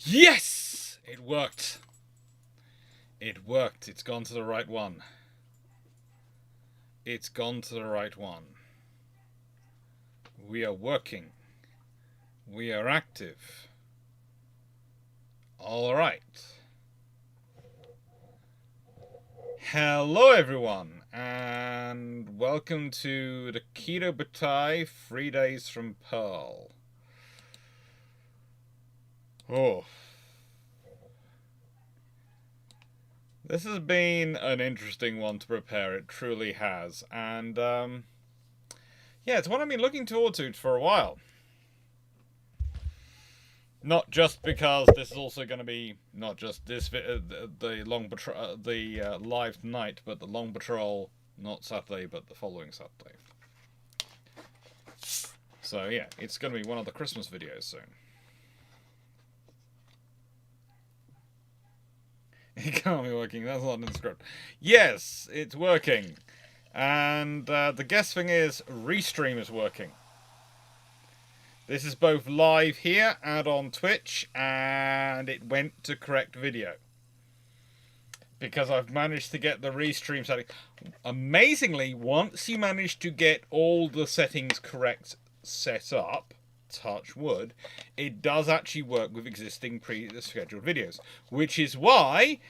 Yes! It worked. It worked. It's gone to the right one. It's gone to the right one. We are working. We are active. All right. Hello, everyone, and welcome to the Kido Butai 3 Days from Pearl. Oh. This has been an interesting one to prepare, it truly has. And, yeah, it's one I've been looking forward to for a while. Not just because this is also going to be not just this the long patrol, the live tonight, but the long patrol not Saturday, but the following Saturday. So yeah, it's going to be one of the Christmas videos soon. It can't be working. That's not in the script. Yes, it's working, and the guest thing is Restream is working. This is both live here and on Twitch, and it went to correct video. Because I've managed to get the Restream setting. Amazingly, once you manage to get all the settings correct set up, touch wood, it does actually work with existing pre-scheduled videos. Which is why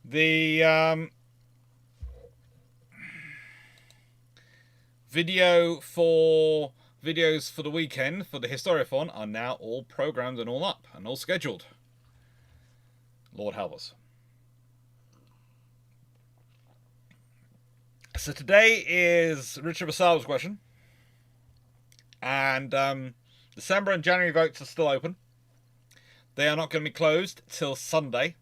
the videos for the weekend for the Historiathon are now all programmed and all up and all scheduled. Lord help us. So today is Richard Varsava's question. And December and January votes are still open. They are not going to be closed till Sunday.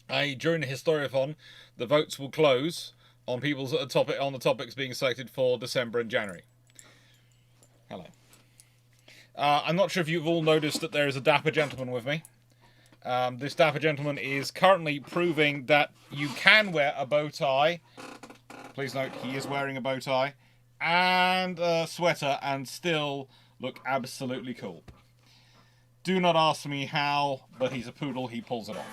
During the Historiathon, the votes will close on people's on the topics being selected for December and January. Hello. I'm not sure if you've all noticed that there is a dapper gentleman with me. This dapper gentleman is currently proving that you can wear a bow tie. Please note, he is wearing a bow tie and a sweater and still look absolutely cool. Do not ask me how, but he's a poodle, he pulls it off.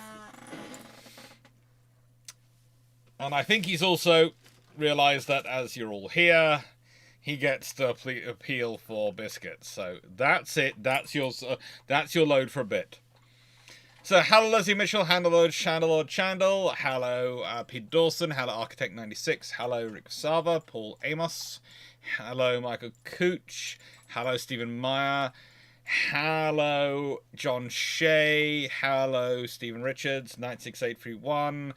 And I think he's also realised that as you're all here, he gets to appeal for biscuits. So that's it. That's your load for a bit. So hello Leslie Mitchell, hello Chandel, hello Pete Dawson, hello Architect96, hello Rick Varsava, Paul Amos, hello Michael Cooch, hello Stephen Meyer, hello John Shea, hello Stephen Richards, 96831,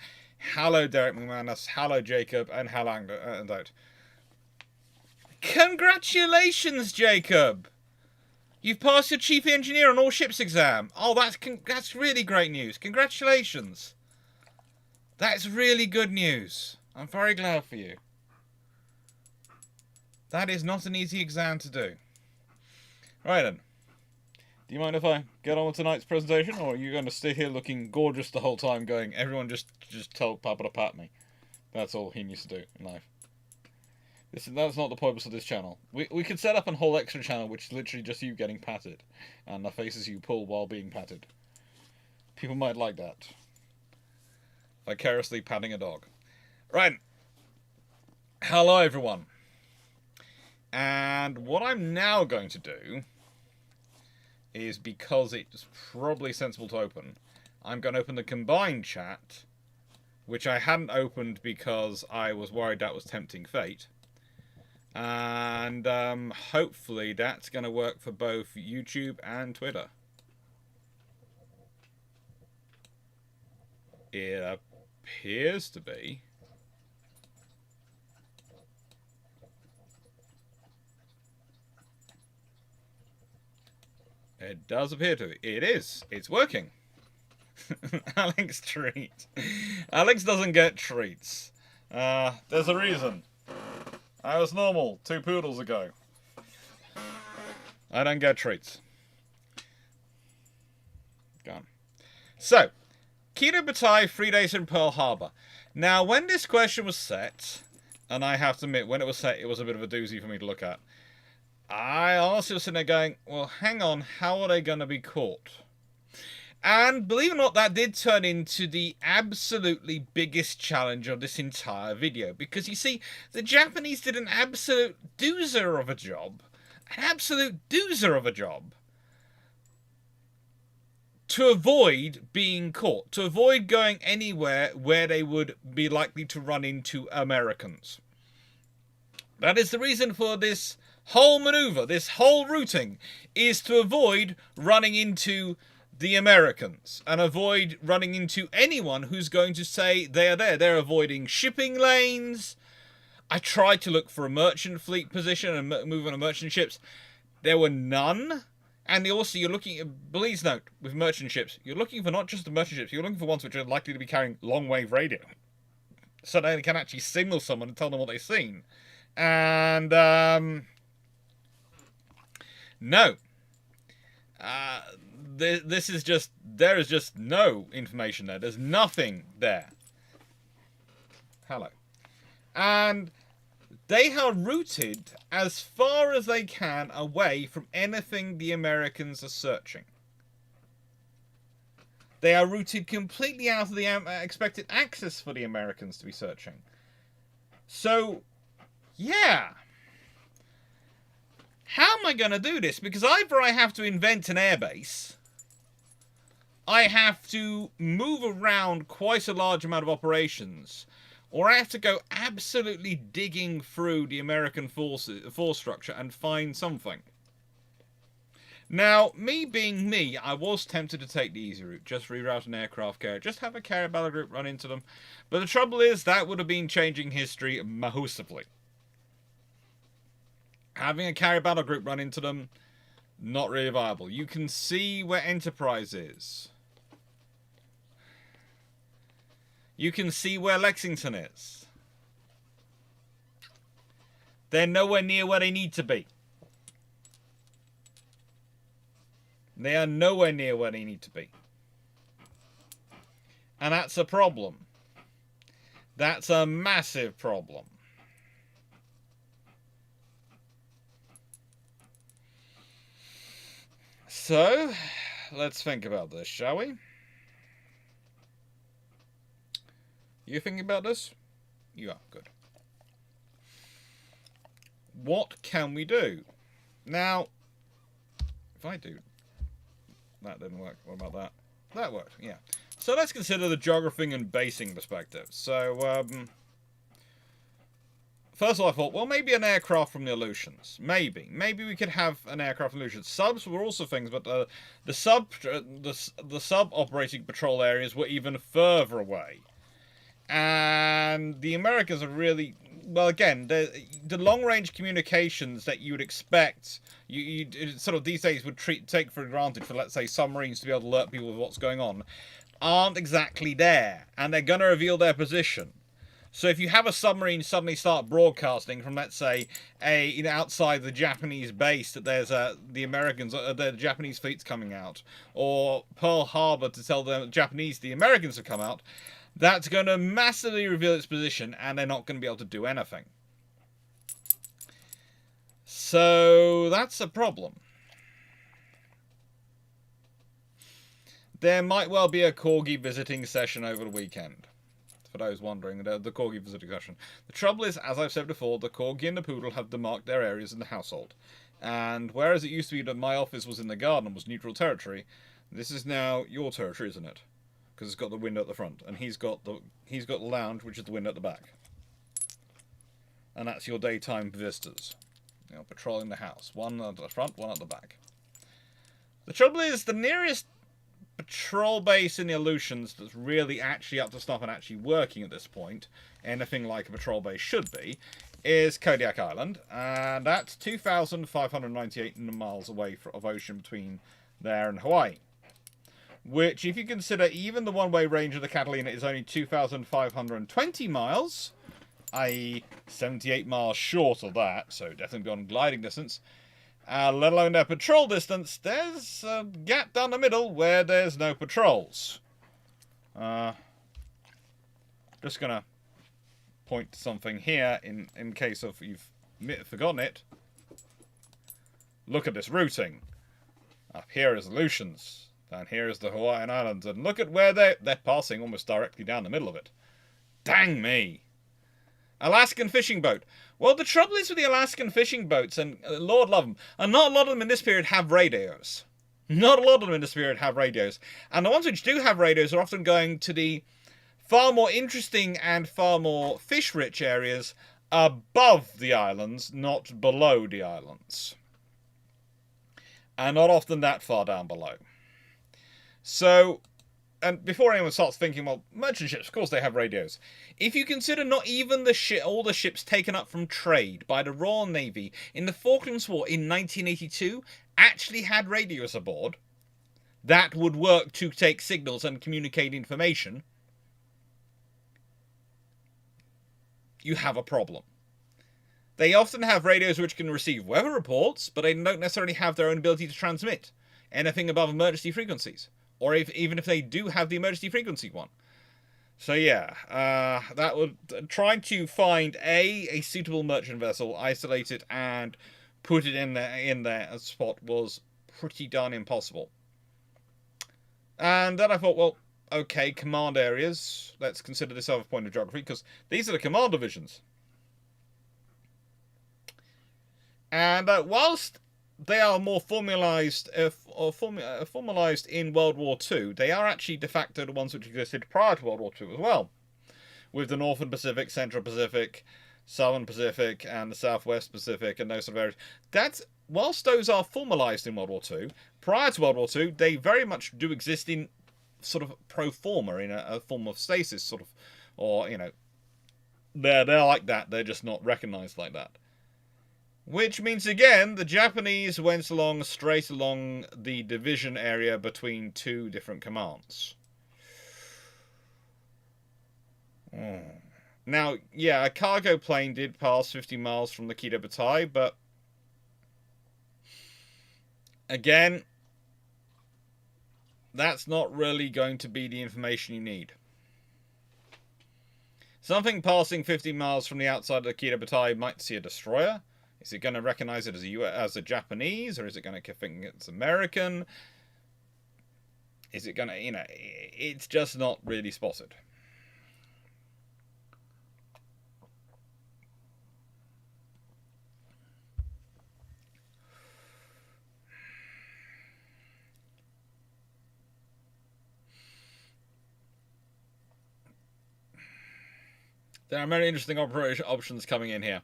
hello Derek McManus, hello Jacob, and hello Andout. Congratulations, Jacob! You've passed your Chief Engineer on all ships exam. Oh, that's really great news. Congratulations. That's really good news. I'm very glad for you. That is not an easy exam to do. Right then. Do you mind if I get on with tonight's presentation, or are you going to stay here looking gorgeous the whole time going, everyone just tell Papa to pat me? That's all he needs to do in life. That's not the purpose of this channel. We could set up a whole extra channel which is literally just you getting patted. And the faces you pull while being patted. People might like that. Vicariously patting a dog. Right. Hello everyone. And what I'm now going to do is, because it's probably sensible to open, I'm going to open the combined chat, which I hadn't opened because I was worried that was tempting fate. And hopefully that's going to work for both YouTube and Twitter. It appears to be. It does appear to be. It is. It's working. Alex treat. Alex doesn't get treats. There's a reason. I was normal 2 poodles ago. I don't get treats. Gone. So, Kido Butai, 3 days in Pearl Harbour. Now, when this question was set, and I have to admit, when it was set, it was a bit of a doozy for me to look at. I honestly was sitting there going, well, hang on, how are they going to be caught? And believe it or not, that did turn into the absolutely biggest challenge of this entire video. Because you see, the Japanese did an absolute doozer of a job. An absolute doozer of a job. To avoid being caught. To avoid going anywhere where they would be likely to run into Americans. That is the reason for this whole maneuver, this whole routing, is to avoid running into the Americans and avoid running into anyone who's going to say they are there. They're avoiding shipping lanes. I tried to look for a merchant fleet position and move on to merchant ships. There were none. And also, you're looking, please note, with merchant ships, you're looking for not just the merchant ships, you're looking for ones which are likely to be carrying long-wave radio. So they can actually signal someone and tell them what they've seen. And, no. This is just, there is just no information there. There's nothing there. Hello. And they are routed as far as they can away from anything the Americans are searching. They are routed completely out of the expected access for the Americans to be searching. So, yeah. How am I going to do this? Because either I have to invent an airbase, I have to move around quite a large amount of operations, or I have to go absolutely digging through the American force structure and find something. Now, me being me, I was tempted to take the easy route. Just reroute an aircraft carrier. Just have a carrier battle group run into them. But the trouble is, that would have been changing history massively. Having a carrier battle group run into them, not really viable. You can see where Enterprise is. You can see where Lexington is. They're nowhere near where they need to be. They are nowhere near where they need to be. And that's a problem. That's a massive problem. So, let's think about this, shall we? You thinking about this? You are. Good. What can we do? Now, if I do... That didn't work. What about that? That worked, yeah. So let's consider the geography and basing perspective. So, first of all, I thought, well, maybe an aircraft from the Aleutians. Maybe. Maybe we could have an aircraft from the Aleutians. Subs were also things, but the sub-operating patrol areas were even further away. And the Americans are really... Well, again, the long-range communications that you would expect, you sort of these days would take for granted for, let's say, submarines to be able to alert people with what's going on, aren't exactly there. And they're going to reveal their position. So if you have a submarine suddenly start broadcasting from, let's say, outside the Japanese base that there's the Americans, the Japanese fleet's coming out, or Pearl Harbour to tell the Japanese the Americans have come out, that's going to massively reveal its position, and they're not going to be able to do anything. So that's a problem. There might well be a Corgi visiting session over the weekend. For those wondering, the Corgi visiting session. The trouble is, as I've said before, the Corgi and the Poodle have demarked their areas in the household. And whereas it used to be that my office was in the garden and was neutral territory, this is now your territory, isn't it? Because it's got the window at the front, and he's got the lounge, which is the window at the back. And that's your daytime visitors, you know, patrolling the house. One at the front, one at the back. The trouble is, the nearest patrol base in the Aleutians that's really actually up to snuff and actually working at this point, anything like a patrol base should be, is Kodiak Island, and that's 2,598 miles away of ocean between there and Hawaii. Which, if you consider even the one-way range of the Catalina is only 2,520 miles, i.e. 78 miles short of that, so definitely beyond gliding distance, let alone their patrol distance, there's a gap down the middle where there's no patrols. Just gonna point to something here in case of you've forgotten it. Look at this routing. Up here is Aleutians. And here is the Hawaiian Islands, and look at where they're passing almost directly down the middle of it. Dang me. Alaskan fishing boat. Well, the trouble is with the Alaskan fishing boats, and Lord love them, and not a lot of them in this period have radios. Not a lot of them in this period have radios. And the ones which do have radios are often going to the far more interesting and far more fish-rich areas above the islands, not below the islands. And not often that far down below. So, and before anyone starts thinking, well, merchant ships, of course they have radios. If you consider not even all the ships taken up from trade by the Royal Navy in the Falklands War in 1982 actually had radios aboard that would work to take signals and communicate information, you have a problem. They often have radios which can receive weather reports, but they don't necessarily have their own ability to transmit anything above emergency frequencies. Or even if they do have the emergency frequency one. So yeah, that would trying to find a suitable merchant vessel, isolate it, and put it in there spot was pretty darn impossible. And then I thought, well, okay, command areas. Let's consider this other point of geography, because these are the command divisions. And whilst they are more formalized in World War II, they are actually de facto the ones which existed prior to World War II as well, with the Northern Pacific, Central Pacific, Southern Pacific, and the Southwest Pacific, and those sort of areas. Whilst those are formalized in World War II, prior to World War II, they very much do exist in sort of pro forma, in a form of stasis, sort of, or, you know, they're like that, they're just not recognized like that. Which means, again, the Japanese went straight along the division area between two different commands. Now, yeah, a cargo plane did pass 50 miles from the Kido Butai, but again, that's not really going to be the information you need. Something passing 50 miles from the outside of the Kido Butai might see a destroyer. Is it going to recognize it as a Japanese, or is it going to think it's American? Is it going to, you know, it's just not really spotted. There are many interesting operation options coming in here.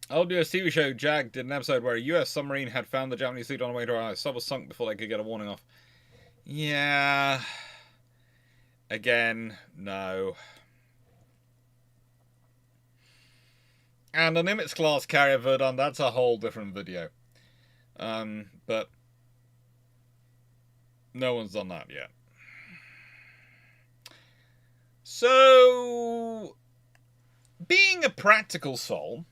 Old US TV show Jag did an episode where a US submarine had found the Japanese fleet on the way to our sub was sunk before they could get a warning off. Yeah. Again, no. And the Nimitz class carrier Verdun, that's a whole different video. But no one's done that yet. So, being a practical soul,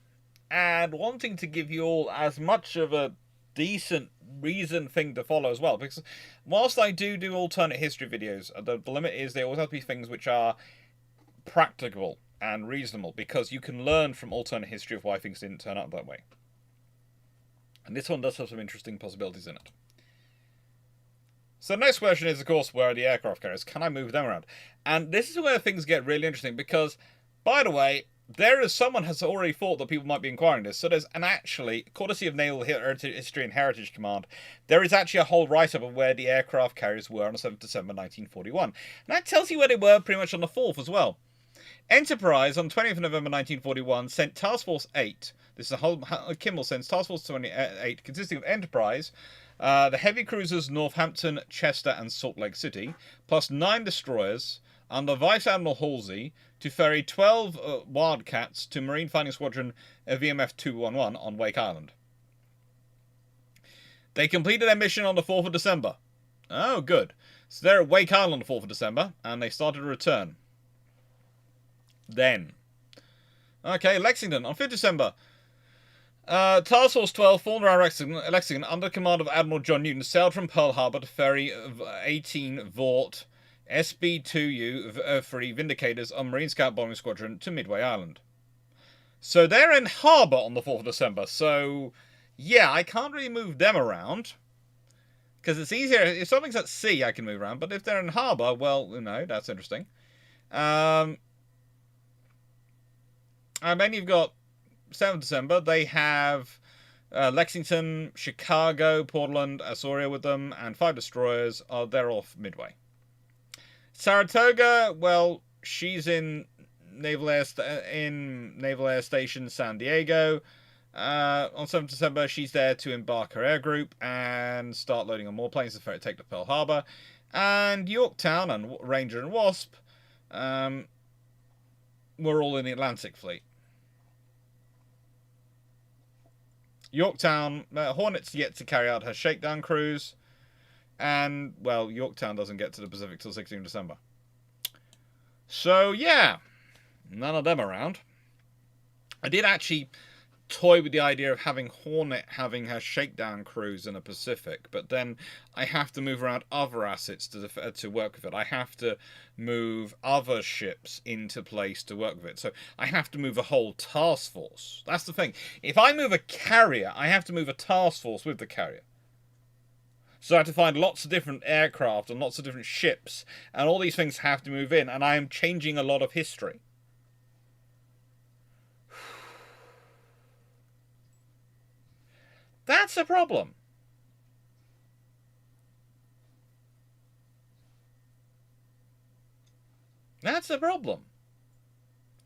and wanting to give you all as much of a decent reason thing to follow as well, because whilst I do alternate history videos, the limit is they always have to be things which are practicable and reasonable, because you can learn from alternate history of why things didn't turn out that way. And this one does have some interesting possibilities in it. So the next question is, of course, where are the aircraft carriers? Can I move them around? And this is where things get really interesting, because, by the way, someone has already thought that people might be inquiring this. So there's actually, courtesy of Naval History and Heritage Command, there is actually a whole write-up of where the aircraft carriers were on the 7th of December 1941. And that tells you where they were pretty much on the 4th as well. Enterprise, on 20th of November 1941, sent Task Force 8. This is Kimball sends Task Force 8, consisting of Enterprise, the heavy cruisers Northampton, Chester, and Salt Lake City, plus 9 destroyers, under Vice Admiral Halsey, to ferry 12 Wildcats to Marine Fighting Squadron VMF 211 on Wake Island. They completed their mission on the 4th of December. Oh, good. So they're at Wake Island on the 4th of December, and they started a return. Then. Okay, Lexington, on 5th December. Task Force 12, formed around Lexington, under command of Admiral John Newton, sailed from Pearl Harbour to ferry 18 Vought SB-2U free Vindicators on Marine Scout Bombing Squadron to Midway Island. So they're in harbour on the 4th of December. So, yeah, I can't really move them around. Because it's easier, if something's at sea, I can move around. But if they're in harbour, well, that's interesting. And then you've got 7th December. They have Lexington, Chicago, Portland, Astoria with them, and 5 destroyers. They're off Midway. Saratoga, well, she's in Naval Air Station San Diego. On 7th December, she's there to embark her air group and start loading on more planes to take to Pearl Harbor. And Yorktown and Ranger and Wasp were all in the Atlantic Fleet. Yorktown, Hornet's yet to carry out her shakedown cruise. And, well, Yorktown doesn't get to the Pacific till 16th December. So, yeah, none of them around. I did actually toy with the idea of having Hornet having her shakedown cruise in the Pacific, but then I have to move around other assets to work with it. I have to move other ships into place to work with it. So I have to move a whole task force. That's the thing. If I move a carrier, I have to move a task force with the carrier. So I have to find lots of different aircraft and lots of different ships, and all these things have to move in, and I am changing a lot of history. That's a problem. That's a problem.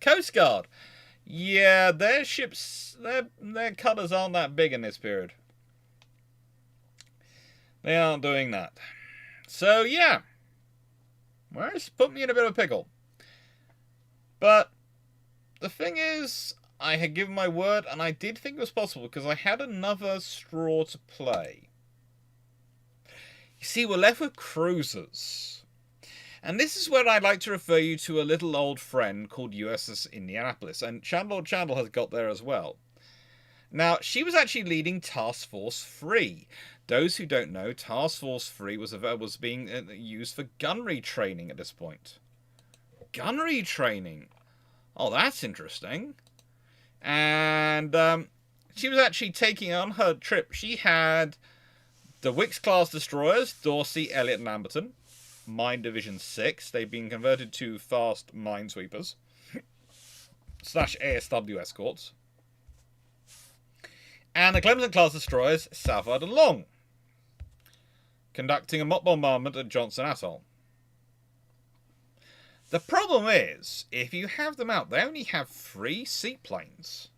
Coast Guard. Yeah, their ships, their cutters aren't that big in this period. They aren't doing that. So, yeah. Well, it's put me in a bit of a pickle. But the thing is, I had given my word, and I did think it was possible, because I had another straw to play. You see, we're left with cruisers. And this is where I'd like to refer you to a little old friend called USS Indianapolis, and Chandler has got there as well. Now, she was actually leading Task Force 3. Those who don't know, Task Force 3 was being used for gunnery training at this point. Gunnery training? Oh, that's interesting. And she was actually taking on her trip. She had the Wicks-class destroyers, Dorsey, Elliott, and Lamberton. Mine Division 6. They've been converted to fast minesweepers. / ASW escorts. And the Clemson-class destroyers, Savard and Long, conducting a mock bombardment at Johnson Atoll. The problem is, if you have them out, they only have 3 seaplanes.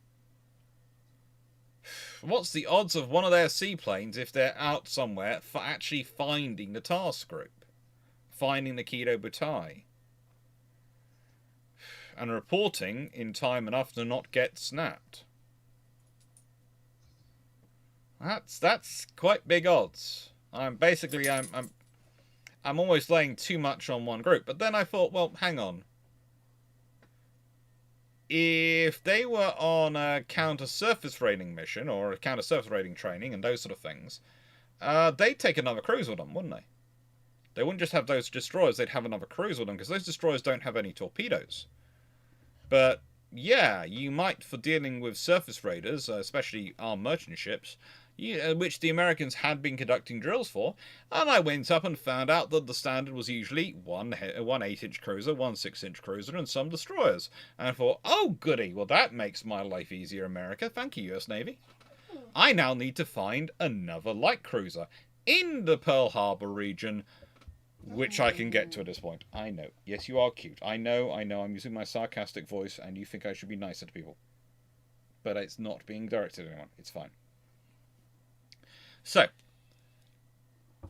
What's the odds of one of their seaplanes, if they're out somewhere, for actually finding the task group? Finding the Kido Butai? And reporting in time enough to not get snapped? That's quite big odds. I'm almost laying too much on one group. But then I thought, well, hang on. If they were on a counter-surface raiding mission, or a counter-surface raiding training, and those sort of things, they'd take another cruise with them, wouldn't they? They wouldn't just have those destroyers, they'd have another cruise with them, because those destroyers don't have any torpedoes. But, yeah, you might, for dealing with surface raiders, especially armed merchant ships, which the Americans had been conducting drills for, and I went up and found out that the standard was usually one 8-inch cruiser, one 6-inch cruiser, and some destroyers. And I thought, oh goody, well that makes my life easier, America. Thank you, US Navy. I now need to find another light cruiser in the Pearl Harbor region, which I can get to at this point. I know. Yes, you are cute. I know, I'm using my sarcastic voice, and you think I should be nicer to people. But it's not being directed at anyone. It's fine. So,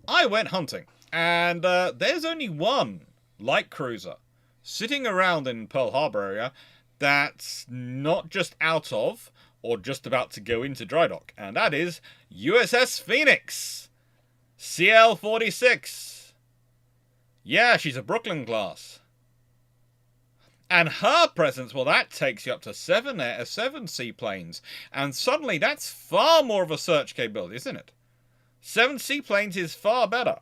I went hunting, and there's only one light cruiser sitting around in Pearl Harbor area that's not just out of, or just about to go into dry dock, and that is USS Phoenix, CL-46. Yeah, she's a Brooklyn class. And her presence, well, that takes you up to 7 seaplanes, and suddenly that's far more of a search capability, isn't it? 7 seaplanes is far better.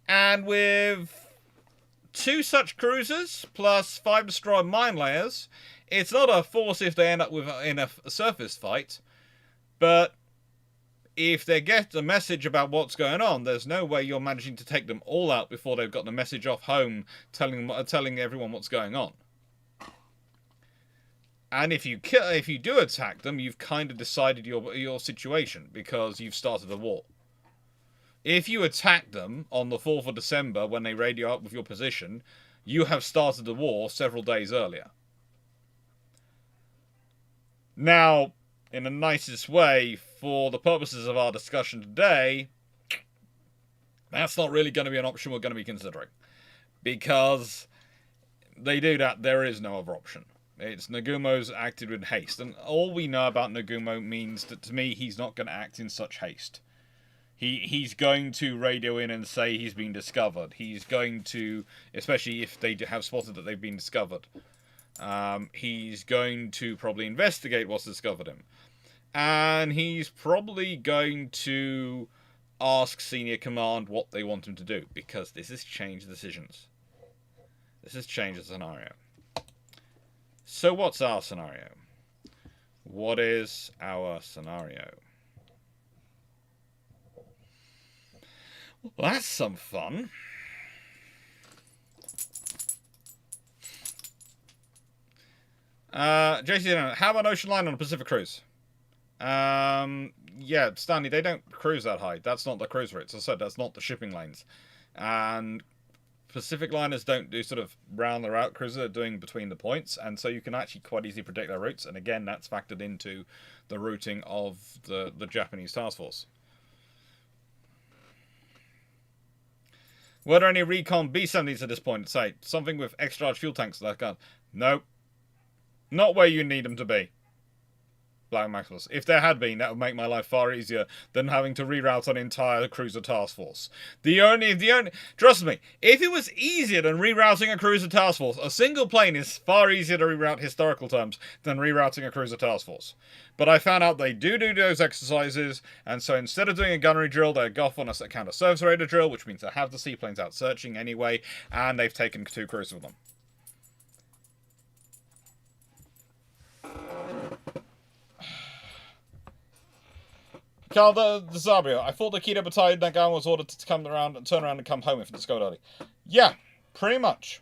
And with 2 such cruisers, plus 5 destroyer mine layers, it's not a force if they end up in a surface fight, but if they get the message about what's going on, there's no way you're managing to take them all out before they've got the message off home telling everyone what's going on. And if you do attack them, you've kind of decided your situation, because you've started a war. If you attack them on the 4th of December when they radio up with your position, you have started the war several days earlier. Now, in the nicest way, for the purposes of our discussion today, that's not really going to be an option we're going to be considering. Because they do that, there is no other option. It's Nagumo's acted with haste, and all we know about Nagumo means that, to me, he's not going to act in such haste. He's going to radio in and say he's been discovered. He's going to, especially if they have spotted that they've been discovered, he's going to probably investigate what's discovered him. And he's probably going to ask senior command what they want him to do, because this has changed decisions. This has changed the scenario. So what's our scenario? What is our scenario? Well, that's some fun. JC, how about Ocean Line on a Pacific cruise? Yeah, Stanley, they don't cruise that high. That's not the cruise routes. As I said, that's not the shipping lanes. And Pacific liners don't do sort of round the route cruises. They're doing between the points, and so you can actually quite easily predict their routes. And again, that's factored into the routing of the Japanese task force. Were there any recon B-70s at this point? Say, something with extra large fuel tanks that gun? Nope. Not where you need them to be. Black Maximus. If there had been, that would make my life far easier than having to reroute an entire cruiser task force. Trust me, if it was easier than rerouting a cruiser task force, a single plane is far easier to reroute historical terms than rerouting a cruiser task force. But I found out they do those exercises, and so instead of doing a gunnery drill, they go off on a counter-surface radar drill, which means they have the seaplanes out searching anyway, and they've taken 2 cruisers with them. Carl Zabrio, I thought the Kido Butai Nagan was ordered to turn around and come home if it discovered early. Yeah, pretty much.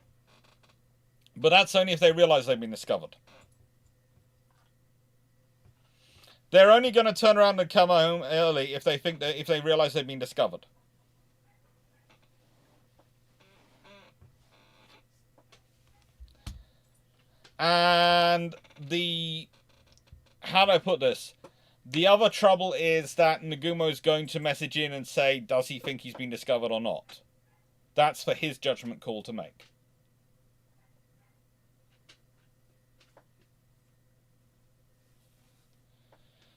But that's only if they realise they've been discovered. They're only going to turn around and come home early if they realise they've been discovered. And how do I put this? The other trouble is that Nagumo's going to message in and say, does he think he's been discovered or not? That's for his judgment call to make.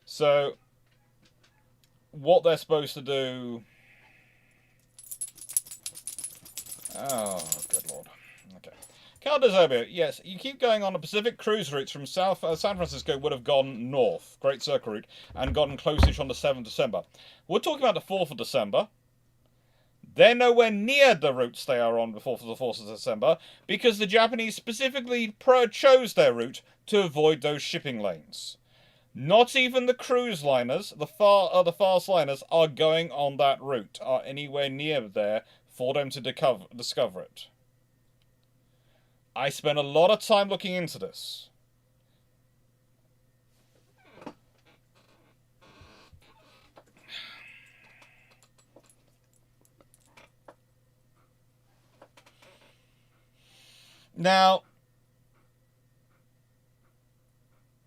So, what they're supposed to do... Oh, good lord. Okay. Carl Desobio, yes, you keep going on. The Pacific cruise routes from San Francisco would have gone north, Great Circle route, and gotten close-ish on the 7th of December. We're talking about the 4th of December. They're nowhere near the routes they are on before the 4th of December, because the Japanese specifically chose their route to avoid those shipping lanes. Not even the cruise liners, the fast liners, are going on that route, are anywhere near there for them to discover it. I spent a lot of time looking into this. Now,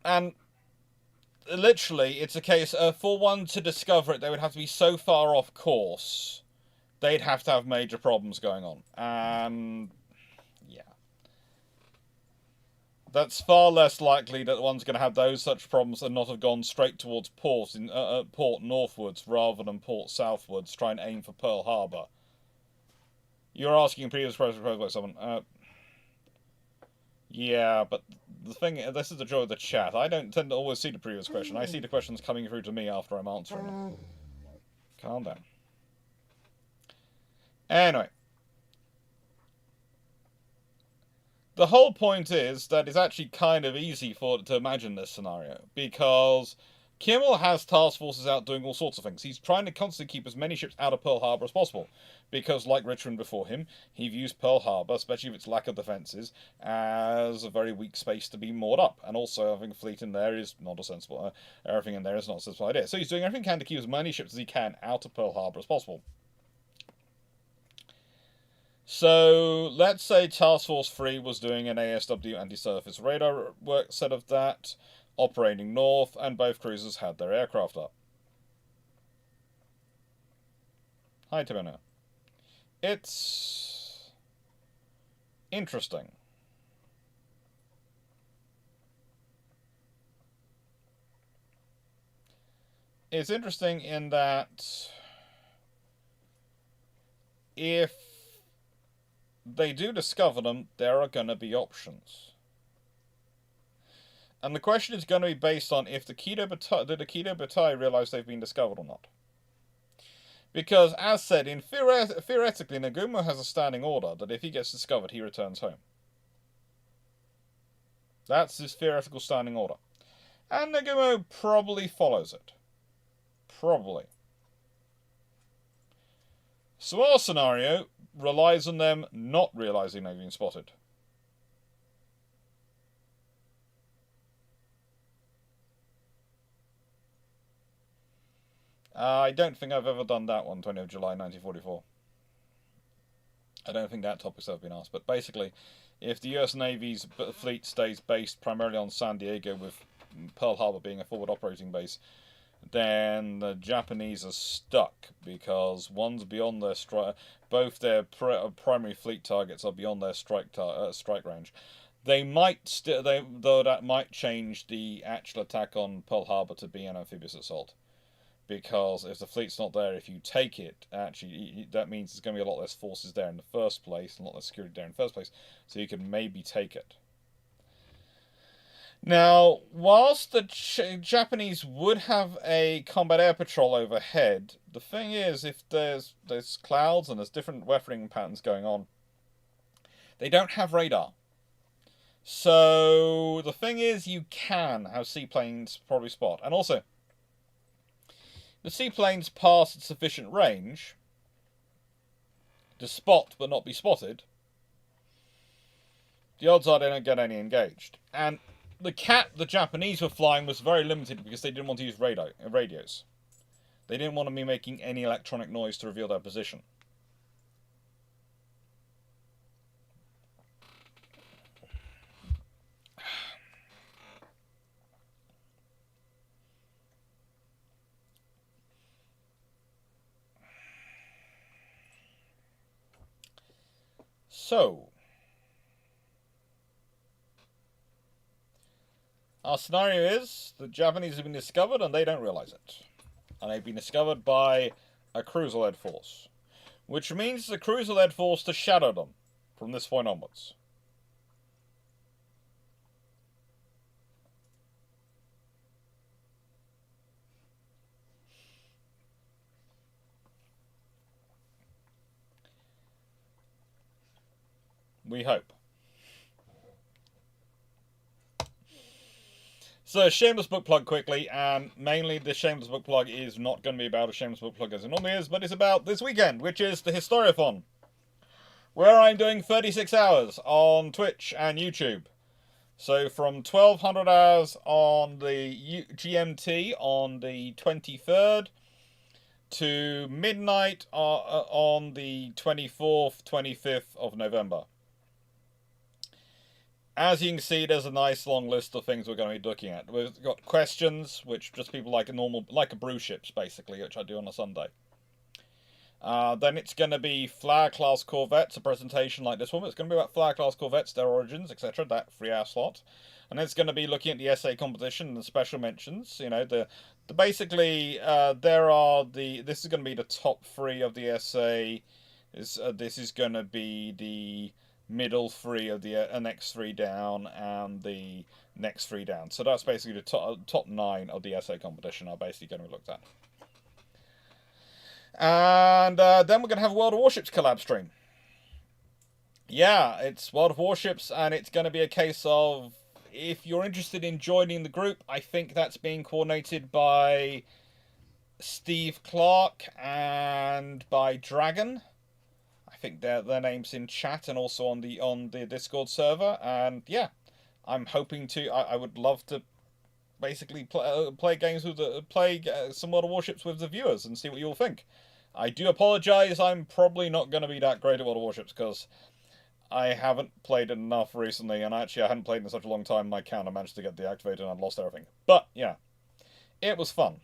and literally, it's a case of, for one to discover it, they would have to be so far off course, they'd have to have major problems going on. And yeah. That's far less likely that one's going to have those such problems and not have gone straight towards port northwards rather than port southwards, try and aim for Pearl Harbour. You're asking a previous question proposed by someone. Yeah, but the thing, this is the joy of the chat. I don't tend to always see the previous question. I see the questions coming through to me after I'm answering them. Calm down. Anyway. the whole point is that it's actually kind of easy to imagine this scenario, because Kimmel has task forces out doing all sorts of things. He's trying to constantly keep as many ships out of Pearl Harbor as possible, because, like Richmond before him, he views Pearl Harbor, especially with its lack of defenses, as a very weak space to be moored up. And also, having a fleet in there is not a sensible. Everything in there is not a sensible idea. So he's doing everything he can to keep as many ships as he can out of Pearl Harbor as possible. So let's say Task Force 3 was doing an ASW anti-surface radar work set of that, operating north, and both cruisers had their aircraft up. Hi, Tibena. It's interesting. It's interesting in that if they do discover them, there are going to be options. And the question is going to be based on if the Kido Butai realize they've been discovered or not. Because, as said, theoretically, Nagumo has a standing order that if he gets discovered, he returns home. That's his theoretical standing order. And Nagumo probably follows it. Probably. So our scenario relies on them not realizing they've been spotted. I don't think I've ever done that one, 20th of July 1944. I don't think that topic's ever been asked. But basically, if the US Navy's fleet stays based primarily on San Diego, with Pearl Harbor being a forward operating base, then the Japanese are stuck, because one's beyond their strike. Both their primary fleet targets are beyond their strike range. They might though that might change the actual attack on Pearl Harbor to be an amphibious assault, because if the fleet's not there, if you take it, actually that means there's going to be a lot less forces there in the first place, and a lot less security there in the first place, so you can maybe take it. Now, whilst the Japanese would have a combat air patrol overhead, the thing is, if there's clouds and there's different weathering patterns going on, they don't have radar. So the thing is, you can have seaplanes probably spot. And also, the seaplanes pass at sufficient range to spot but not be spotted. The odds are they don't get any engaged. And the cat the Japanese were flying was very limited because they didn't want to use radios. They didn't want to be making any electronic noise to reveal their position. So, our scenario is the Japanese have been discovered and they don't realize it. And they've been discovered by a cruiser-led force. Which means the cruiser-led force to shadow them from this point onwards. We hope. So, shameless book plug quickly, and mainly the shameless book plug is not going to be about a shameless book plug as it normally is, but it's about this weekend, which is the Historiathon, where I'm doing 36 hours on Twitch and YouTube. So from 1200 hours on the GMT on the 23rd to midnight on the 24th, 25th of November. As you can see, there's a nice long list of things we're going to be looking at. We've got questions, which just people like a brew ships, basically, which I do on a Sunday. Then it's going to be Flag-class corvettes, a presentation like this one. It's going to be about Flag-class corvettes, their origins, etc., that 3-hour slot. And it's going to be looking at the essay competition and the special mentions. You know, basically, this is going to be the top 3 of the essay. This is going to be the middle 3 of the next 3 down, and the next 3 down. So that's basically the top 9 of the essay competition are basically going to be looked at. And then we're going to have a World of Warships collab stream. yeah, it's World of Warships, and it's going to be a case of if you're interested in joining the group, I think that's being coordinated by Steve Clarke and by Dragon. I think their names in chat and also on the Discord server. And yeah, I'm hoping to. I would love to basically play games with play some World of Warships with the viewers and see what you all think. I do apologise. I'm probably not going to be that great at World of Warships because I haven't played enough recently, and actually I hadn't played in such a long time. My account I managed to get deactivated and I'd lost everything. But yeah, it was fun.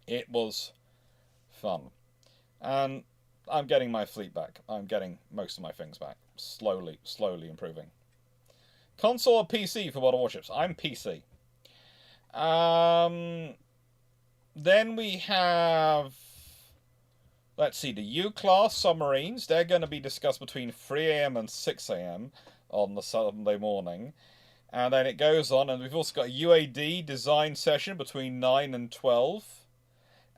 It was fun, and I'm getting my fleet back. I'm getting most of my things back. Slowly improving. Console or PC for World of Warships? I'm PC. Then we have, let's see, the U-class submarines. They're going to be discussed between 3 a.m. and 6 a.m. on the Sunday morning. And then it goes on, and we've also got a UAD design session between 9 and 12.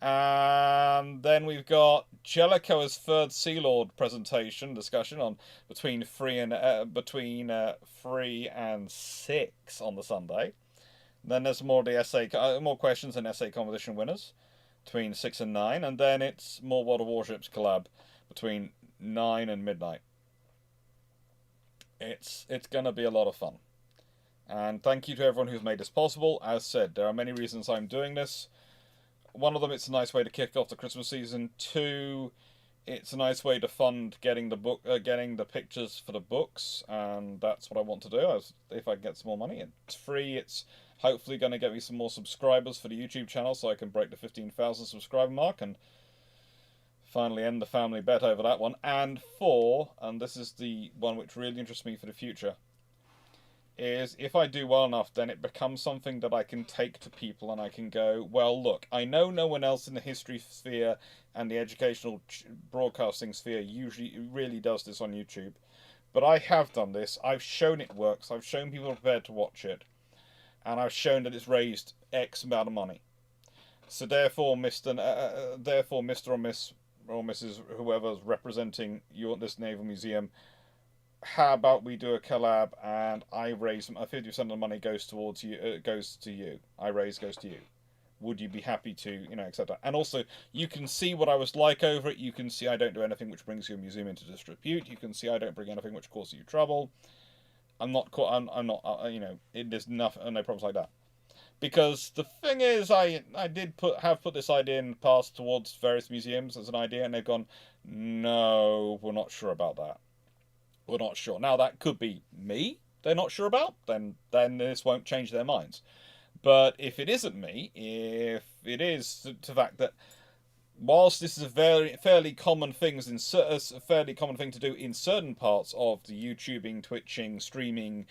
And then we've got Jellicoe's third Sea Lord presentation discussion on between 3 and 6 on the Sunday. Then there's more more questions and essay competition winners between 6 and 9, and then it's more World of Warships collab between 9 and midnight. It's gonna be a lot of fun, and thank you to everyone who's made this possible. As said, there are many reasons I'm doing this. One of them, it's a nice way to kick off the Christmas season. 2, it's a nice way to fund getting the pictures for the books, and that's what I want to do. If I can get some more money. And 3, it's hopefully going to get me some more subscribers for the YouTube channel, so I can break the 15,000 subscriber mark and finally end the family bet over that one. And 4, and this is the one which really interests me for the future, is if I do well enough, then it becomes something that I can take to people and I can go, well, look, I know no one else in the history sphere and the educational broadcasting sphere usually really does this on YouTube, but I have done this. I've shown it works. I've shown people are prepared to watch it, and I've shown that it's raised X amount of money. So therefore, Mr. Or Miss or Mrs. whoever's representing you at this Naval Museum, how about we do a collab and I raise 50% of the money goes towards you, goes to you. I raise goes to you. Would you be happy to, accept that? And also, you can see what I was like over it. You can see I don't do anything which brings your museum into disrepute. You can see I don't bring anything which causes you trouble. I'm not. There's nothing, no problems like that. Because the thing is, I have put this idea in the past towards various museums as an idea, and they've gone, no, we're not sure about that. We're not sure. Now, that could be me they're not sure about, then this won't change their minds. But if it isn't me, if it is the fact that whilst this is a fairly common thing to do in certain parts of the YouTubing, Twitching, streaming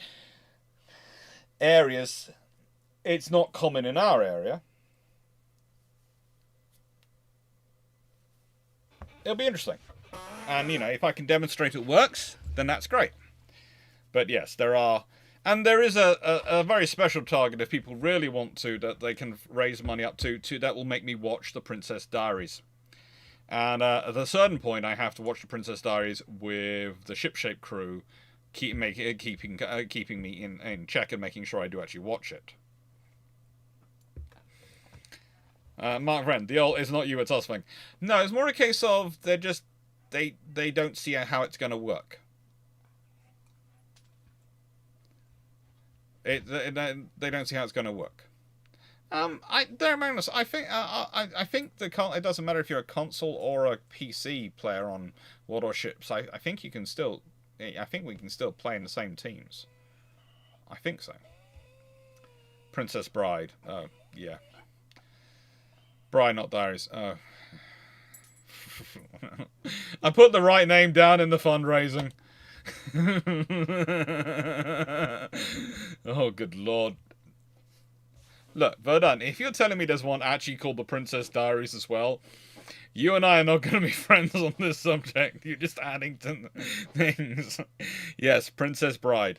areas, it's not common in our area. It'll be interesting. And, if I can demonstrate it works, then that's great. But yes, there is a very special target if people really want to, that they can raise money up to that will make me watch The Princess Diaries. And at a certain point, I have to watch The Princess Diaries with the shipshape crew, keeping me in check and making sure I do actually watch it. Mark Wren, the old is not you, it's us thing. No, it's more a case of they don't see how it's going to work. They don't see how it's going to work. I think it doesn't matter if you're a console or a PC player on World of Ships. I think we can still play in the same teams. I think so. Princess Bride. Oh, yeah. Bride, not Diaries. Oh. I put the right name down in the fundraising. Oh, good lord. Look, Verdun, if you're telling me there's one actually called The Princess Diaries as well, you and I are not going to be friends on this subject. You're just adding to things. Yes, Princess Bride.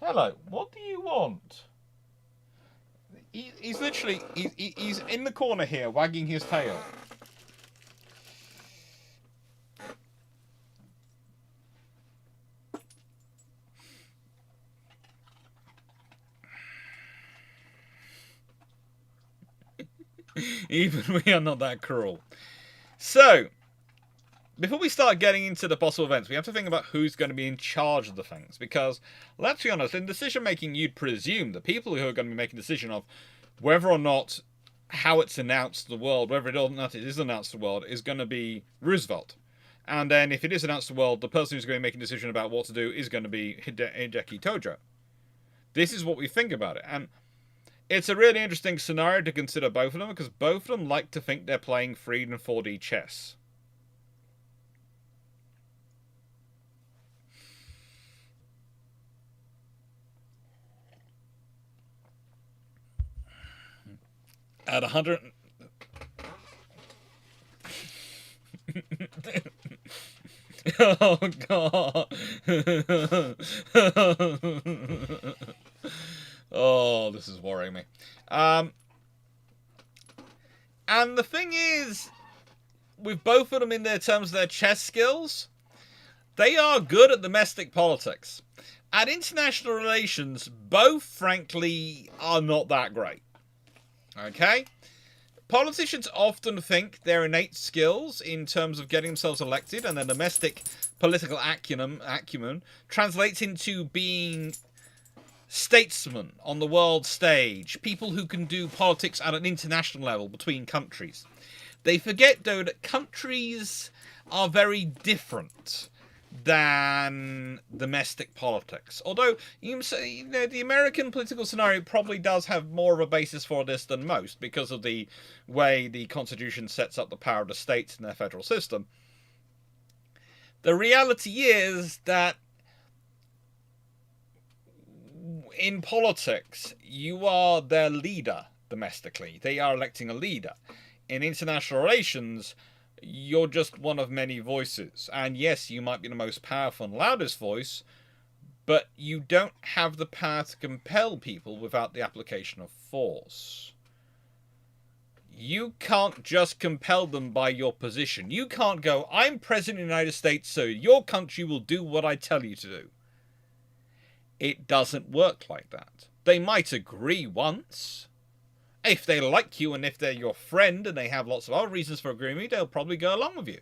Hello, what do you want? He's literally, he's in the corner here, wagging his tail. Even we are not that cruel. So, before we start getting into the possible events, we have to think about who's going to be in charge of the things. Because, let's be honest, in decision making, you'd presume the people who are going to be making a decision of whether or not how it's announced to the world, whether or not it is announced to the world, is going to be Roosevelt. And then, if it is announced to the world, the person who's going to be making a decision about what to do is going to be Hideki Tojo. This is what we think about it. And it's a really interesting scenario to consider both of them, because both of them like to think they're playing 3D and 4D chess. At 100... Oh, God. Oh, this is worrying me. And the thing is, with both of them in their terms of their chess skills, they are good at domestic politics. At international relations, both, frankly, are not that great. Okay? Politicians often think their innate skills in terms of getting themselves elected and their domestic political acumen translates into being statesmen on the world stage, people who can do politics at an international level between countries. They forget, though, that countries are very different than domestic politics. Although, you know, the American political scenario probably does have more of a basis for this than most because of the way the Constitution sets up the power of the states in their federal system. The reality is that in politics, you are their leader domestically. They are electing a leader. In international relations, you're just one of many voices. And yes, you might be the most powerful and loudest voice, but you don't have the power to compel people without the application of force. You can't just compel them by your position. You can't go, I'm President of the United States, so your country will do what I tell you to do. It doesn't work like that. They might agree once. If they like you and if they're your friend and they have lots of other reasons for agreeing with you, they'll probably go along with you.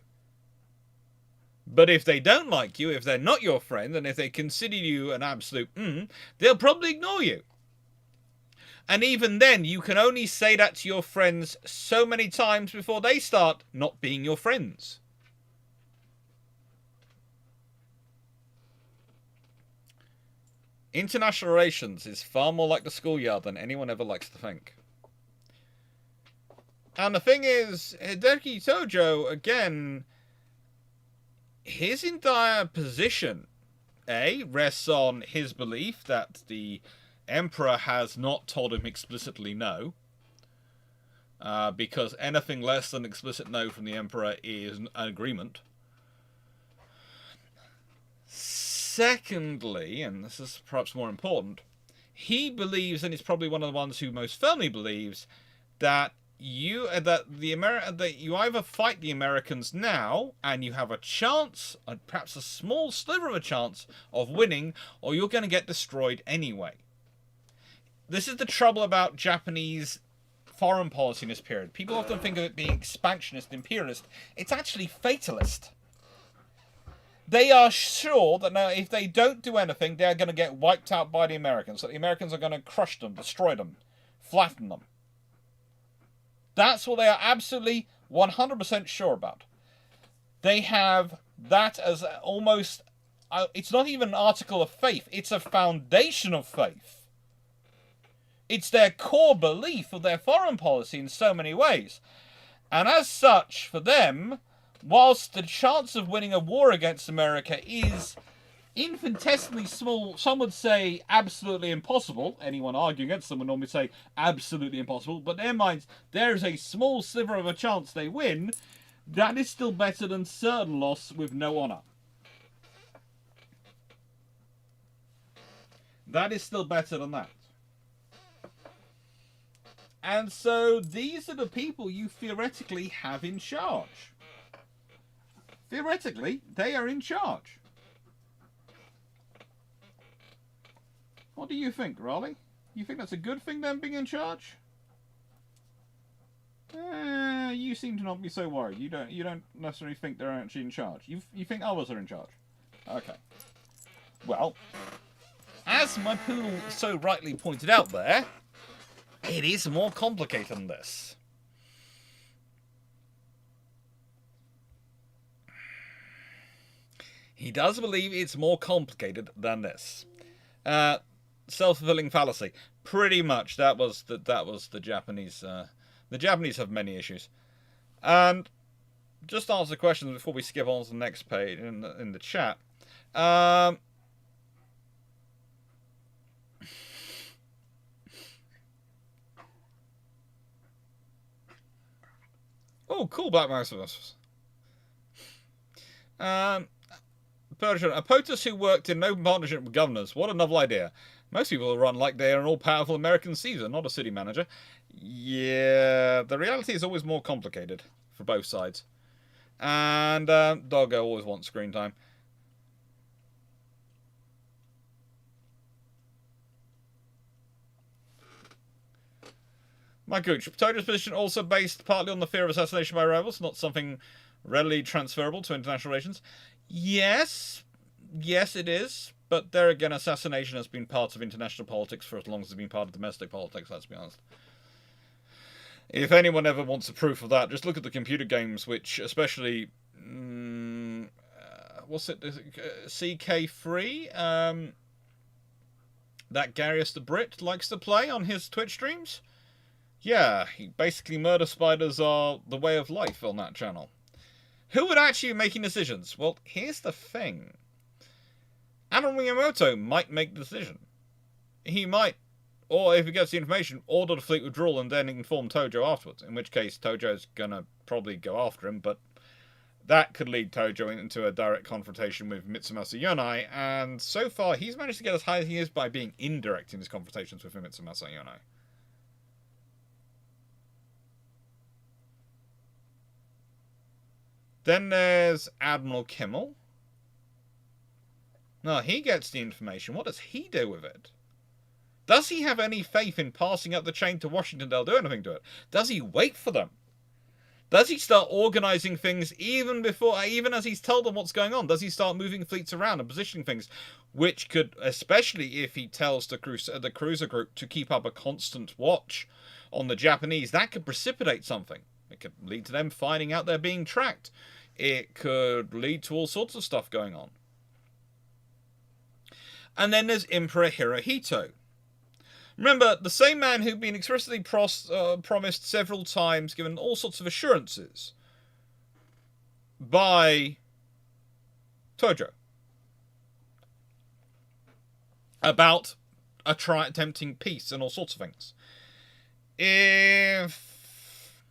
But if they don't like you, if they're not your friend, and if they consider you an absolute they'll probably ignore you. And even then, you can only say that to your friends so many times before they start not being your friends. International relations is far more like the schoolyard than anyone ever likes to think. And the thing is, Hideki Tojo, again, his entire position, rests on his belief that the Emperor has not told him explicitly no, because anything less than explicit no from the Emperor is an agreement. Secondly, and this is perhaps more important, he believes, and he's probably one of the ones who most firmly believes, that you either fight the Americans now and you have a chance, perhaps a small sliver of a chance of winning, or you're going to get destroyed anyway. This is the trouble about Japanese foreign policy in this period. People often think of it being expansionist, imperialist. It's actually fatalist. They are sure that now if they don't do anything, they're going to get wiped out by the Americans. So the Americans are going to crush them, destroy them, flatten them. That's what they are absolutely 100% sure about. They have that as almost, it's not even an article of faith, it's a foundation of faith. It's their core belief of their foreign policy in so many ways. And as such, for them, whilst the chance of winning a war against America is infinitesimally small, some would say absolutely impossible. Anyone arguing against them would normally say absolutely impossible. But in their minds, there is a small sliver of a chance they win. That is still better than certain loss with no honour. That is still better than that. And so these are the people you theoretically have in charge. Theoretically, they are in charge. What do you think, Raleigh? You think that's a good thing, them being in charge? You seem to not be so worried. You don't necessarily think they're actually in charge. You think others are in charge. Okay. Well, as my pool so rightly pointed out there, it is more complicated than this. He does believe it's more complicated than this. Self-fulfilling fallacy. Pretty much, that was the Japanese. The Japanese have many issues, and just to answer the questions before we skip on to the next page in the chat. Oh, cool, Black Mouse. Persian, a POTUS who worked in open partnership with governors. What a novel idea. Most people run like they are an all-powerful American Caesar, not a city manager. Yeah, the reality is always more complicated for both sides. And Doggo always wants screen time. My coach, Tojo's position also based partly on the fear of assassination by rivals, not something readily transferable to international relations. Yes, it is. But there again, assassination has been part of international politics for as long as it's been part of domestic politics, let's be honest. If anyone ever wants a proof of that, just look at the computer games, which especially... what's it? CK3? That Garius the Brit likes to play on his Twitch streams? Yeah, basically murder spiders are the way of life on that channel. Who would actually be making decisions? Well, here's the thing. Admiral Miyamoto might make the decision. He might, or if he gets the information, order the fleet withdrawal and then inform Tojo afterwards, in which case Tojo's gonna probably go after him, but that could lead Tojo into a direct confrontation with Mitsumasa Yonai, and so far he's managed to get as high as he is by being indirect in his confrontations with Mitsumasa Yonai. Then there's Admiral Kimmel. No, he gets the information. What does he do with it? Does he have any faith in passing up the chain to Washington they'll do anything to it? Does he wait for them? Does he start organising things even as he's told them what's going on? Does he start moving fleets around and positioning things? Which could, especially if he tells the cruiser group to keep up a constant watch on the Japanese, that could precipitate something. It could lead to them finding out they're being tracked. It could lead to all sorts of stuff going on. And then there's Emperor Hirohito. Remember, the same man who'd been expressly promised several times, given all sorts of assurances by Tojo about attempting peace and all sorts of things. If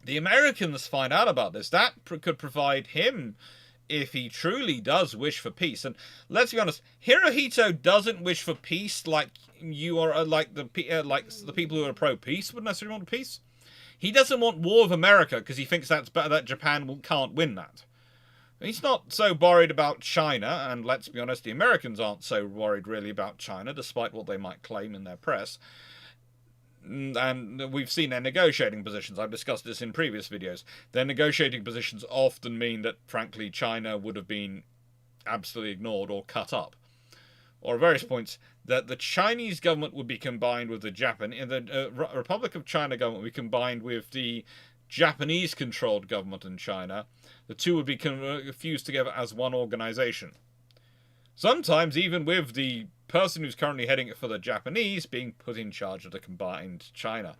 the Americans find out about this, that could provide him, if he truly does wish for peace. And let's be honest, Hirohito doesn't wish for peace like you are, like the people who are pro-peace would necessarily want peace. He doesn't want war with America because he thinks that's better, that Japan can't win that. He's not so worried about China, and let's be honest, the Americans aren't so worried really about China, despite what they might claim in their press. And we've seen their negotiating positions. I've discussed this in previous videos. Their negotiating positions often mean that, frankly, China would have been absolutely ignored or cut up. Or at various points, that the Chinese government would be combined with the Republic of China government would be combined with the Japanese-controlled government in China. The two would be fused together as one organization. Sometimes even with the person who's currently heading it for the Japanese being put in charge of the combined China.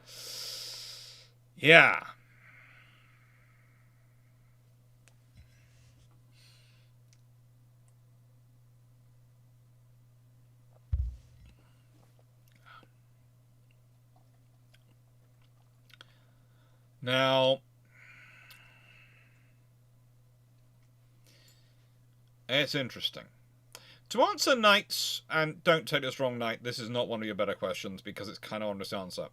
Yeah. Now, it's interesting. To answer Knight's, and don't take this wrong, Knight, this is not one of your better questions because it's kind of honest answer.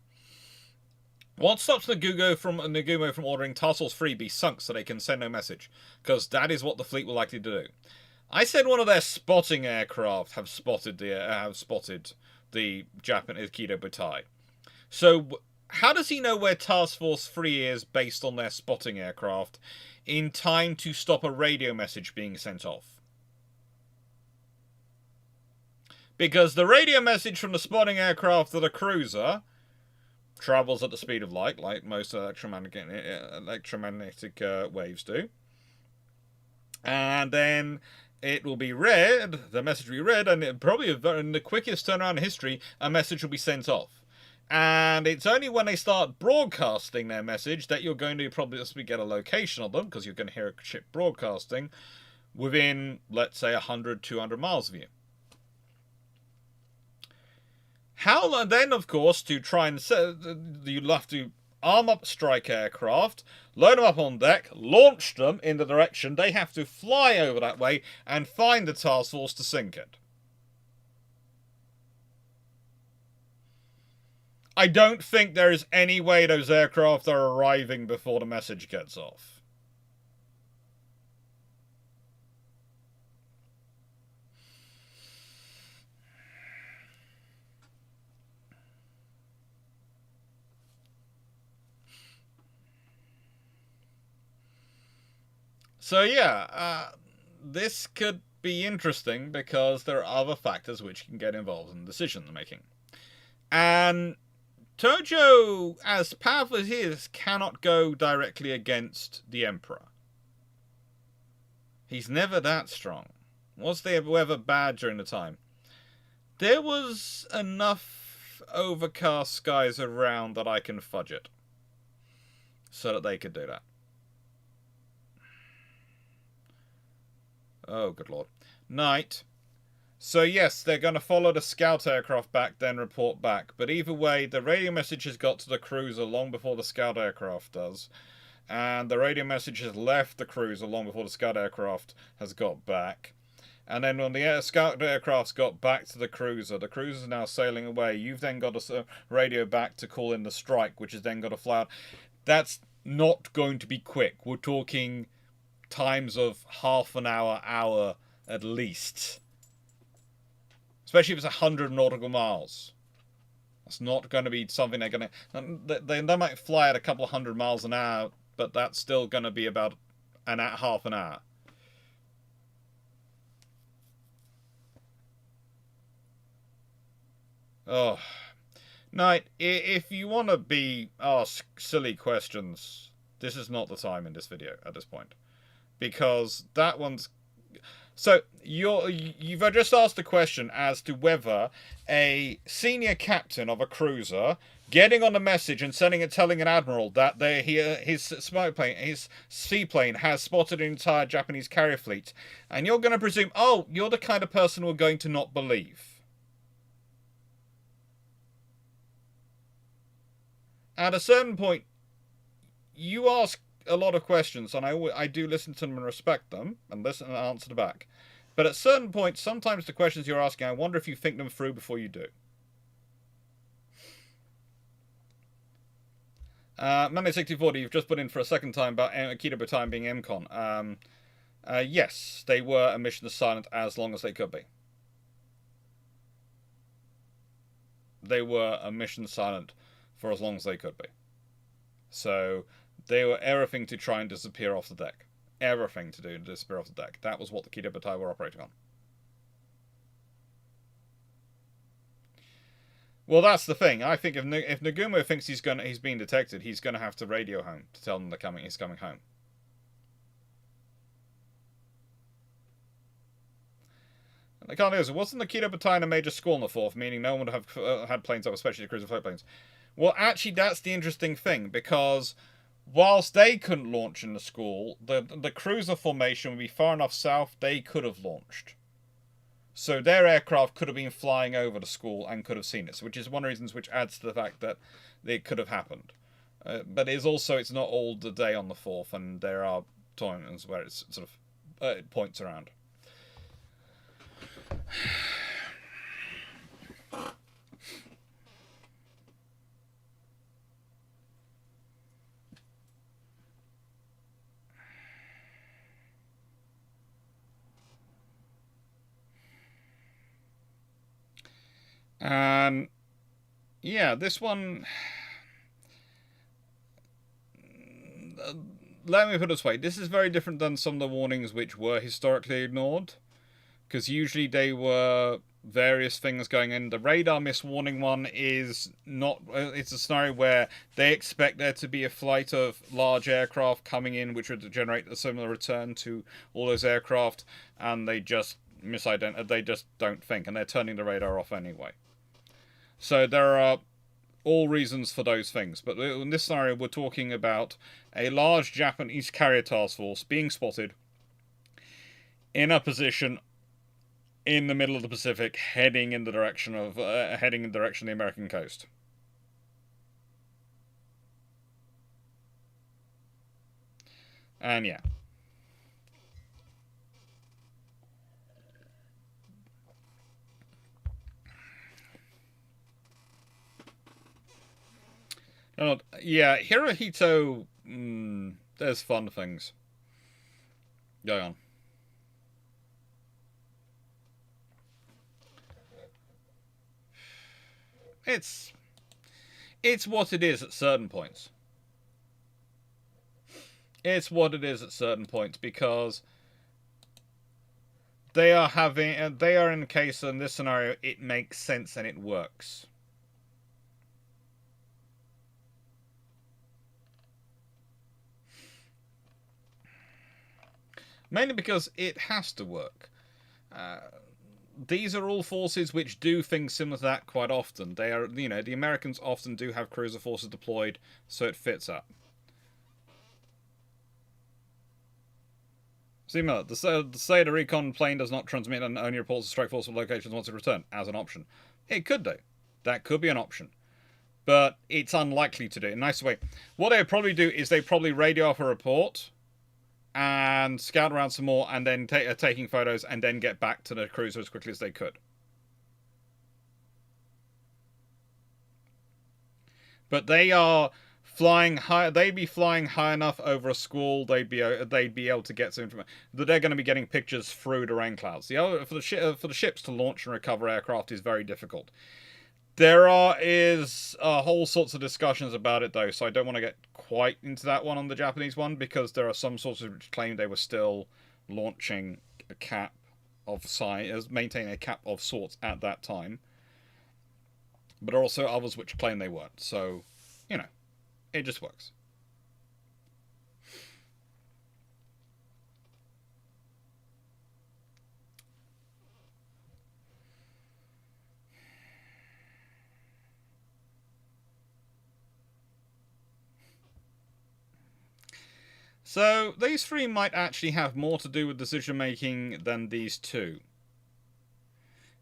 What stops Nagumo from ordering Tarsal's fleet be sunk so they can send no message? Because that is what the fleet will likely do. I said one of their spotting aircraft have spotted the Japanese Kido Butai. So How does he know where Task Force 3 is based on their spotting aircraft in time to stop a radio message being sent off? Because the radio message from the spotting aircraft to the cruiser travels at the speed of light, like most electromagnetic waves do. And then it will be read, the message will be read, and it probably, in the quickest turnaround in history, a message will be sent off. And it's only when they start broadcasting their message that you're going to probably get a location of them, because you're going to hear a ship broadcasting within, let's say, 100, 200 miles of you. How then, of course, to try and you'll have to arm up strike aircraft, load them up on deck, launch them in the direction. They have to fly over that way and find the task force to sink it. I don't think there is any way those aircraft are arriving before the message gets off. So yeah, this could be interesting because there are other factors which can get involved in decision making. And Tojo, as powerful as he is, cannot go directly against the Emperor. He's never that strong. Was they ever bad during the time? There was enough overcast skies around that I can fudge it. So that they could do that. Oh, good lord. Night. So yes, they're going to follow the scout aircraft back, then report back. But either way, the radio message has got to the cruiser long before the scout aircraft does. And the radio message has left the cruiser long before the scout aircraft has got back. And then when the scout aircraft's got back to the cruiser's now sailing away. You've then got a radio back to call in the strike, which has then got to fly out. That's not going to be quick. We're talking times of half an hour at least. Especially if it's 100 nautical miles. That's not going to be something they're going to... They might fly at a couple of 100 miles an hour, but that's still going to be about half an hour. Oh. Knight, if you want to ask silly questions, this is not the time in this video at this point. Because that one's... So, you've just asked a question as to whether a senior captain of a cruiser getting on a message and telling an admiral that his seaplane has spotted an entire Japanese carrier fleet, and you're going to presume, oh, you're the kind of person we're going to not believe. At a certain point, you ask a lot of questions, and I do listen to them and respect them, and listen and answer back. But at certain points, sometimes the questions you're asking, I wonder if you think them through before you do. Monday6040, you've just put in for a second time about Kido Butai being MCON. Yes, they were a mission silent as long as they could be. They were a mission silent for as long as they could be. So they were everything to try and disappear off the deck. Everything to do to disappear off the deck. That was what the Kido Butai were operating on. Well, that's the thing. I think if Nagumo thinks he's being detected, he's going to have to radio home to tell them he's coming home. And the can't answer. Wasn't the Kido Butai a major squall in the 4th, meaning no one would have had planes up, especially the cruiser float planes? Well, actually, that's the interesting thing, because whilst they couldn't launch in the squall, the cruiser formation would be far enough south they could have launched. So their aircraft could have been flying over the squall and could have seen it, which is one of the reasons which adds to the fact that it could have happened. But it's not all the day on the 4th, and there are times where it's sort of it points around. Yeah, this one... let me put it this way. This is very different than some of the warnings which were historically ignored. Because usually they were various things going in. The radar miswarning one is not... It's a scenario where they expect there to be a flight of large aircraft coming in, which would generate a similar return to all those aircraft, and they just they just don't think, and they're turning the radar off anyway. So there are all reasons for those things. But in this scenario, we're talking about a large Japanese carrier task force being spotted in a position in the middle of the Pacific, heading in the direction of the American coast. And yeah. Yeah, Hirohito, there's fun things going on. It's what it is at certain points. It's what it is at certain points, because they are in a case in this scenario, it makes sense and it works. Mainly because it has to work. These are all forces which do things similar to that quite often. They are, the Americans often do have cruiser forces deployed, so it fits up. Similar, say the recon plane does not transmit and only reports the strike force locations once it returns, as an option. It could do. That could be an option. But it's unlikely to do it in a nice way. What they would probably do is they probably radio off a report and scout around some more, and then taking photos, and then get back to the cruiser as quickly as they could. But they are flying high. They'd be flying high enough over a squall. They'd be able to get some information. That they're going to be getting pictures through the rain clouds. For the ships to launch and recover aircraft is very difficult. There is a whole sorts of discussions about it, though, so I don't want to get quite into that one on the Japanese one, because there are some sources which claim they were still launching a cap of size, maintaining a cap of sorts at that time. But there are also others which claim they weren't, so, it just works. So, these three might actually have more to do with decision making than these two.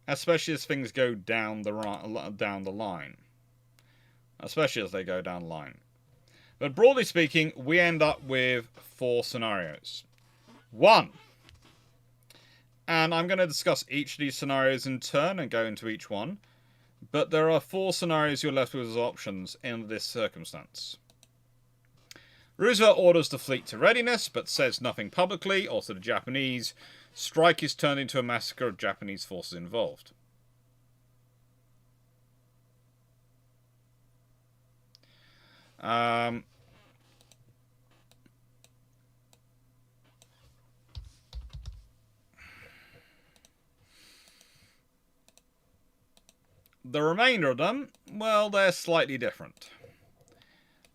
Especially as things go down the line. Especially as they go down the line. But broadly speaking, we end up with 4 scenarios. 1. And I'm going to discuss each of these scenarios in turn and go into each one. But there are 4 scenarios you're left with as options in this circumstance. Roosevelt orders the fleet to readiness, but says nothing publicly, or to the Japanese. Strike is turned into a massacre of Japanese forces involved. The remainder of them, well, they're slightly different.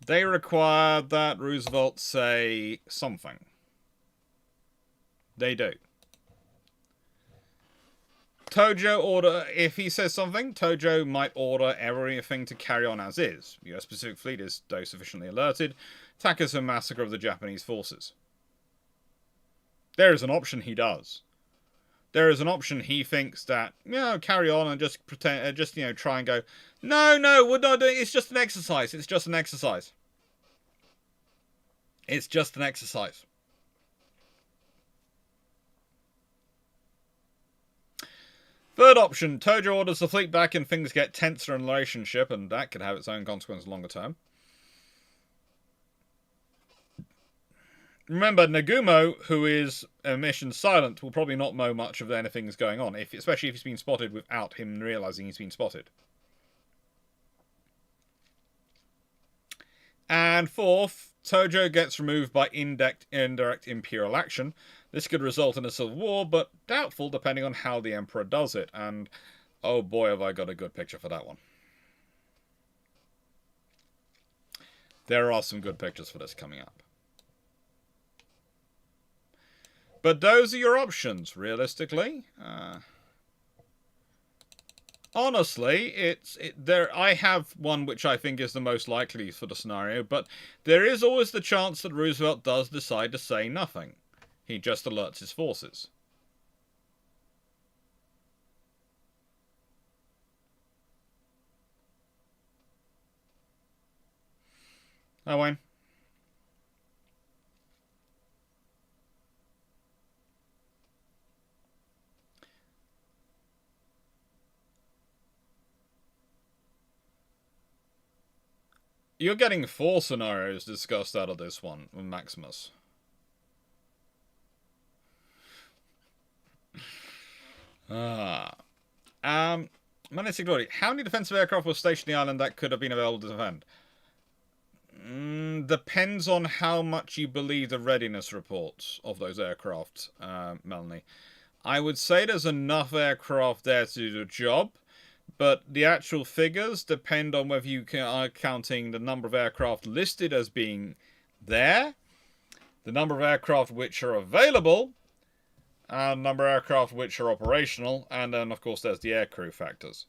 They require that Roosevelt say something. They do. If he says something, Tojo might order everything to carry on as is. The US Pacific Fleet is, though sufficiently alerted, tackles a massacre of the Japanese forces. There is an option he does. There is an option he thinks that, carry on and just pretend, try and go, no, we're not doing it. It's just an exercise. It's just an exercise. It's just an exercise. Third option, Tojo orders the fleet back and things get tenser in the relationship, and that could have its own consequences longer term. Remember, Nagumo, who is mission silent, will probably not know much of anything's going on, especially if he's been spotted without him realizing he's been spotted. And fourth, Tojo gets removed by indirect Imperial action. This could result in a civil war, but doubtful depending on how the Emperor does it. And oh boy, have I got a good picture for that one. There are some good pictures for this coming up. But those are your options, realistically. Honestly, I have one which I think is the most likely for the scenario, but there is always the chance that Roosevelt does decide to say nothing. He just alerts his forces. Oh, Wayne. You're getting 4 scenarios discussed out of this one, Maximus. Menacing Glory. How many defensive aircraft were stationed on the island that could have been available to defend? Depends on how much you believe the readiness reports of those aircraft, Melanie. I would say there's enough aircraft there to do the job, but the actual figures depend on whether you are counting the number of aircraft listed as being there, the number of aircraft which are available, and the number of aircraft which are operational, and then of course there's the aircrew factors.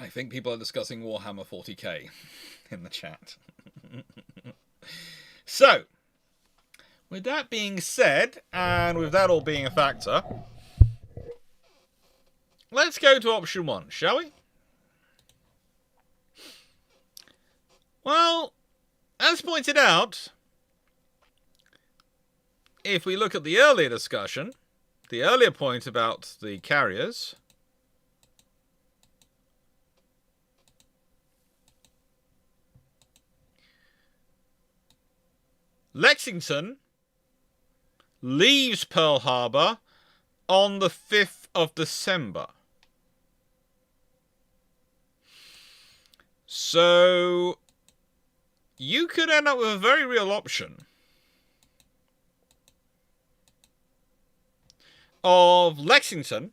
I think people are discussing Warhammer 40k in the chat. So, with that being said, and with that all being a factor, let's go to option 1, shall we? Well, as pointed out, if we look at the earlier discussion, the earlier point about the carriers, Lexington leaves Pearl Harbor on the 5th of December. So you could end up with a very real option of Lexington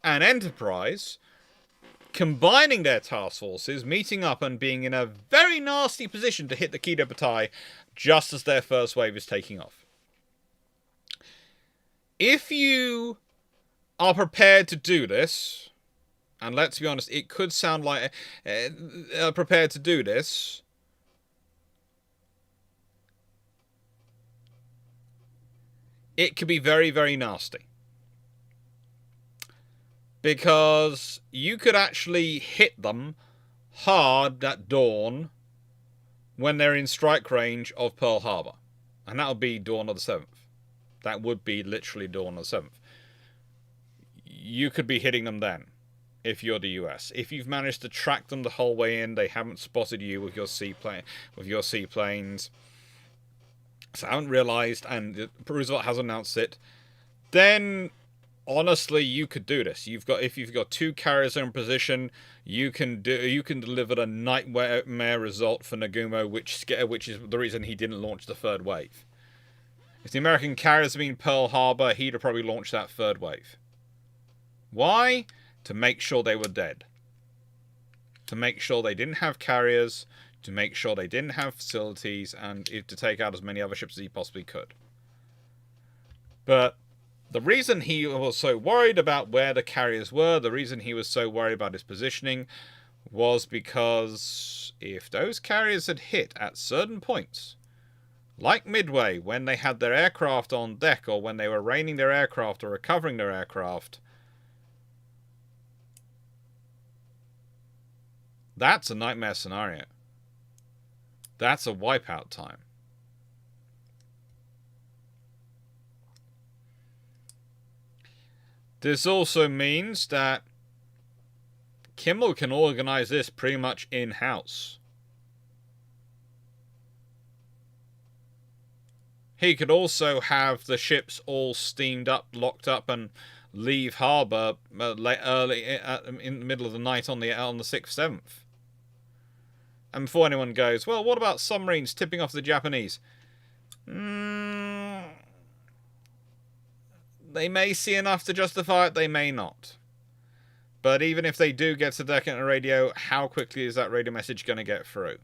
and Enterprise combining their task forces, meeting up and being in a very nasty position to hit the Kido Butai just as their first wave is taking off. If you are prepared to do this, and let's be honest, it could sound like prepared to do this, it could be very, very nasty. Because you could actually hit them hard at dawn when they're in strike range of Pearl Harbor. And that would be dawn of the 7th. That would be literally dawn of the 7th. You could be hitting them then, if you're the US. If you've managed to track them the whole way in, they haven't spotted you with your seaplanes, so haven't realized, and Roosevelt has announced it, then honestly, you could do this. If you've got 2 carriers in position, you can deliver a nightmare result for Nagumo, which is the reason he didn't launch the 3rd wave. If the American carriers had been Pearl Harbor, he'd have probably launched that 3rd wave. Why? To make sure they were dead. To make sure they didn't have carriers, to make sure they didn't have facilities, and to take out as many other ships as he possibly could. But the reason he was so worried about where the carriers were, the reason he was so worried about his positioning, was because if those carriers had hit at certain points, like Midway, when they had their aircraft on deck, or when they were raining their aircraft or recovering their aircraft, that's a nightmare scenario. That's a wipeout time. This also means that Kimmel can organize this pretty much in-house. He could also have the ships all steamed up, locked up, and leave harbour early in the middle of the night on the 6th, 7th. And before anyone goes, well, what about submarines tipping off the Japanese? They may see enough to justify it, they may not. But even if they do get to the deck on a radio, how quickly is that radio message going to get through?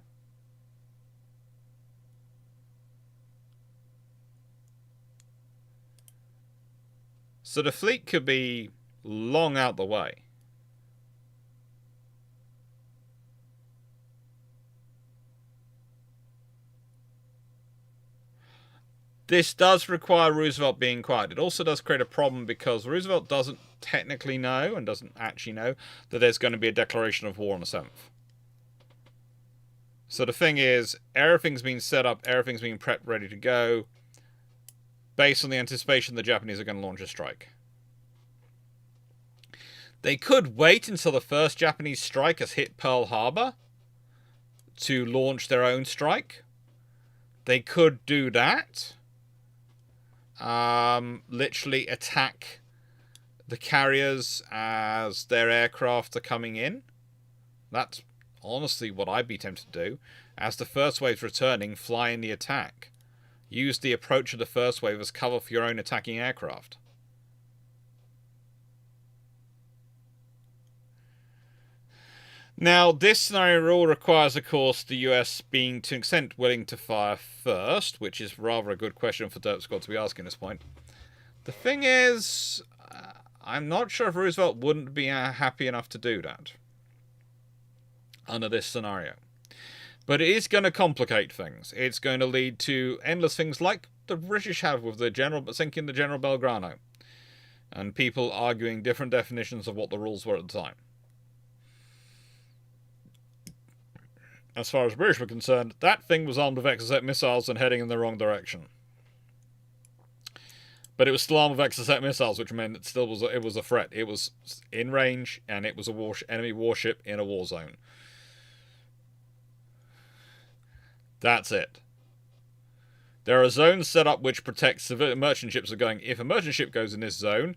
So the fleet could be long out the way. This does require Roosevelt being quiet. It also does create a problem because Roosevelt doesn't technically know, and doesn't actually know, that there's going to be a declaration of war on the 7th. So the thing is, everything's been set up, everything's been prepped, ready to go, based on the anticipation the Japanese are going to launch a strike. They could wait until the first Japanese strike has hit Pearl Harbor to launch their own strike. They could do that. Literally attack the carriers as their aircraft are coming in. That's honestly what I'd be tempted to do. As the first wave's returning, fly in the attack. Use the approach of the first wave as cover for your own attacking aircraft. Now, this scenario all requires, of course, the US being to an extent willing to fire first, which is rather a good question for Derp Squad to be asking at this point. The thing is, I'm not sure if Roosevelt wouldn't be happy enough to do that under this scenario. But it is going to complicate things. It's going to lead to endless things like the British have with sinking the General Belgrano, and people arguing different definitions of what the rules were at the time. As far as the British were concerned, that thing was armed with Exocet missiles and heading in the wrong direction. But it was still armed with Exocet missiles, which meant it still was a threat. It was in range, and it was a enemy warship in a war zone. That's it. There are zones set up which protect civilian merchant ships are going. If a merchant ship goes in this zone,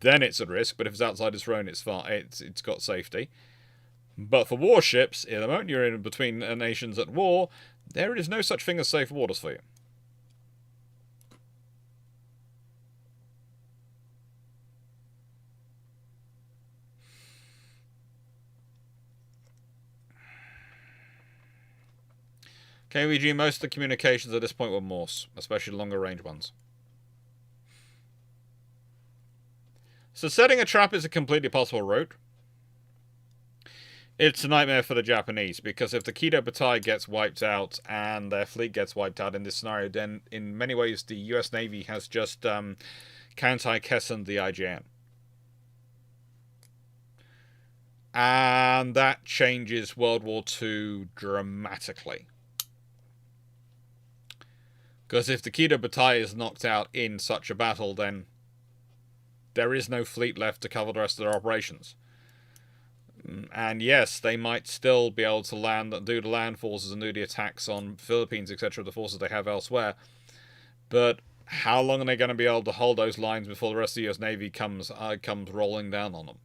then it's at risk. But if it's outside its zone, it's got safety. But for warships, in the moment you're in between nations at war, there is no such thing as safe waters for you. KVG, most of the communications at this point were Morse, especially longer range ones. So setting a trap is a completely possible route. It's a nightmare for the Japanese, because if the Kido Butai gets wiped out and their fleet gets wiped out in this scenario, then in many ways the US Navy has just Kantai-Kessened the IJN. And that changes World War II dramatically. Because if the Kido Butai is knocked out in such a battle, then there is no fleet left to cover the rest of their operations. And yes, they might still be able to do the land forces and do the attacks on Philippines, etc., the forces they have elsewhere. But how long are they going to be able to hold those lines before the rest of the US Navy comes rolling down on them?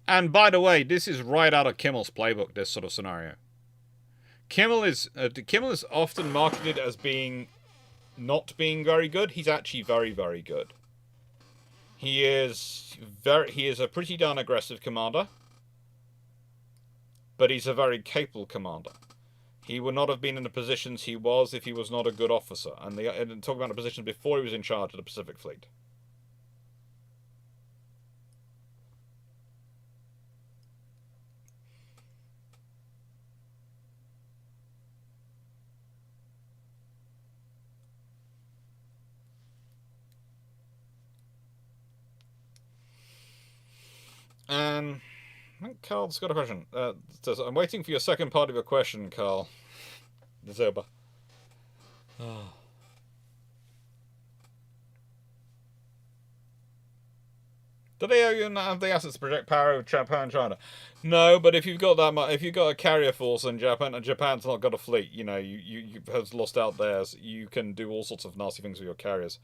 And by the way, this is right out of Kimmel's playbook, this sort of scenario. Kimmel is often marketed as not being very good. He's actually very, very good. He is a pretty darn aggressive commander, but he's a very capable commander. He would not have been in the positions he was if he was not a good officer. And talking about the positions before he was in charge of the Pacific Fleet. And I think Carl's got a question. Says, I'm waiting for your second part of your question, Carl. Zoba. Oh. Do they have the assets to project power of Japan and China? No, but if you've got that much, if you've got a carrier force and Japan's not got a fleet, you have lost out theirs. You can do all sorts of nasty things with your carriers.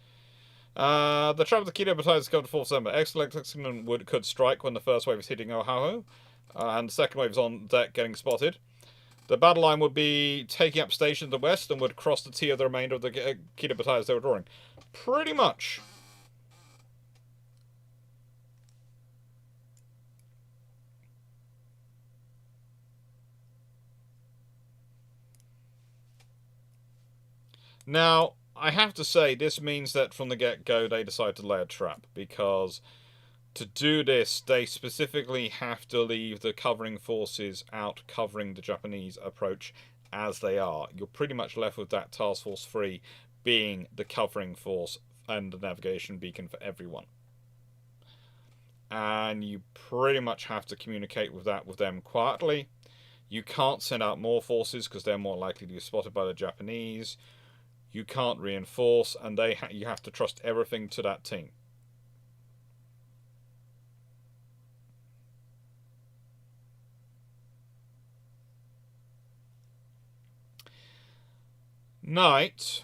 The trap of the Kido Butai is discovered 4th December. Excellent could strike when the first wave is hitting Oahu, and the second wave is on deck getting spotted. The battle line would be taking up station to the west and would cross the T of the remainder of the Kido Butai as they were drawing. Pretty much. Now, I have to say, this means that from the get-go they decide to lay a trap, because to do this, they specifically have to leave the covering forces out covering the Japanese approach as they are. You're pretty much left with that Task Force 3 being the covering force and the navigation beacon for everyone. And you pretty much have to communicate with them quietly. You can't send out more forces because they're more likely to be spotted by the Japanese. You can't reinforce, and you have to trust everything to that team. Night.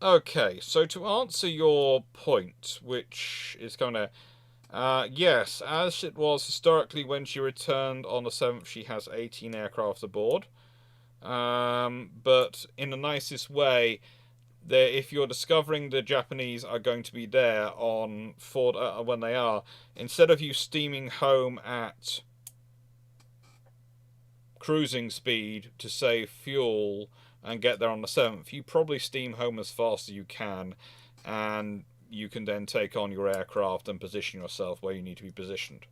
Okay, so to answer your point, which is kind of... yes, as it was historically when she returned on the 7th, she has 18 aircraft aboard. But in the nicest way, if you're discovering the Japanese are going to be there on when they are, instead of you steaming home at cruising speed to save fuel and get there on the 7th, you probably steam home as fast as you can, and you can then take on your aircraft and position yourself where you need to be positioned.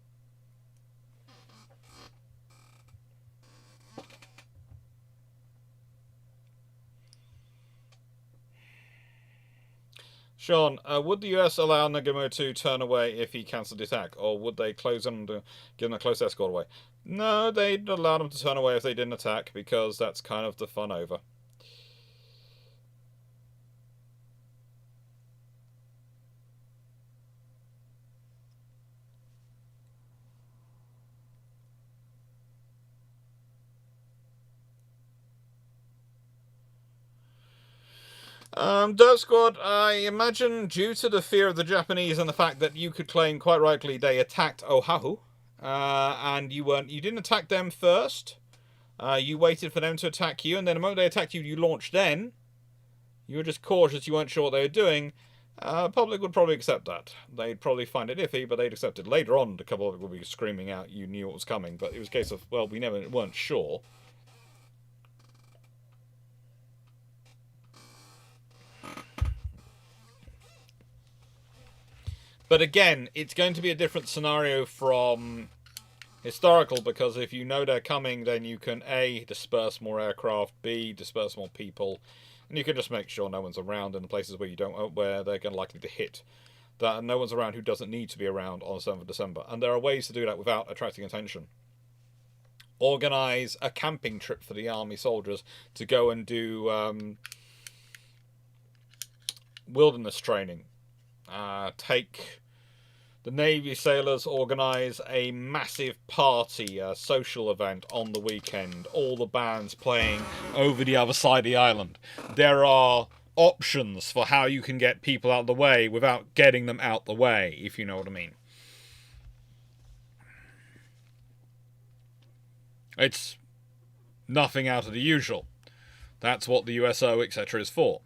Sean, would the US allow Nagamo to turn away if he cancelled the attack, or would they close him to give him a close escort away? No, they'd allow him to turn away if they didn't attack, because that's kind of the fun over. Dirt Squad, I imagine due to the fear of the Japanese and the fact that you could claim quite rightly they attacked Oahu, and you didn't attack them first. You waited for them to attack you, and then the moment they attacked you, you launched then. You were just cautious, you weren't sure what they were doing. Public would probably accept that. They'd probably find it iffy, but they'd accept it. Later on, a couple of people would be screaming out you knew what was coming, but it was a case of, well, we weren't sure. But again, it's going to be a different scenario from historical, because if you know they're coming, then you can A, disperse more aircraft, B, disperse more people, and you can just make sure no one's around in the places where where they're going to likely to hit. That no one's around who doesn't need to be around on the 7th of December. And there are ways to do that without attracting attention. Organise a camping trip for the army soldiers to go and do wilderness training. Take the Navy sailors, organise a massive party, a social event on the weekend. All the bands playing over the other side of the island. There are options for how you can get people out of the way without getting them out the way, if you know what I mean. It's nothing out of the usual. That's what the USO, etc. is for.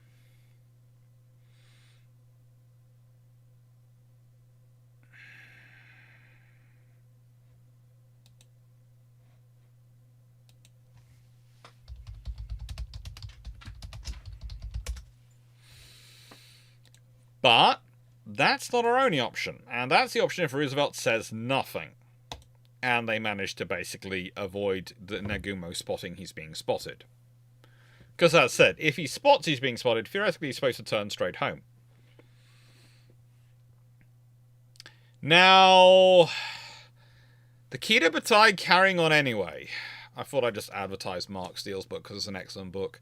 But that's not our only option, and that's the option if Roosevelt says nothing. And they manage to basically avoid the Nagumo spotting he's being spotted. Because as I said, if he spots he's being spotted, theoretically he's supposed to turn straight home. Now, the Kido Butai carrying on anyway. I thought I'd just advertise Mark Steele's book because it's an excellent book.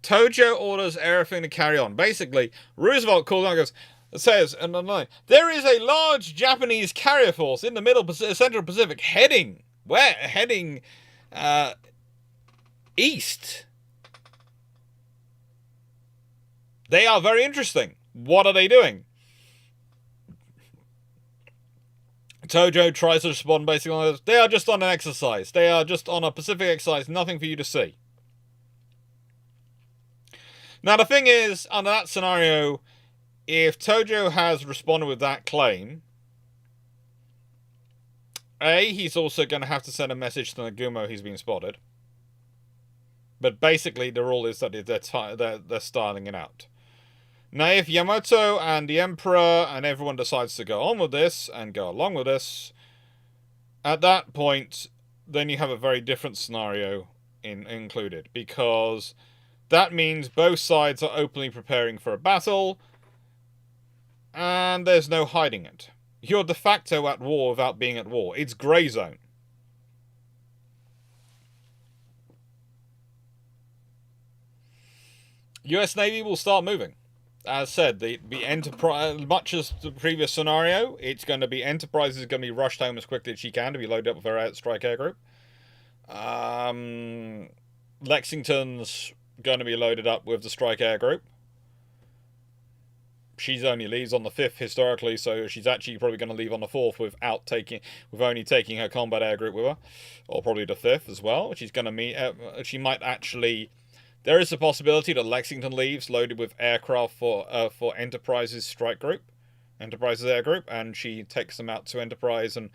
Tojo orders everything to carry on. Basically, Roosevelt calls on and says, there is a large Japanese carrier force in the Central Pacific heading east. They are very interesting. What are they doing? Tojo tries to respond basically on this. They are just on an exercise. They are just on a Pacific exercise. Nothing for you to see. Now, the thing is, under that scenario, if Tojo has responded with that claim, he's also going to have to send a message to Nagumo he's been spotted. But basically, the rule is that they're styling it out. Now, if Yamato and the Emperor and everyone decides to go on with this and go along with this, at that point, then you have a very different scenario included. Because that means both sides are openly preparing for a battle, and there's no hiding it. You're de facto at war without being at war. It's grey zone. US Navy will start moving. As said, the Enterprise, much as the previous scenario, it's going to be Enterprise is going to be rushed home as quickly as she can to be loaded up with her strike air group. Lexington's going to be loaded up with the strike air group. She's only leaves on the 5th historically, so she's actually probably going to leave on the 4th with only taking her combat air group with her, or probably the 5th as well. She's going to meet. She might actually. There is a possibility that Lexington leaves loaded with aircraft for Enterprise's strike group, Enterprise's air group, and she takes them out to Enterprise, and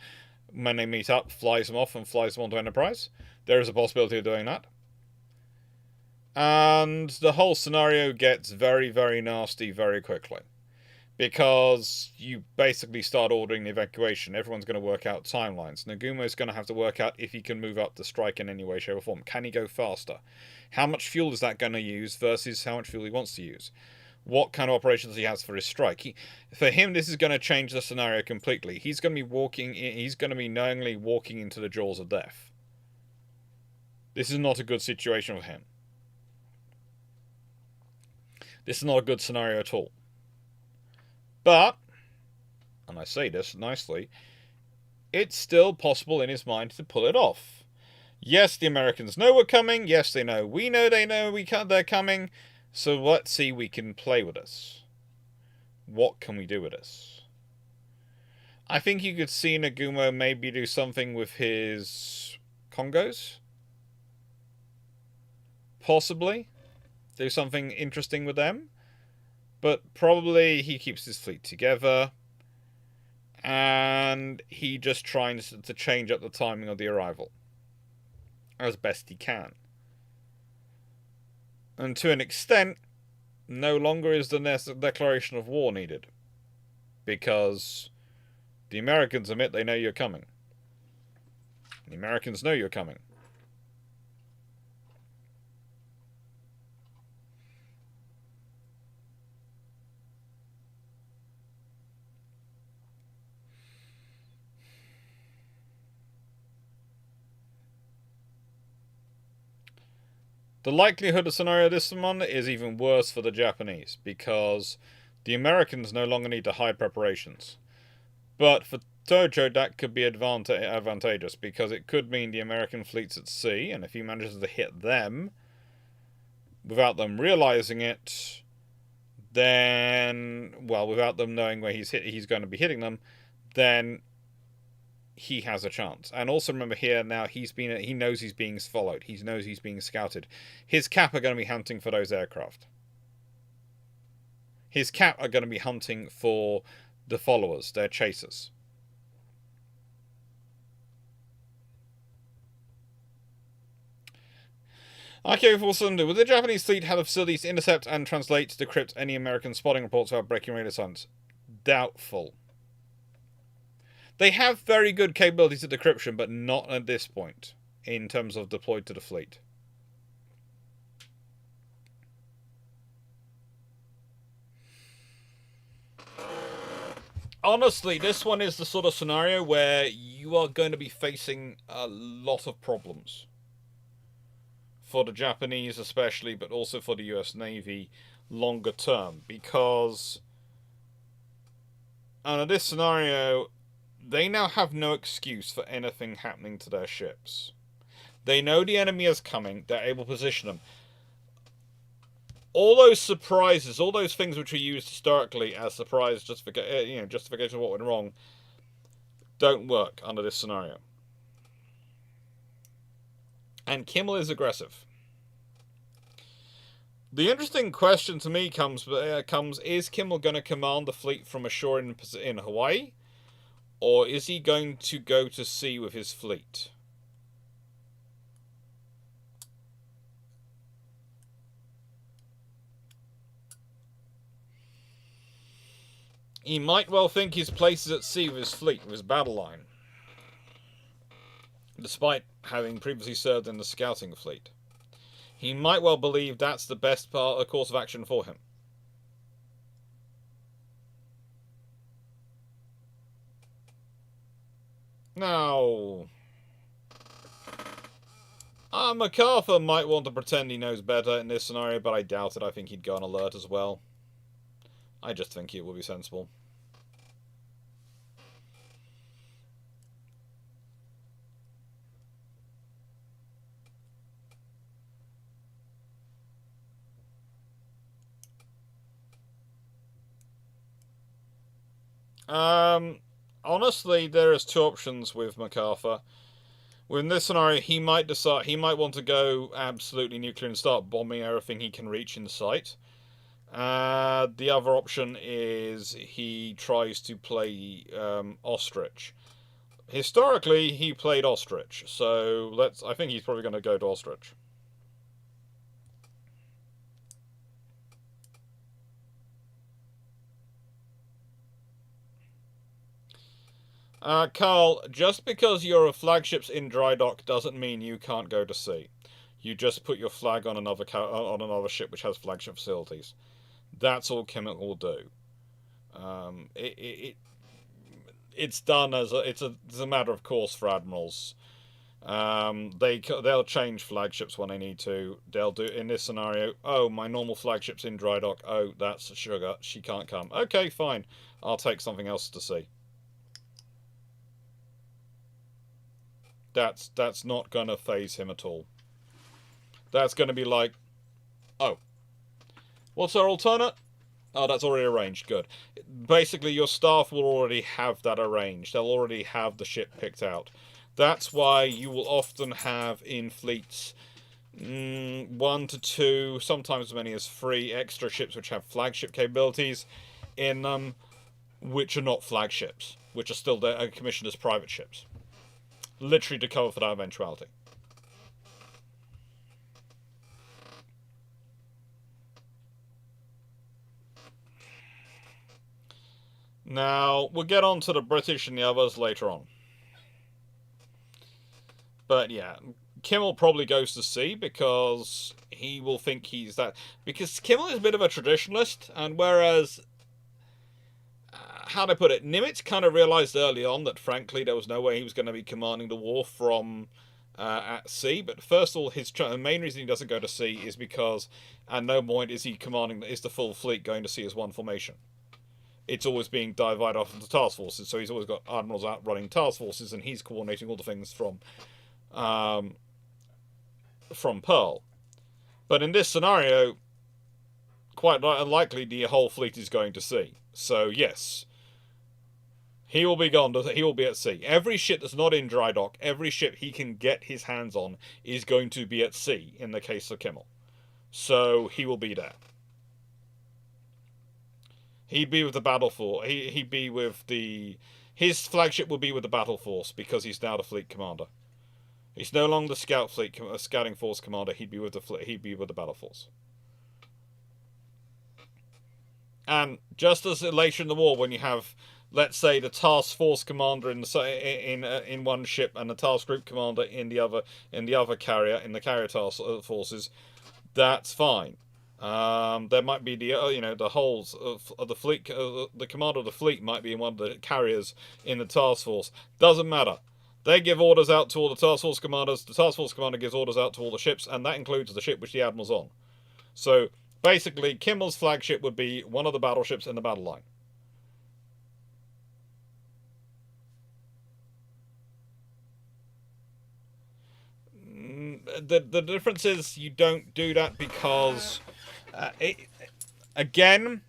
when they meet up, flies them off and flies them onto Enterprise. There is a possibility of doing that. And the whole scenario gets very, very nasty very quickly. Because you basically start ordering the evacuation. Everyone's going to work out timelines. Nagumo's going to have to work out if he can move up the strike in any way, shape, or form. Can he go faster? How much fuel is that going to use versus how much fuel he wants to use? What kind of operations he has for his strike? For him, this is going to change the scenario completely. He's going to be knowingly walking into the jaws of death. This is not a good situation for him. This is not a good scenario at all. But, and I say this nicely, it's still possible in his mind to pull it off. Yes, the Americans know we're coming. Yes, they know we know they know they're coming. So let's see we can play with this. What can we do with this? I think you could see Nagumo maybe do something with his Congos. Possibly. Do something interesting with them. But probably he keeps his fleet together. And he just tries to change up the timing of the arrival. As best he can. And to an extent, no longer is the declaration of war needed. Because the Americans admit they know you're coming. The Americans know you're coming. The likelihood of scenario this one is even worse for the Japanese, because the Americans no longer need to hide preparations. But for Tojo, that could be advantageous, because it could mean the American fleet's at sea, and if he manages to hit them without them realizing it, then, well, without them knowing where he's going to be hitting them, then he has a chance. And also remember here now, he knows he's being followed. He knows he's being scouted. His Cap are going to be hunting for those aircraft. His Cap are going to be hunting for the followers, their chasers. Okay, will the Japanese fleet have the facilities to intercept and translate, decrypt any American spotting reports without breaking radar silence? Doubtful. They have very good capabilities of decryption, but not at this point, in terms of deployed to the fleet. Honestly, this one is the sort of scenario where you are going to be facing a lot of problems. For the Japanese especially, but also for the US Navy longer term. Because under this scenario, they now have no excuse for anything happening to their ships. They know the enemy is coming, they're able to position them. All those surprises, all those things which are used historically as surprise justification of what went wrong, don't work under this scenario. And Kimmel is aggressive. The interesting question to me comes: is Kimmel going to command the fleet from ashore in Hawaii, or is he going to go to sea with his fleet? He might well think his place is at sea with his fleet, with his battle line, despite having previously served in the scouting fleet. He might well believe that's the best course of action for him. Now, MacArthur might want to pretend he knows better in this scenario, but I doubt it. I think he'd go on alert as well. I just think it would be sensible. Honestly, there is two options with MacArthur. In this scenario, he might want to go absolutely nuclear and start bombing everything he can reach in sight. The other option is he tries to play ostrich. Historically, he played ostrich, so I think he's probably going to go to ostrich. Carl, just because your flagship's in dry dock doesn't mean you can't go to sea. You just put your flag on another ship which has flagship facilities. That's all Kimmel will do. It's done as it's a matter of course for admirals. They'll change flagships when they need to. They'll do in this scenario. Oh, my normal flagship's in dry dock. Oh, that's Sugar. She can't come. Okay, fine. I'll take something else to sea. That's not gonna phase him at all. That's gonna be like, oh, what's our alternate? Oh, that's already arranged. Good. Basically, your staff will already have that arranged. They'll already have the ship picked out. That's why you will often have in fleets 1 to 2, sometimes as many as 3 extra ships which have flagship capabilities in them, which are not flagships, which are still commissioned as private ships. Literally to cover for that eventuality. Now, we'll get on to the British and the others later on. But yeah, Kimmel probably goes to sea because he will think he's that. Because Kimmel is a bit of a traditionalist, and whereas how do I put it? Nimitz kind of realized early on that, frankly, there was no way he was going to be commanding the war from at sea. But first of all, the main reason he doesn't go to sea is because at no point is the full fleet going to sea as one formation. It's always being divided off into task forces. So he's always got admirals out running task forces, and he's coordinating all the things from Pearl. But in this scenario, quite unlikely the whole fleet is going to sea. So yes, he will be gone. He will be at sea. Every ship that's not in dry dock, every ship he can get his hands on, is going to be at sea. In the case of Kimmel, so he will be there. He'd be with the battle force. He'd be with his flagship will be with the battle force because he's now the fleet commander. He's no longer the scouting force commander. He'd be with the battle force. And just as later in the war, when you have, let's say, the task force commander in one ship and the task group commander in the other carrier task forces, that's fine. There might be the holes of the fleet. The commander of the fleet might be in one of the carriers in the task force. Doesn't matter. They give orders out to all the task force commanders. The task force commander gives orders out to all the ships, and that includes the ship which the admiral's on. So basically, Kimmel's flagship would be one of the battleships in the battle line. The difference is you don't do that because, again,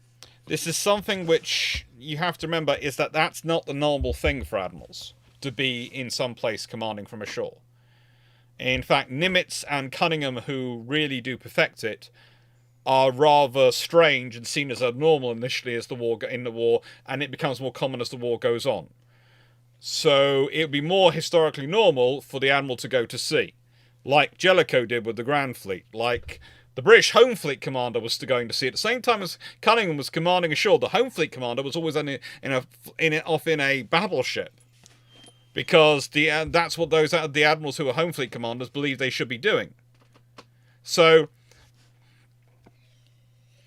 this is something which you have to remember is that that's not the normal thing for admirals, to be in some place commanding from ashore. In fact, Nimitz and Cunningham, who really do perfect it, are rather strange and seen as abnormal initially as the war and it becomes more common as the war goes on. So it would be more historically normal for the admiral to go to sea, like Jellicoe did with the Grand Fleet, like the British Home Fleet commander was going to sea. At the same time as Cunningham was commanding ashore, the Home Fleet commander was always off in a battleship, because that's what the admirals who are Home Fleet commanders believe they should be doing. So,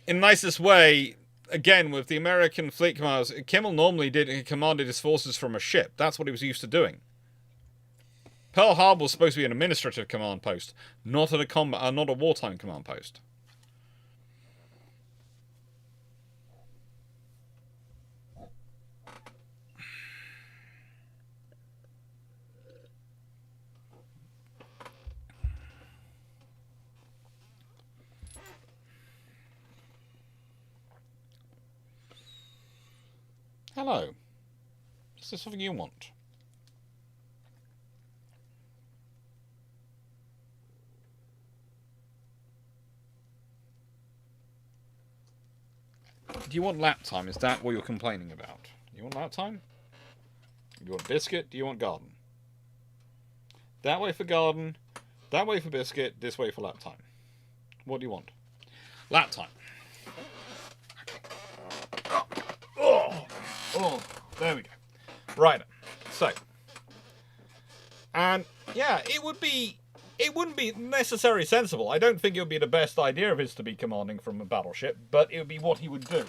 in the nicest way, again, with the American fleet commanders, Kimmel normally commanded his forces from a ship. That's what he was used to doing. Pearl Harbour was supposed to be an administrative command post, not a wartime command post. Hello. Is this something you want? Do you want lap time? Is that what you're complaining about? You want lap time? Do you want biscuit? Do you want garden? That way for garden, that way for biscuit, this way for lap time. What do you want? Lap time. Oh, there we go. Right. So, and yeah, it wouldn't be necessarily sensible. I don't think it would be the best idea of his to be commanding from a battleship, but it would be what he would do.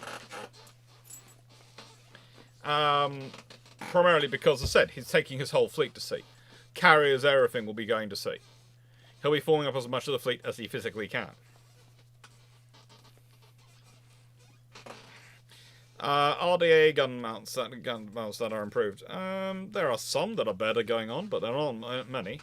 Primarily because, as I said, he's taking his whole fleet to sea. Carriers, everything will be going to sea. He'll be forming up as much of the fleet as he physically can. Are there gun mounts that are improved? There are some that are better going on, but there aren't many.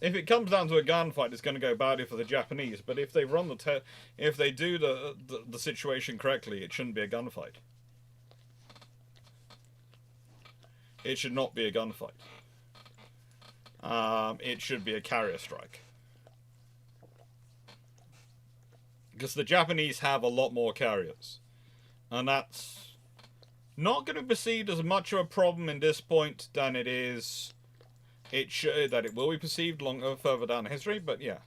If it comes down to a gunfight, it's going to go badly for the Japanese. But if they run if they do the situation correctly, it shouldn't be a gunfight. It should not be a gunfight. It should be a carrier strike. Because the Japanese have a lot more carriers. And that's not going to be perceived as much of a problem in this point than it is... that it will be perceived further down in history, but yeah.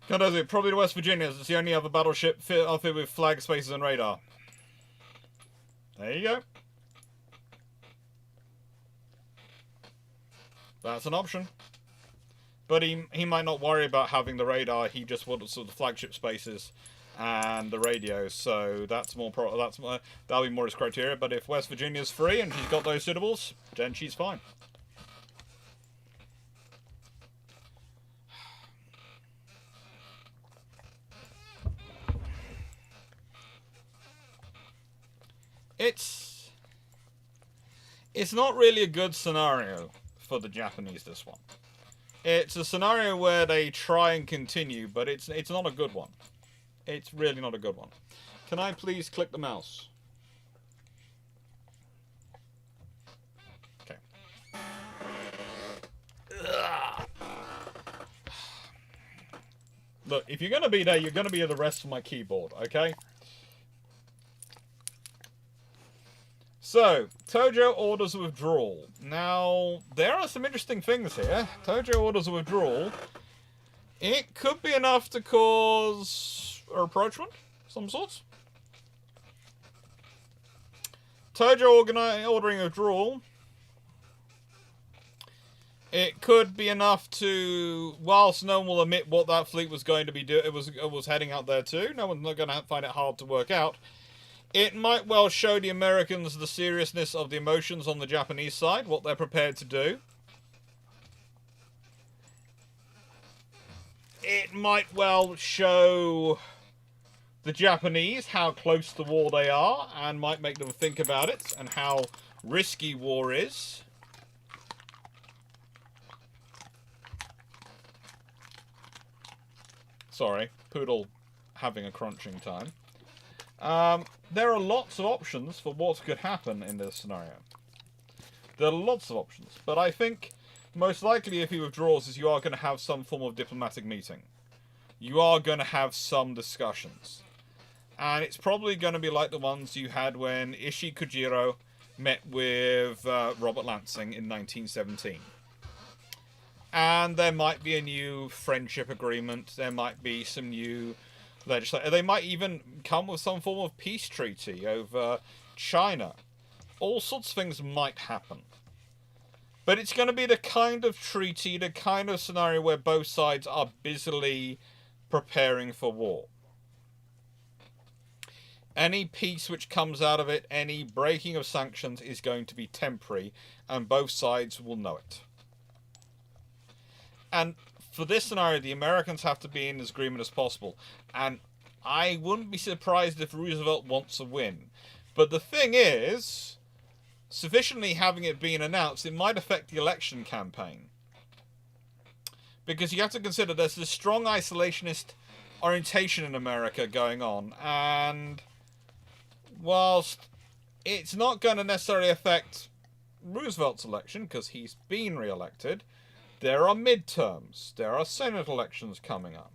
Probably the West Virginia. It's the only other battleship outfitted with flag spaces and radar. There you go. That's an option. But he might not worry about having the radar. He just wants the flagship spaces and the radio. So that'll be more his criteria. But if West Virginia's free and she's got those suitables, then she's fine. It's not really a good scenario for the Japanese, this one. It's a scenario where they try and continue, but it's not a good one. It's really not a good one. Can I please click the mouse? Okay. Look, if you're going to be there, you're going to be at the rest of my keyboard, okay? So, Tojo orders a withdrawal. Now, there are some interesting things here. Tojo orders a withdrawal. It could be enough to cause a rapprochement of some sort. Tojo ordering a withdrawal. It could be enough to, whilst no one will admit what that fleet was going to be doing, it was heading out there too. No one's going to find it hard to work out. It might well show the Americans the seriousness of the emotions on the Japanese side, what they're prepared to do. It might well show the Japanese how close to war they are, and might make them think about it and how risky war is. Sorry, poodle having a crunching time. There are lots of options for what could happen in this scenario. There are lots of options, but I think most likely if he withdraws is you are going to have some form of diplomatic meeting. You are going to have some discussions. And it's probably going to be like the ones you had when Ishii Kojiro met with Robert Lansing in 1917. And there might be a new friendship agreement. There might be some new legislation. They might even come with some form of peace treaty over China. All sorts of things might happen. But it's going to be the kind of treaty, the kind of scenario where both sides are busily preparing for war. Any peace which comes out of it, any breaking of sanctions is going to be temporary, and both sides will know it. And for this scenario, the Americans have to be in as agreement as possible. And I wouldn't be surprised if Roosevelt wants a win. But the thing is, sufficiently having it been announced, it might affect the election campaign. Because you have to consider there's this strong isolationist orientation in America going on. And whilst it's not going to necessarily affect Roosevelt's election, because he's been re-elected, there are midterms. There are Senate elections coming up.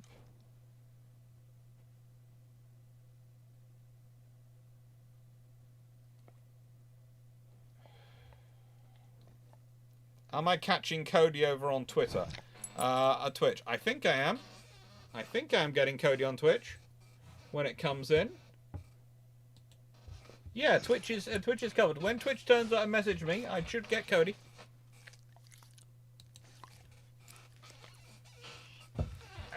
Am I catching Cody over on Twitter? Twitch. I think I am. I think I am getting Cody on Twitch when it comes in. Yeah, Twitch is covered. When Twitch turns out and message me, I should get Cody.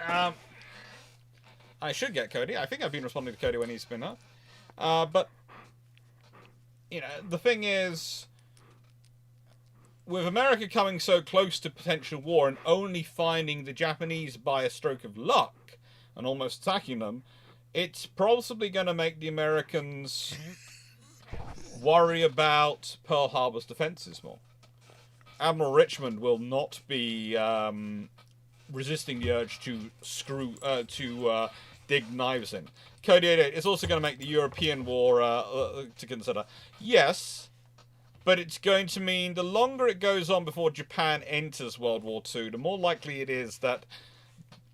I should get Cody. I think I've been responding to Cody when he's been up. But, you know, the thing is, with America coming so close to potential war and only finding the Japanese by a stroke of luck and almost attacking them, it's probably going to make the Americans worry about Pearl Harbor's defenses more. Admiral Richmond will not be resisting the urge to dig knives in. Cody 88 is also going to make the European war to consider. Yes, but it's going to mean the longer it goes on before Japan enters World War II, the more likely it is that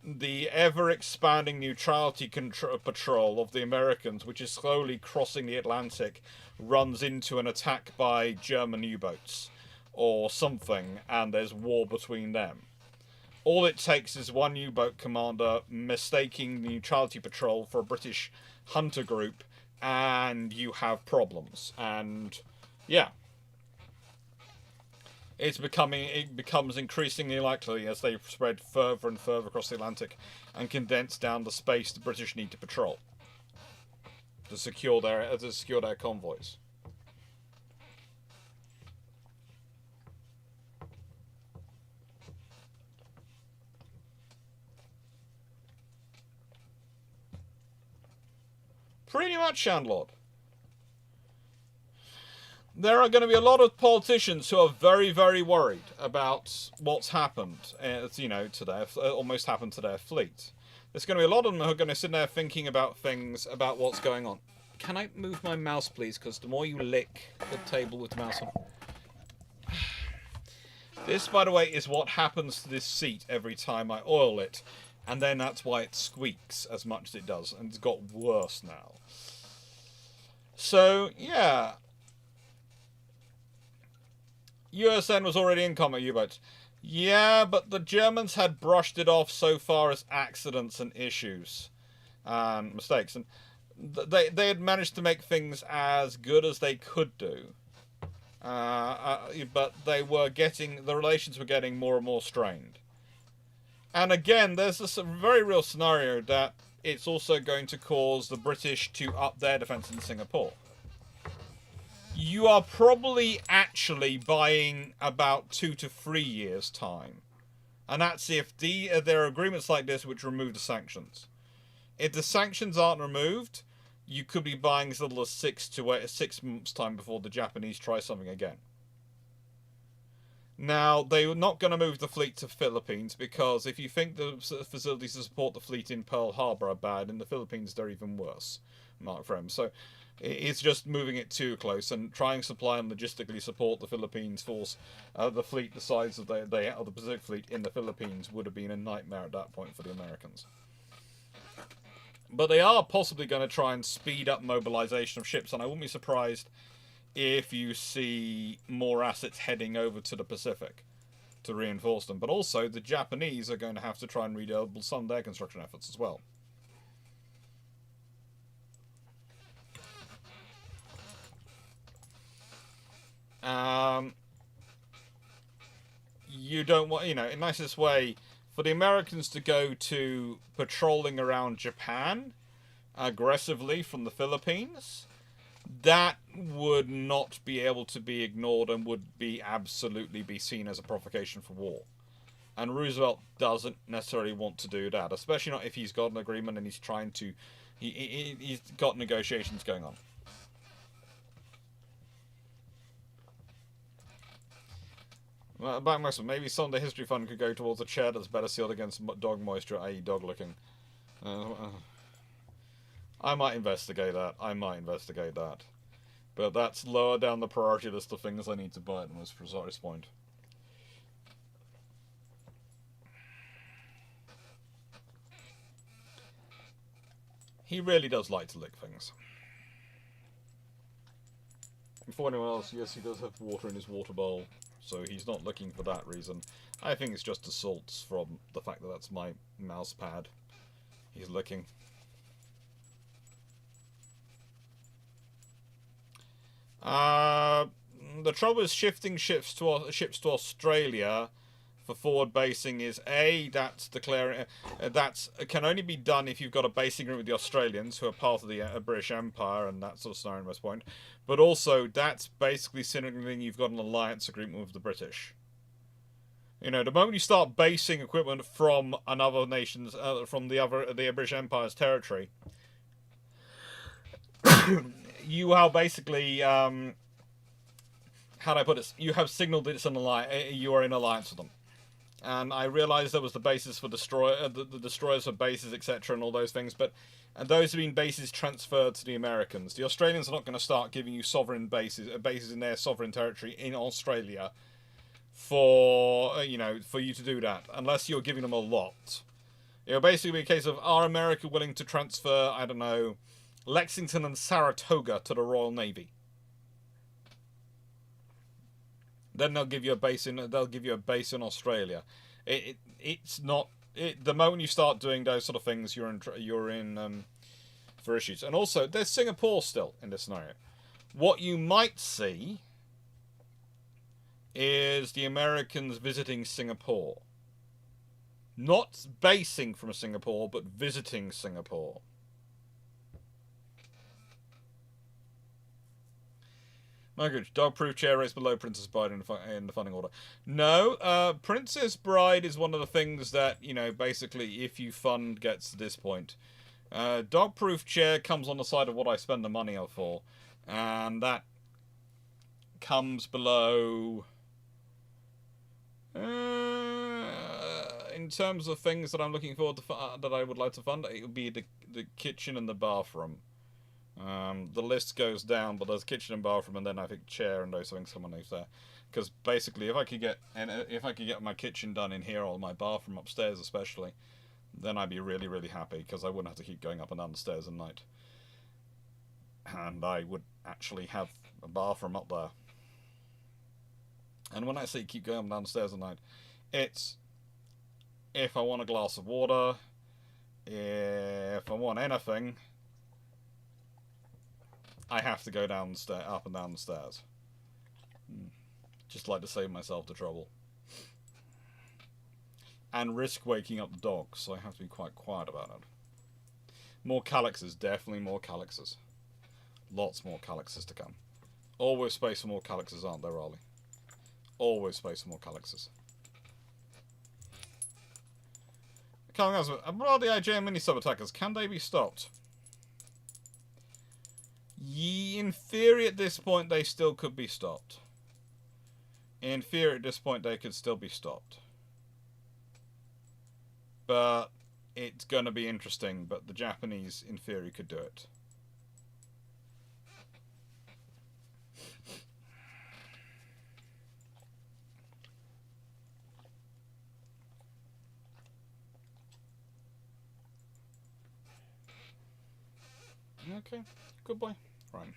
the ever-expanding neutrality patrol of the Americans, which is slowly crossing the Atlantic, runs into an attack by German U-boats or something, and there's war between them. All it takes is one U-boat commander mistaking the neutrality patrol for a British hunter group, and you have problems. And yeah, it becomes increasingly likely as they spread further and further across the Atlantic and condense down the space the British need to patrol to secure their convoys. Pretty much, Shandlord. There are going to be a lot of politicians who are very, very worried about what's happened, to their, almost happened to their fleet. There's going to be a lot of them who are going to sit there thinking about things, about what's going on. Can I move my mouse, please? Because the more you lick the table with the mouse on. This, by the way, is what happens to this seat every time I oil it. And then that's why it squeaks as much as it does. And it's got worse now. So, yeah. USN was already in combat U-boats. Yeah, but the Germans had brushed it off so far as accidents and issues. And mistakes. And they had managed to make things as good as they could do, but the relations were getting more and more strained. And again, there's this very real scenario that it's also going to cause the British to up their defense in Singapore. You are probably actually buying about 2 to 3 years' time. And that's if there are agreements like this which remove the sanctions. If the sanctions aren't removed, you could be buying as little as 6 months' time before the Japanese try something again. Now, they were not going to move the fleet to Philippines because if you think the facilities to support the fleet in Pearl Harbour are bad, in the Philippines they're even worse, Mark Frem. So it's just moving it too close and trying to supply and logistically support the Philippines force, the fleet the size of the Pacific Fleet in the Philippines would have been a nightmare at that point for the Americans. But they are possibly going to try and speed up mobilization of ships, and I wouldn't be surprised if you see more assets heading over to the Pacific to reinforce them. But also, the Japanese are going to have to try and redouble some of their construction efforts as well. You don't want, in the nicest way, for the Americans to go to patrolling around Japan aggressively from the Philippines. That would not be able to be ignored and would be absolutely be seen as a provocation for war. And Roosevelt doesn't necessarily want to do that, especially not if he's got an agreement and he's trying to... He's got negotiations going on. Back myself, maybe some of the history fund could go towards a chair that's better sealed against dog moisture, i.e. dog licking. I might investigate that. But that's lower down the priority list of things I need to buy at the most precise point. He really does like to lick things. For anyone else, yes, he does have water in his water bowl, so he's not looking for that reason. I think it's just the salts from the fact that that's my mouse pad he's licking. The trouble is shifting ships to Australia for forward basing is that's declaring can only be done if you've got a basing agreement with the Australians, who are part of the British Empire and that sort of scenario at most point. But also that's basically signaling you've got an alliance agreement with the British. The moment you start basing equipment from another nation's from the British Empire's territory, you are basically how do I put it? You have signalled that it's an you are in alliance with them. And I realised there was the basis for the destroyers for bases, etc., and all those things, but those have been bases transferred to the Americans. The Australians are not going to start giving you sovereign bases in their sovereign territory in Australia for you to do that, unless you're giving them a lot. It'll basically be a case of, are America willing to transfer, I don't know, Lexington and Saratoga to the Royal Navy? Then they'll give you a base in Australia. It's not the moment you start doing those sort of things, you're in for issues. And also, there's Singapore still in this scenario. What you might see is the Americans visiting Singapore, not basing from Singapore, but visiting Singapore. My good, dog-proof chair rates below Princess Bride in the funding order. No, Princess Bride is one of the things that, basically, if you fund gets to this point. Dog-proof chair comes on the side of what I spend the money for. And that comes below... in terms of things that I'm looking forward to, that I would like to fund, it would be the kitchen and the bathroom. The list goes down, but there's kitchen and bathroom, and then I think chair and those things come underneath there. Because basically, if I could get my kitchen done in here or my bathroom upstairs, especially, then I'd be really, really happy because I wouldn't have to keep going up and down the stairs at night, and I would actually have a bathroom up there. And when I say keep going up and down the stairs at night, it's if I want a glass of water, if I want anything. I have to go down the stair, up and down the stairs. Just like to save myself the trouble. And risk waking up the dog, so I have to be quite quiet about it. More calyxes, definitely more calyxes. Lots more calyxes to come. Always space for more calyxes, aren't there, Raleigh? Always space for more calyxes. About the IJ mini sub-attackers, can they be stopped? In theory, at this point, they still could be stopped. In theory, at this point, they could still be stopped. But it's going to be interesting, but the Japanese, in theory, could do it. Okay, good boy. Right.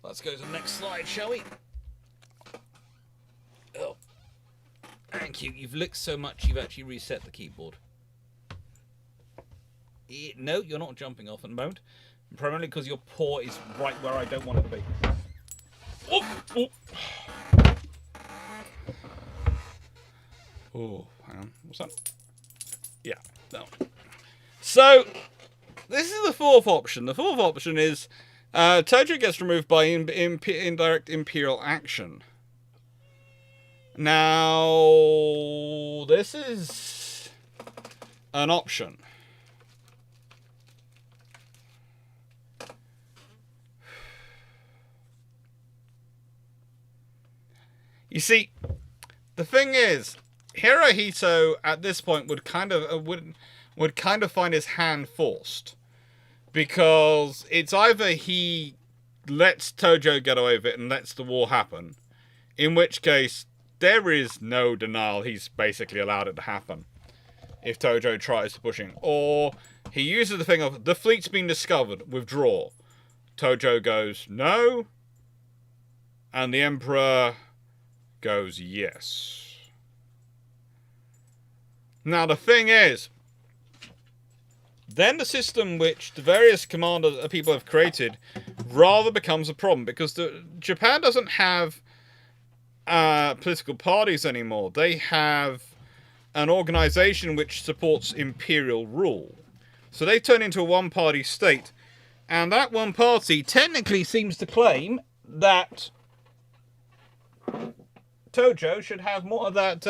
Let's go to the next slide, shall we? Oh. Thank you. You've licked so much you've actually reset the keyboard. No, you're not jumping off at the moment. Primarily because your paw is right where I don't want it to be. Oh! Oh! Oh, hang on. What's that? Yeah, that one. So, this is the fourth option. The fourth option is Tojo gets removed by indirect Imperial action. Now, this is an option. You see, the thing is, Hirohito at this point would kind of find his hand forced, because it's either he lets Tojo get away with it and lets the war happen, in which case there is no denial he's basically allowed it to happen if Tojo tries to push him, or he uses the thing of the fleet's been discovered, withdraw. Tojo goes no, and the Emperor goes yes. Now the thing is, then the system which the various commanders people have created rather becomes a problem, because Japan doesn't have political parties anymore. They have an organization which supports imperial rule. So they turn into a one-party state, and that one party technically seems to claim that Tojo should have more, that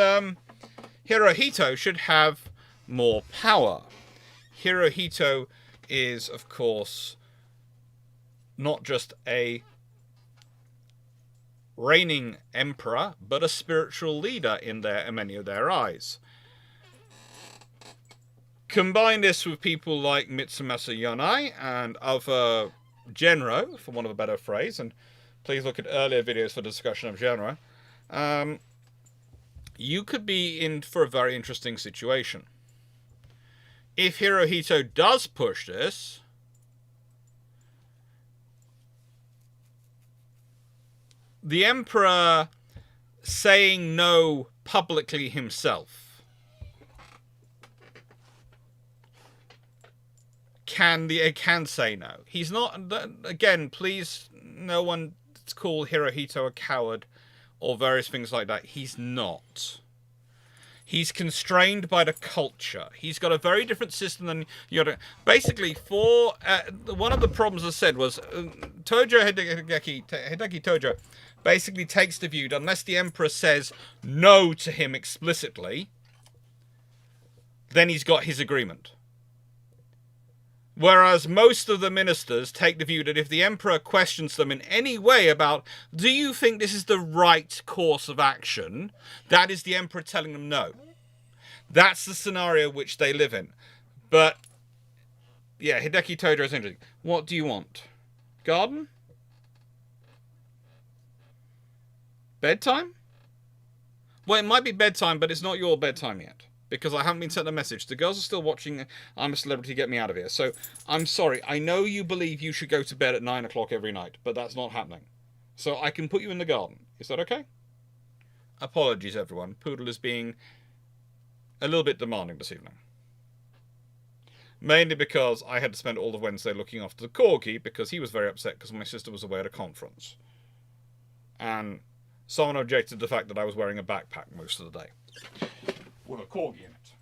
Hirohito should have more power. Hirohito is, of course, not just a reigning emperor, but a spiritual leader in many of their eyes. Combine this with people like Mitsumasa Yonai and other genro, for want of a better phrase, and please look at earlier videos for discussion of genro, you could be in for a very interesting situation. If Hirohito does push this, the Emperor saying no publicly himself can say no. He's not, again, please, no one call Hirohito a coward or various things like that. He's not. He's constrained by the culture. He's got a very different system than Yoda. Basically, one of the problems I said was Tojo Hideki Tojo basically takes the view that unless the Emperor says no to him explicitly, then he's got his agreement. Whereas most of the ministers take the view that if the Emperor questions them in any way about, do you think this is the right course of action, that is the Emperor telling them no. That's the scenario which they live in. But, yeah, Hideki Tojo is interesting. What do you want? Garden? Bedtime? Well, it might be bedtime, but it's not your bedtime yet, because I haven't been sent a message. The girls are still watching I'm a Celebrity, Get Me Out of Here. So, I'm sorry. I know you believe you should go to bed at 9 o'clock every night, but that's not happening. So, I can put you in the garden. Is that okay? Apologies, everyone. Poodle is being a little bit demanding this evening. Mainly because I had to spend all of Wednesday looking after the corgi because he was very upset because my sister was away at a conference. And someone objected to the fact that I was wearing a backpack most of the day with a corgi in it.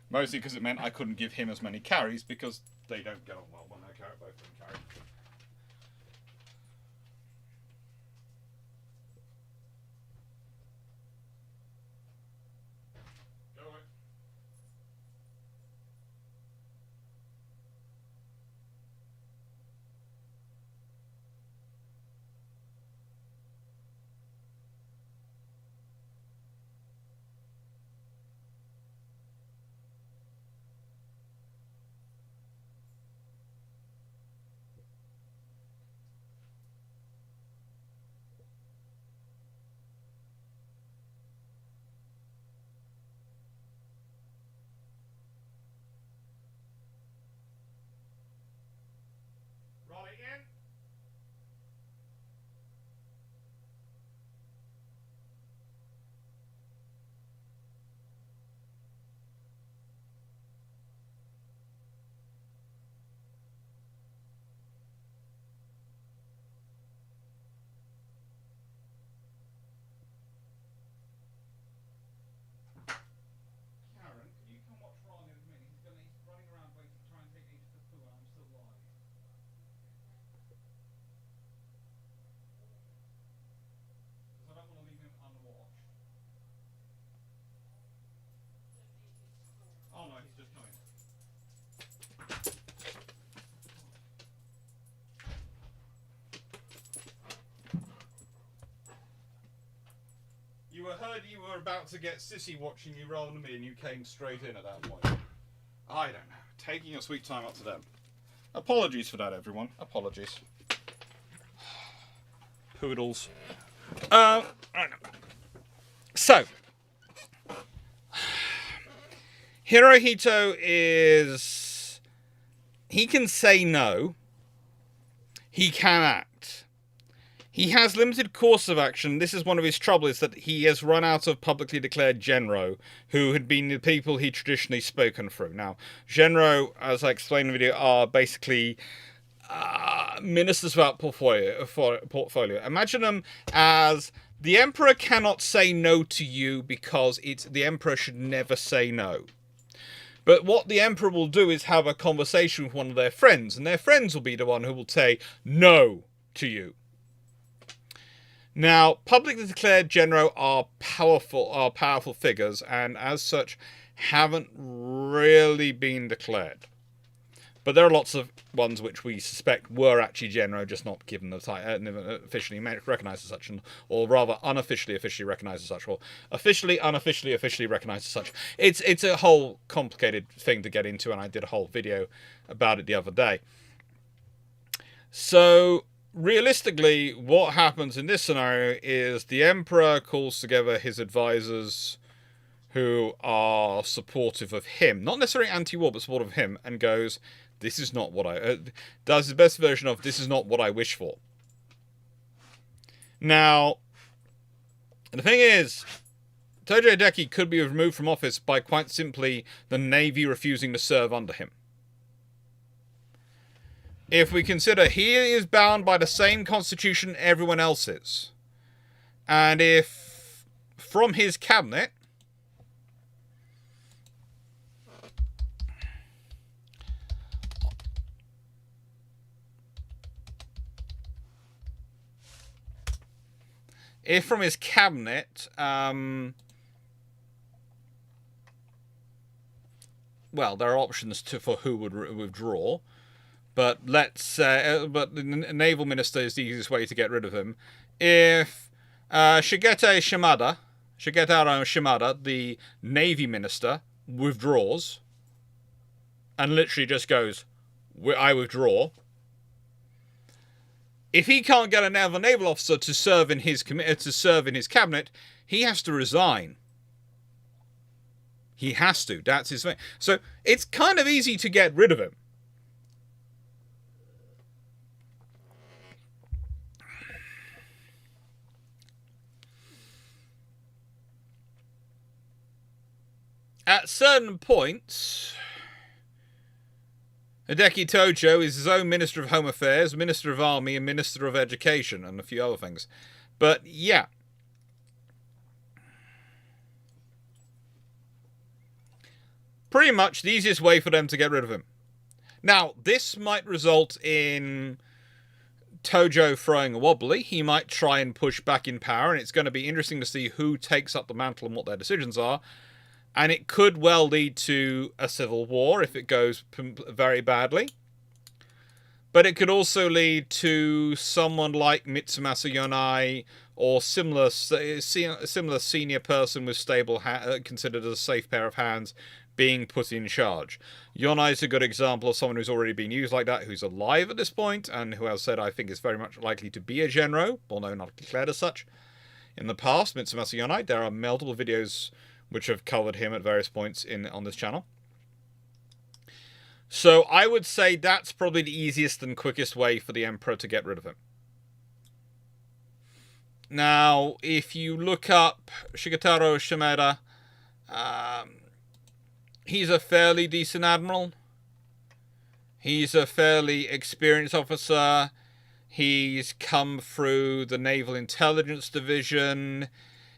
Mostly because it meant I couldn't give him as many carries because they don't get on well when they're both of them carry. Go away. Rolly in. Karen, can you come watch Rolly with me? He's running around waiting to try and take me to the poo and I'm still live. Because I don't want to leave him unwatched. Oh no, he's just coming. You were about to get Sissy watching you rather than me, and you came straight in at that point. I don't know. Taking your sweet time up to them. Apologies for that, everyone. Apologies. Poodles. I know. So, Hirohito is... He can say no. He can act. He has limited course of action. This is one of his troubles, is that he has run out of publicly declared Genro, who had been the people he traditionally spoken through. Now, Genro, as I explained in the video, are basically ministers without portfolio. Imagine them as the Emperor cannot say no to you because the Emperor should never say no. But what the Emperor will do is have a conversation with one of their friends, and their friends will be the one who will say no to you. Now, publicly declared Genro are powerful figures, and as such, haven't really been declared. But there are lots of ones which we suspect were actually Genro, just not given the title, officially recognised as such, or rather unofficially officially recognised as such, or officially unofficially officially recognised as such. It's a whole complicated thing to get into, and I did a whole video about it the other day. So, realistically, what happens in this scenario is the Emperor calls together his advisors who are supportive of him, not necessarily anti-war, but supportive of him, and goes, this is not what I... does the best version of, this is not what I wish for. Now, the thing is, Tojo Hideki could be removed from office by quite simply the Navy refusing to serve under him. If we consider he is bound by the same constitution everyone else is, and if from his cabinet, well, there are options for who would withdraw. But let's say, but the naval minister is the easiest way to get rid of him. If Shigetaro Shimada, the navy minister, withdraws and literally just goes, "I withdraw." If he can't get another naval officer to serve in his cabinet, he has to resign. He has to. That's his thing. So it's kind of easy to get rid of him. At certain points, Hideki Tojo is his own Minister of Home Affairs, Minister of Army, and Minister of Education, and a few other things. But, yeah. Pretty much the easiest way for them to get rid of him. Now, this might result in Tojo throwing a wobbly. He might try and push back in power, and it's going to be interesting to see who takes up the mantle and what their decisions are. And it could well lead to a civil war if it goes very badly. But it could also lead to someone like Mitsumasa Yonai or similar senior person with stable, considered as a safe pair of hands, being put in charge. Yonai is a good example of someone who's already been used like that, who's alive at this point, and who, as said, I think is very much likely to be a Genro, although not declared as such. In the past, Mitsumasa Yonai, there are multiple videos which have covered him at various points on this channel. So I would say that's probably the easiest and quickest way for the Emperor to get rid of him. Now, if you look up Shigetaro Shimada, he's a fairly decent admiral. He's a fairly experienced officer. He's come through the Naval Intelligence Division.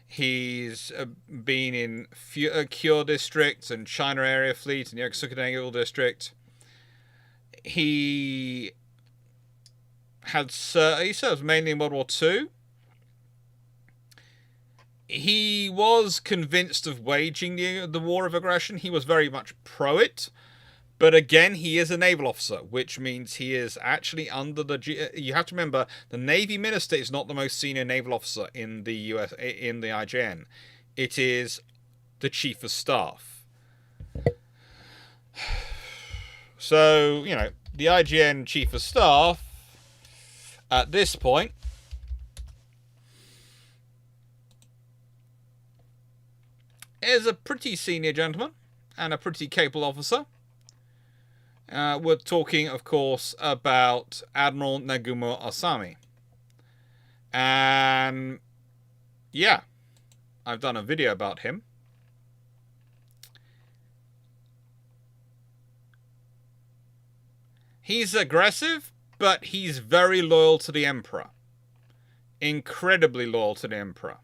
He's been in Kyo District and China Area Fleet and Yokosuka Naval District. He served mainly in World War II. He was convinced of waging the war of aggression. He was very much pro it. But again, he is a naval officer, which means he is actually under the... You have to remember, the Navy Minister is not the most senior naval officer in the in the IJN. It is the Chief of Staff. So, you know, the IJN Chief of Staff, at this point, is a pretty senior gentleman and a pretty capable officer. We're talking, of course, about Admiral Nagumo Asami. And, yeah, I've done a video about him. He's aggressive, but he's very loyal to the Emperor. Incredibly loyal to the Emperor.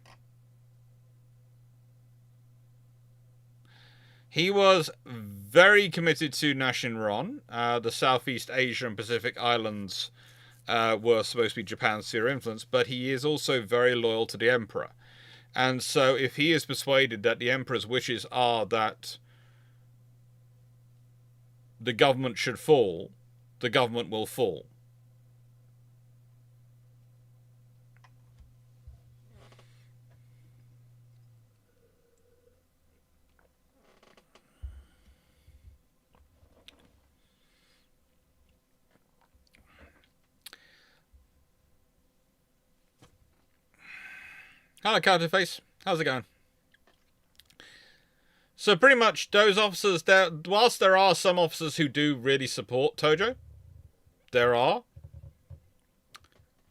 He was very committed to Nashinron. The Southeast Asia and Pacific Islands were supposed to be Japan's sphere of influence, but he is also very loyal to the Emperor. And so if he is persuaded that the Emperor's wishes are that the government should fall, the government will fall. Hello, Counterface. How's it going? So pretty much those officers, whilst there are some officers who do really support Tojo, there are,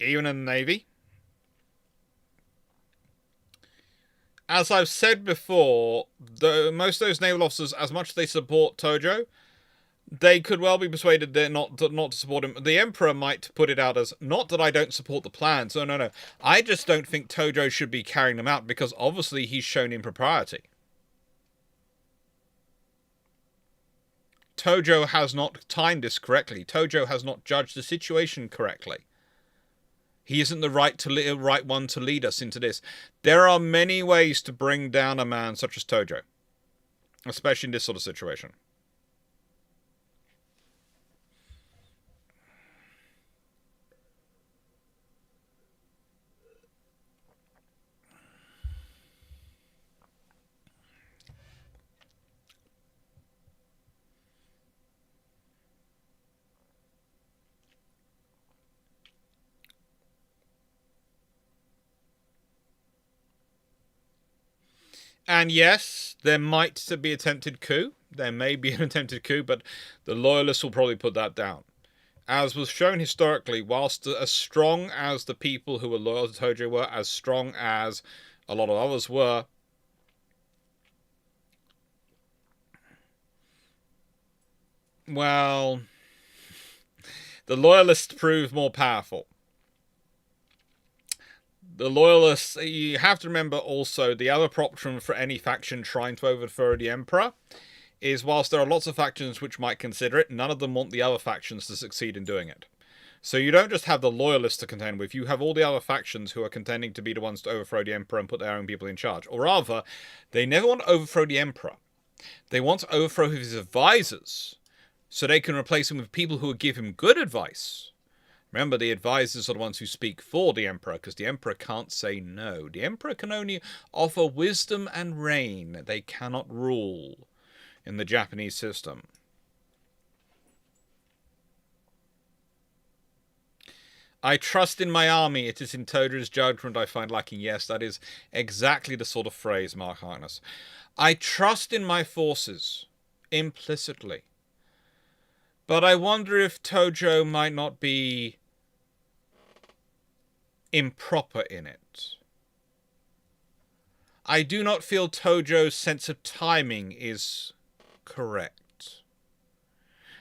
even in the Navy. As I've said before, most of those naval officers, as much as they support Tojo, they could well be persuaded they're not to support him. The Emperor might put it out as, not that I don't support the plans. No. I just don't think Tojo should be carrying them out because obviously he's shown impropriety. Tojo has not timed this correctly. Tojo has not judged the situation correctly. He isn't the right one to lead us into this. There are many ways to bring down a man such as Tojo, especially in this sort of situation. And yes, there might be attempted coup. There may be an attempted coup, but the loyalists will probably put that down. As was shown historically, whilst as strong as the people who were loyal to Tojo were, as strong as a lot of others were, well, The Loyalists prove more powerful. The Loyalists, you have to remember also, the other problem for any faction trying to overthrow the Emperor is, whilst there are lots of factions which might consider it, none of them want the other factions to succeed in doing it. So you don't just have the Loyalists to contend with, you have all the other factions who are contending to be the ones to overthrow the Emperor and put their own people in charge. Or rather, they never want to overthrow the Emperor. They want to overthrow his advisors, so they can replace him with people who will give him good advice. Remember, the advisors are the ones who speak for the Emperor, because the Emperor can't say no. The Emperor can only offer wisdom and reign. They cannot rule in the Japanese system. I trust in my army. It is in Tojo's judgment I find lacking. Yes, that is exactly the sort of phrase, Mark Harkness. I trust in my forces, implicitly. But I wonder if Tojo might not be improper in it. I do not feel Tojo's sense of timing is correct.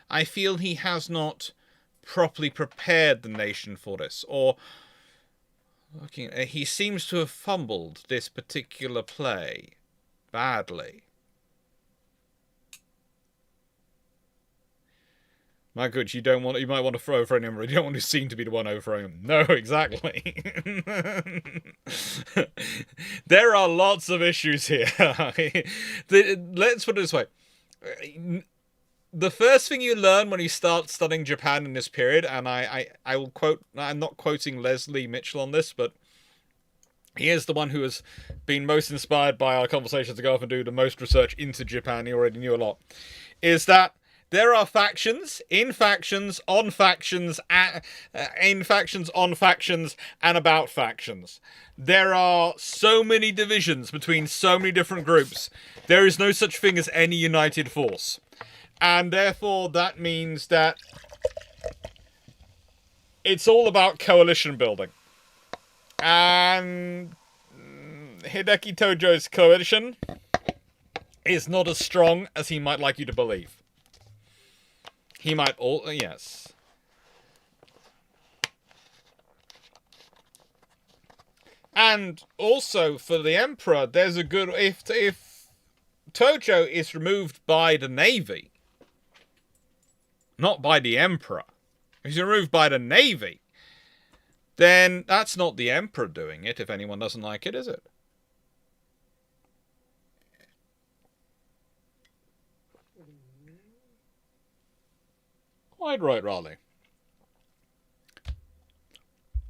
I feel he has not properly prepared the nation for this, or he seems to have fumbled this particular play badly. My good, you might want to throw over an Emperor. You don't want to seem to be the one overthrowing him. No, exactly. There are lots of issues here. Let's put it this way. The first thing you learn when you start studying Japan in this period, and I will quote, I'm not quoting Leslie Mitchell on this, but he is the one who has been most inspired by our conversations to go off and do the most research into Japan. He already knew a lot. Is that there are factions, in factions, on factions, in factions, on factions, and about factions. There are so many divisions between so many different groups. There is no such thing as any united force. And therefore, that means that it's all about coalition building. And Hideki Tojo's coalition is not as strong as he might like you to believe. He might yes. And also for the Emperor, there's a good if Tojo is removed by the Navy, not by the Emperor. If he's removed by the Navy, then that's not the Emperor doing it, if anyone doesn't like it, is it? Quite right, Raleigh.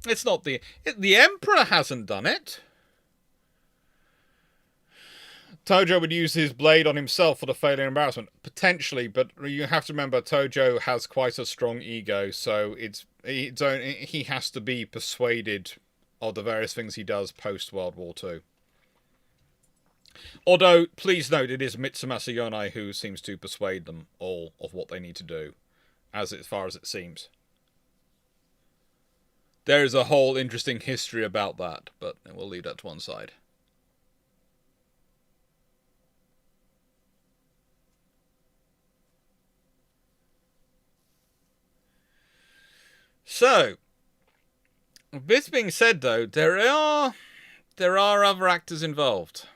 It's not the Emperor hasn't done it. Tojo would use his blade on himself for the failure and embarrassment, potentially, but you have to remember Tojo has quite a strong ego, so he has to be persuaded of the various things he does post World War II. Although, please note, it is Mitsumasa Yonai who seems to persuade them all of what they need to do. As far as it seems. There is a whole interesting history about that, but we'll leave that to one side. So, this being said, though, there are other actors involved.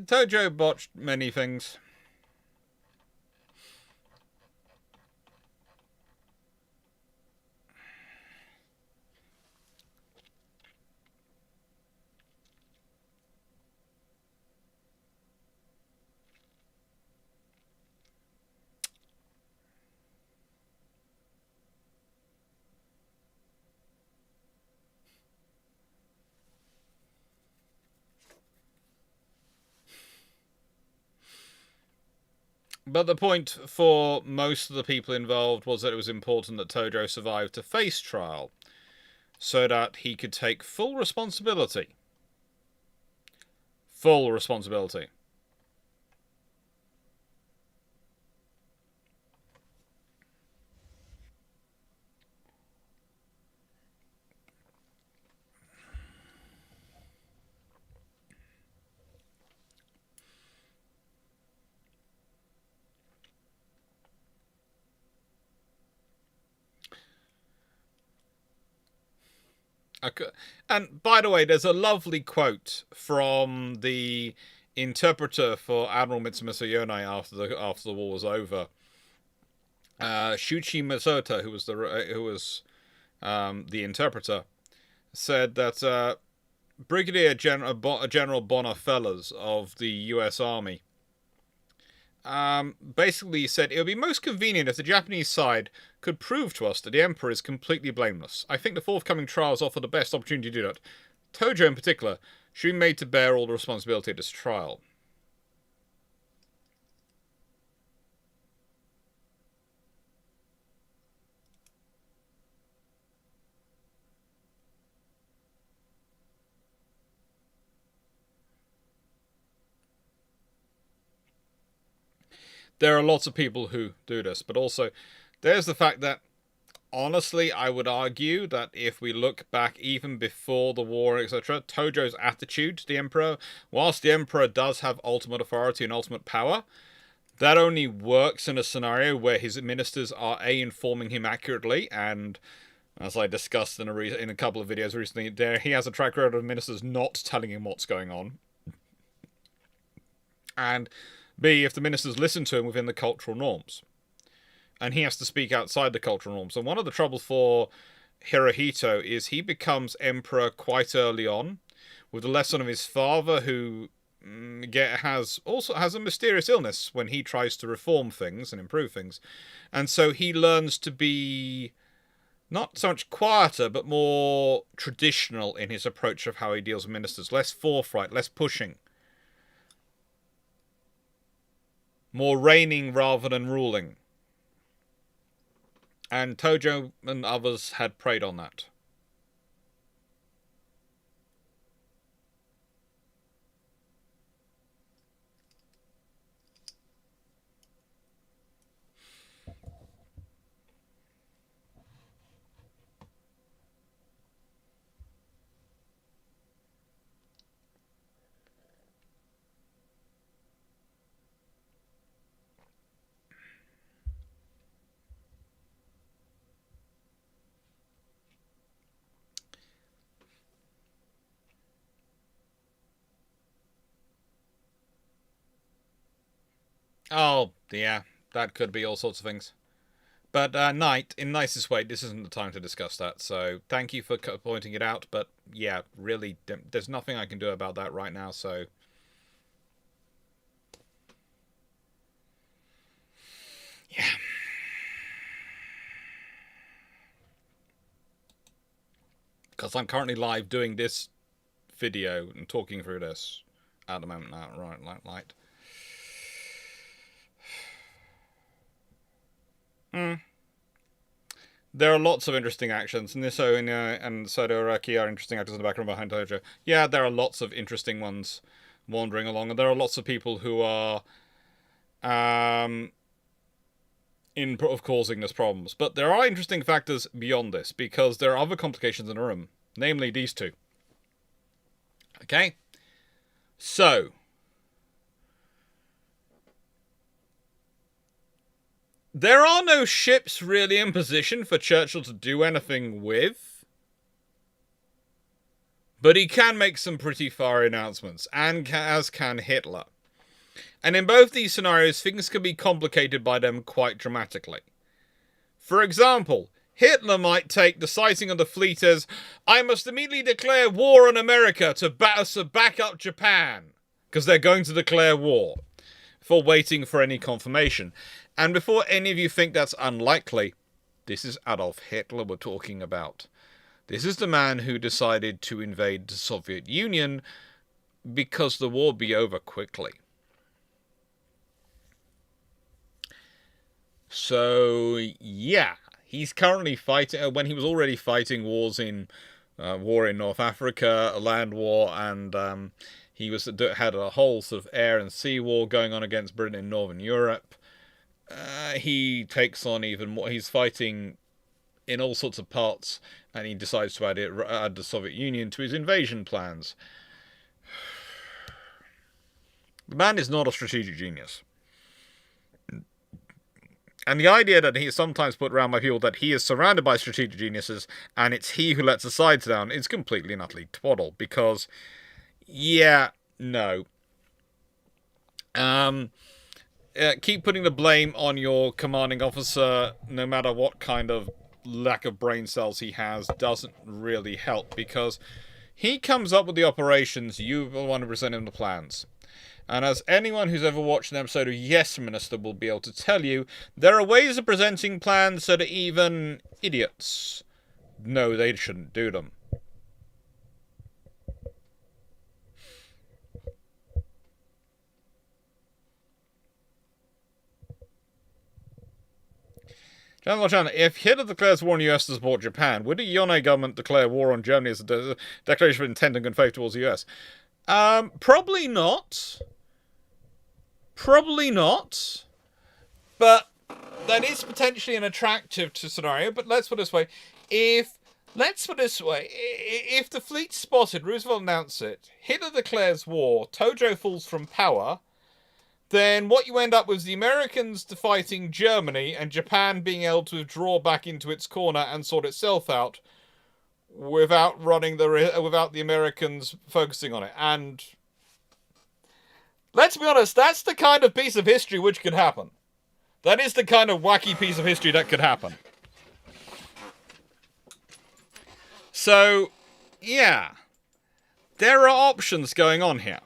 Tojo botched many things. But the point for most of the people involved was that it was important that Tojo survive to face trial, so that he could take full responsibility. Full responsibility. And by the way, there's a lovely quote from the interpreter for Admiral Mitsubishi Yonai after the war was over. Shuichi Misota, who was the interpreter, said that Brigadier General Bonner-Fellows of the U.S. Army basically said it would be most convenient if the Japanese side could prove to us that the Emperor is completely blameless. I think the forthcoming trials offer the best opportunity to do that. Tojo, in particular, should be made to bear all the responsibility of this trial. There are lots of people who do this, but also there's the fact that, honestly, I would argue that if we look back even before the war, etc., Tojo's attitude to the Emperor, whilst the Emperor does have ultimate authority and ultimate power, that only works in a scenario where his ministers are informing him accurately, and as I discussed in a couple of videos recently, he has a track record of ministers not telling him what's going on. And B, if the ministers listen to him within the cultural norms. And he has to speak outside the cultural norms. And one of the troubles for Hirohito is he becomes emperor quite early on, with the lesson of his father, who has a mysterious illness when he tries to reform things and improve things. And so he learns to be not so much quieter, but more traditional in his approach of how he deals with ministers. Less forthright, less pushing. More reigning rather than ruling. And Tojo and others had preyed on that. Oh, yeah, that could be all sorts of things. But in nicest way, this isn't the time to discuss that. So thank you for pointing it out. But yeah, really, there's nothing I can do about that right now. So yeah. Because I'm currently live doing this video and talking through this at the moment now. Right. There are lots of interesting actions. Niso and Sodoraki are interesting actors in the background behind Tojo. Yeah, there are lots of interesting ones wandering along, and there are lots of people who are of causing this problems. But there are interesting factors beyond this, because there are other complications in the room, namely these two. Okay? So, there are no ships really in position for Churchill to do anything with. But he can make some pretty far announcements, and as can Hitler. And in both these scenarios, things can be complicated by them quite dramatically. For example, Hitler might take the sighting of the fleet as, I must immediately declare war on America to back up Japan, because they're going to declare war, for waiting for any confirmation. And before any of you think that's unlikely, this is Adolf Hitler we're talking about. This is the man who decided to invade the Soviet Union because the war would be over quickly. So, yeah, he's currently fighting, when he was already fighting wars in, war in North Africa, a land war, and he had a whole sort of air and sea war going on against Britain in Northern Europe. He takes on even more, he's fighting in all sorts of parts, and he decides to add the Soviet Union to his invasion plans. The man is not a strategic genius. And the idea that he is sometimes put around by people that he is surrounded by strategic geniuses and it's he who lets the sides down is completely and utterly twaddle. Because, yeah, no. Keep putting the blame on your commanding officer, no matter what kind of lack of brain cells he has, doesn't really help. Because he comes up with the operations, you the one who present him the plans. And as anyone who's ever watched an episode of Yes Minister will be able to tell you, there are ways of presenting plans so that even idiots know they shouldn't do them. General Chan, if Hitler declares war on the US to support Japan, would the Yone government declare war on Germany as a declaration of intent and good faith towards the US? Probably not. Probably not. But that is potentially an attractive scenario. But let's put it this way. If the fleet spotted, Roosevelt announced it, Hitler declares war, Tojo falls from power, then what you end up with is the Americans fighting Germany and Japan being able to withdraw back into its corner and sort itself out without the Americans focusing on it. And let's be honest, that's the kind of piece of history which could happen. That is the kind of wacky piece of history that could happen. So, yeah. There are options going on here.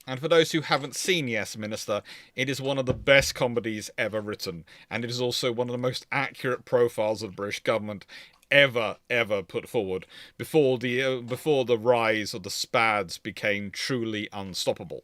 And for those who haven't seen Yes Minister, it is one of the best comedies ever written. And it is also one of the most accurate profiles of the British government ever put forward before the rise of the SPADs became truly unstoppable.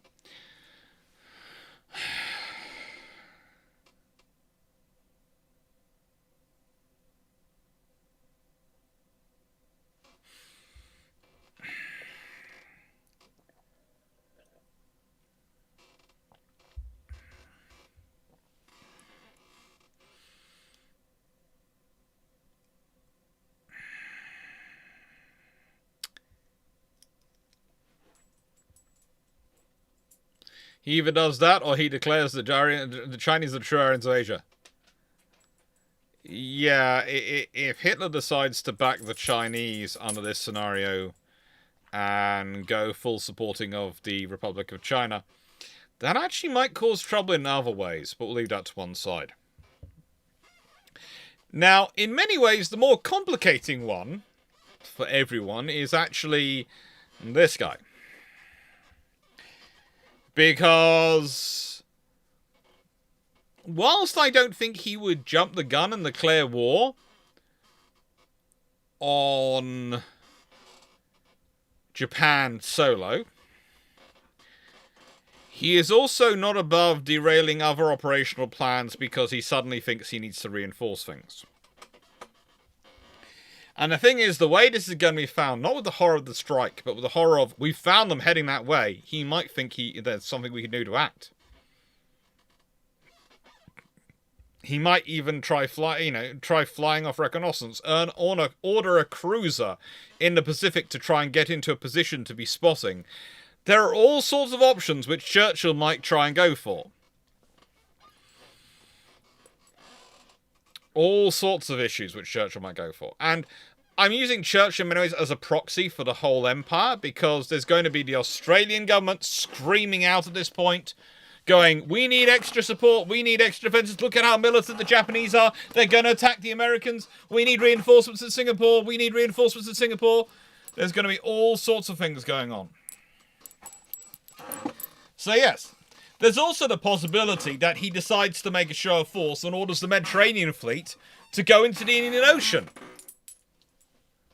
He either does that or he declares the Chinese are the true Aryans of Asia. Yeah, if Hitler decides to back the Chinese under this scenario and go full supporting of the Republic of China, that actually might cause trouble in other ways, but we'll leave that to one side. Now, in many ways, the more complicating one for everyone is actually this guy. Because whilst I don't think he would jump the gun and declare war on Japan solo, he is also not above derailing other operational plans because he suddenly thinks he needs to reinforce things. And the thing is, the way this is going to be found, not with the horror of the strike, but with the horror of, we found them heading that way, he might think there's something we can do to act. He might even try flying off reconnaissance, order a cruiser in the Pacific to try and get into a position to be spotting. There are all sorts of options which Churchill might try and go for. All sorts of issues which Churchill might go for. And I'm using Churchill in many ways as a proxy for the whole empire, because there's going to be the Australian government screaming out at this point, going, we need extra support, we need extra defences, look at how militant the Japanese are, they're going to attack the Americans, we need reinforcements in Singapore, we need reinforcements in Singapore. There's going to be all sorts of things going on. So yes. There's also the possibility that he decides to make a show of force and orders the Mediterranean fleet to go into the Indian Ocean.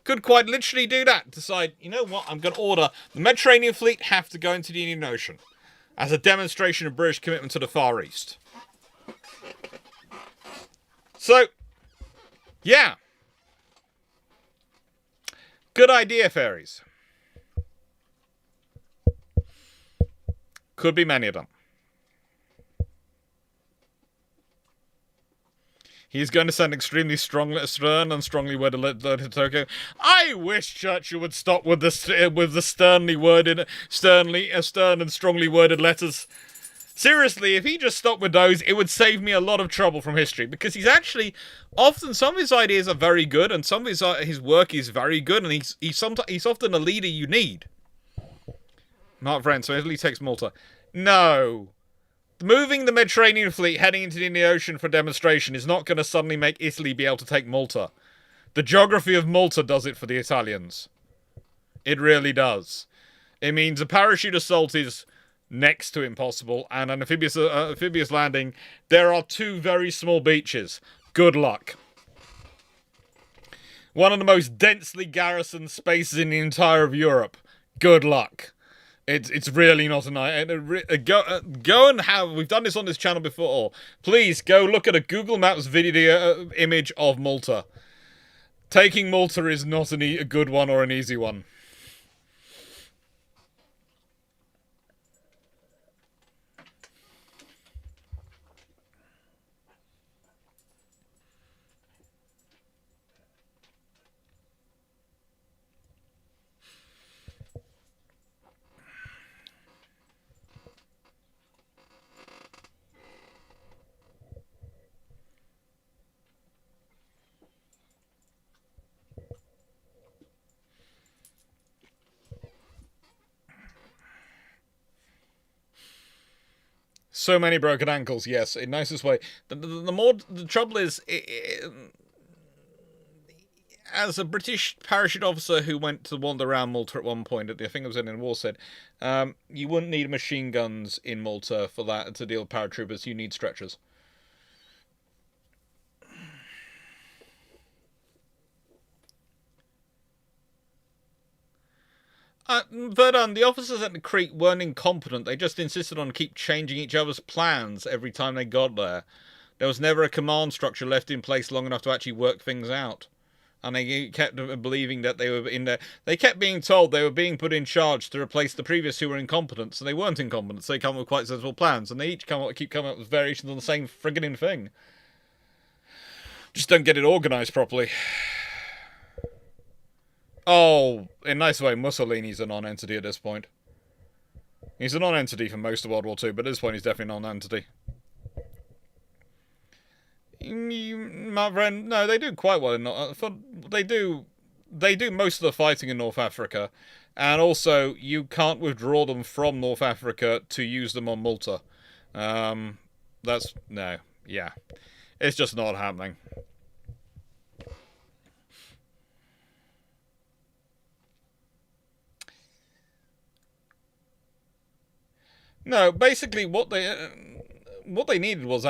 Could quite literally do that. Decide, you know what, I'm going to order the Mediterranean fleet have to go into the Indian Ocean as a demonstration of British commitment to the Far East. So, yeah. Good idea, fairies. Could be many of them. He's going to send extremely stern and strongly worded letter to Tokyo. I wish Churchill would stop with the stern and strongly worded letters Seriously, if he just stopped with those, it would save me a lot of trouble from history, because he's actually often, some of his ideas are very good, and some of his work is very good, and he's often a leader you need. Mark Friend, so Italy takes Malta. No. Moving the Mediterranean fleet heading into the Indian Ocean for demonstration is not going to suddenly make Italy be able to take Malta. The geography of Malta does it for the Italians. It really does. It means a parachute assault is next to impossible, and an amphibious landing. There are 2 very small beaches. Good luck. One of the most densely garrisoned spaces in the entire of Europe. Good luck. It's really not go and have. We've done this on this channel before. Please go look at a Google Maps video image of Malta. Taking Malta is not a good one or an easy one. So many broken ankles, yes, in nicest way. The trouble is, as a British parachute officer who went to wander around Malta at one point, I think it was in war, said, you wouldn't need machine guns in Malta for that to deal with paratroopers. You need stretchers. Verdun, the officers at the Crete weren't incompetent. They just insisted on keep changing each other's plans every time they got there. There was never a command structure left in place long enough to actually work things out. And they kept believing that they were in there. They kept being told they were being put in charge to replace the previous who were incompetent. So they weren't incompetent. So they come up with quite sensible plans. And they each keep coming up with variations on the same friggin' thing. Just don't get it organised properly. Oh, in a nice way, Mussolini's a non-entity at this point. He's a non-entity for most of World War II, but at this point he's definitely a non-entity. My friend, no, they do quite well in they do most of the fighting in North Africa, and also you can't withdraw them from North Africa to use them on Malta. It's just not happening. No, basically what they needed was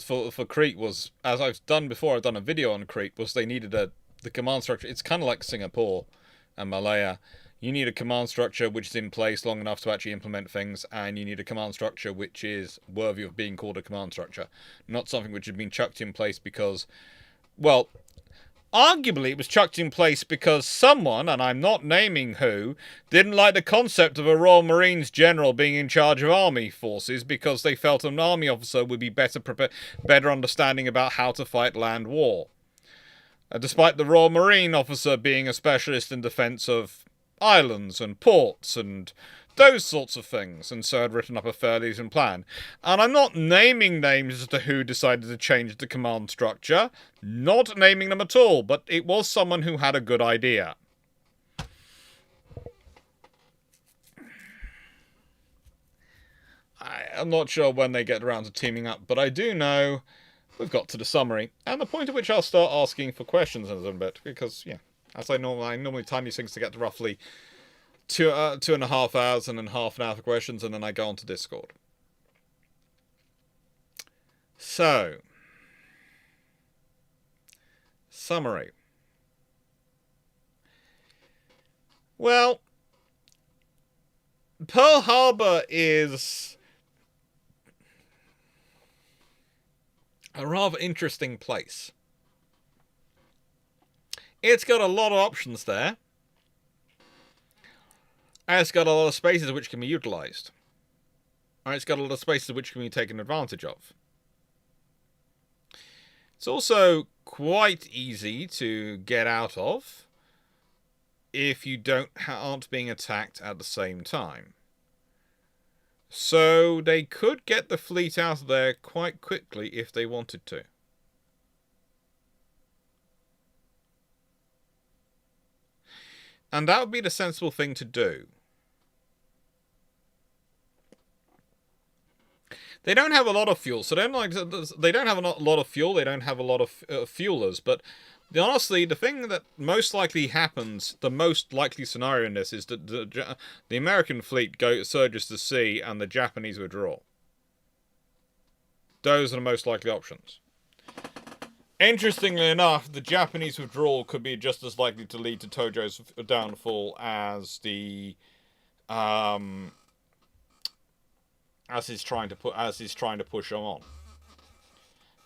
for Crete was, as I've done before, I've done a video on Crete, was they needed the command structure. It's kind of like Singapore and Malaya. You need a command structure which is in place long enough to actually implement things, and you need a command structure which is worthy of being called a command structure, not something which had been chucked in place because, well, arguably, it was chucked in place because someone, and I'm not naming who, didn't like the concept of a Royal Marines general being in charge of army forces because they felt an army officer would be better understanding about how to fight land war. Despite the Royal Marine officer being a specialist in defence of islands and ports and those sorts of things, and so had written up a fairly decent plan. And I'm not naming names as to who decided to change the command structure, not naming them at all, but it was someone who had a good idea. I'm not sure when they get around to teaming up, but I do know we've got to the summary, and the point at which I'll start asking for questions in a little bit, because, yeah, as I normally time these things to get to roughly 2.5 hours and then half an hour for questions, and then I go on to Discord. So, summary. Well, Pearl Harbour is a rather interesting place. It's got a lot of options there. And it's got a lot of spaces which can be utilised. And it's got a lot of spaces which can be taken advantage of. It's also quite easy to get out of if you aren't being attacked at the same time. So they could get the fleet out of there quite quickly if they wanted to. And that would be the sensible thing to do. They don't have a lot of fuel, so they don't have a lot of fuel. They don't have a lot of fuelers. But honestly, the thing that most likely happens, the most likely scenario in this, is that the American fleet surges to sea and the Japanese withdraw. Those are the most likely options. Interestingly enough, the Japanese withdrawal could be just as likely to lead to Tojo's downfall as the as he's trying to push him on.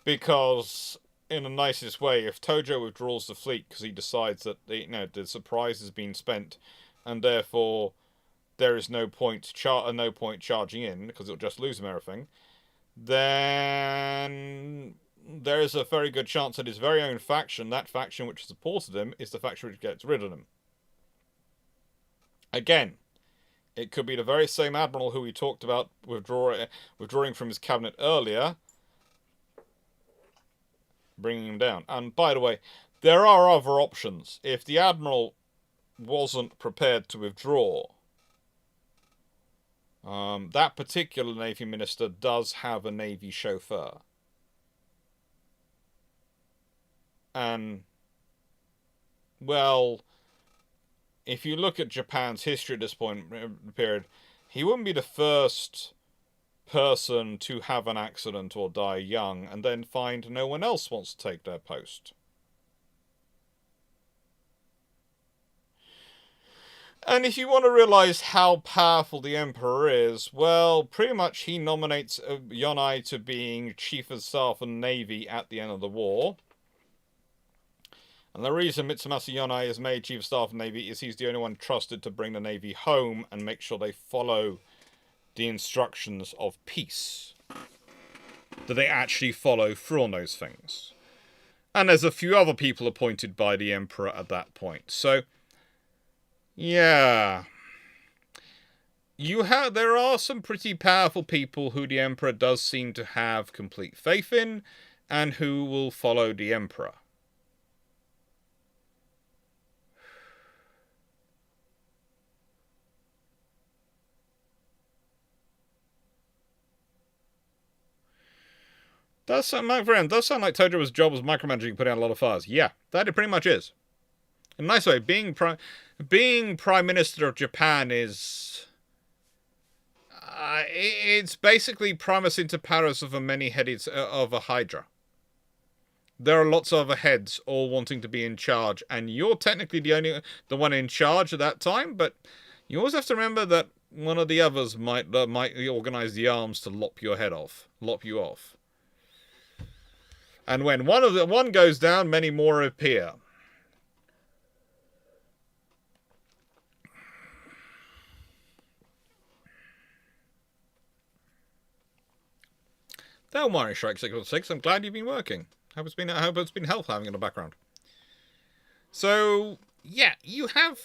Because in the nicest way, if Tojo withdraws the fleet because he decides that the surprise has been spent, and therefore there is no point charging in because it'll just lose him everything, then there is a very good chance that his very own faction, that faction which supported him, is the faction which gets rid of him. Again, it could be the very same admiral who we talked about withdrawing from his cabinet earlier, bringing him down. And by the way, there are other options. If the admiral wasn't prepared to withdraw, that particular Navy minister does have a Navy chauffeur. And, well, if you look at Japan's history at this point period, he wouldn't be the first person to have an accident or die young and then find no one else wants to take their post. And if you want to realize how powerful the Emperor is, well, pretty much he nominates Yonai to being Chief of Staff and Navy at the end of the war. And the reason Mitsumasa Yonai is made Chief of Staff of Navy is he's the only one trusted to bring the Navy home and make sure they follow the instructions of peace. That they actually follow through on those things. And there's a few other people appointed by the Emperor at that point. So, yeah. There are some pretty powerful people who the Emperor does seem to have complete faith in, and who will follow the Emperor. My friend, does sound like Tojo's job was micromanaging, putting out a lot of fires. Yeah, that it pretty much is. In a nice way, being Prime Minister of Japan is... it's basically primus inter pares of a many-headed... of a hydra. There are lots of other heads all wanting to be in charge, and you're technically the one in charge at that time, but you always have to remember that one of the others might organise the arms to lop you off. And when one goes down, many more appear. Don't worry, Shrek 616. I'm glad you've been working. I hope it's been helpful having in the background. So yeah, you have.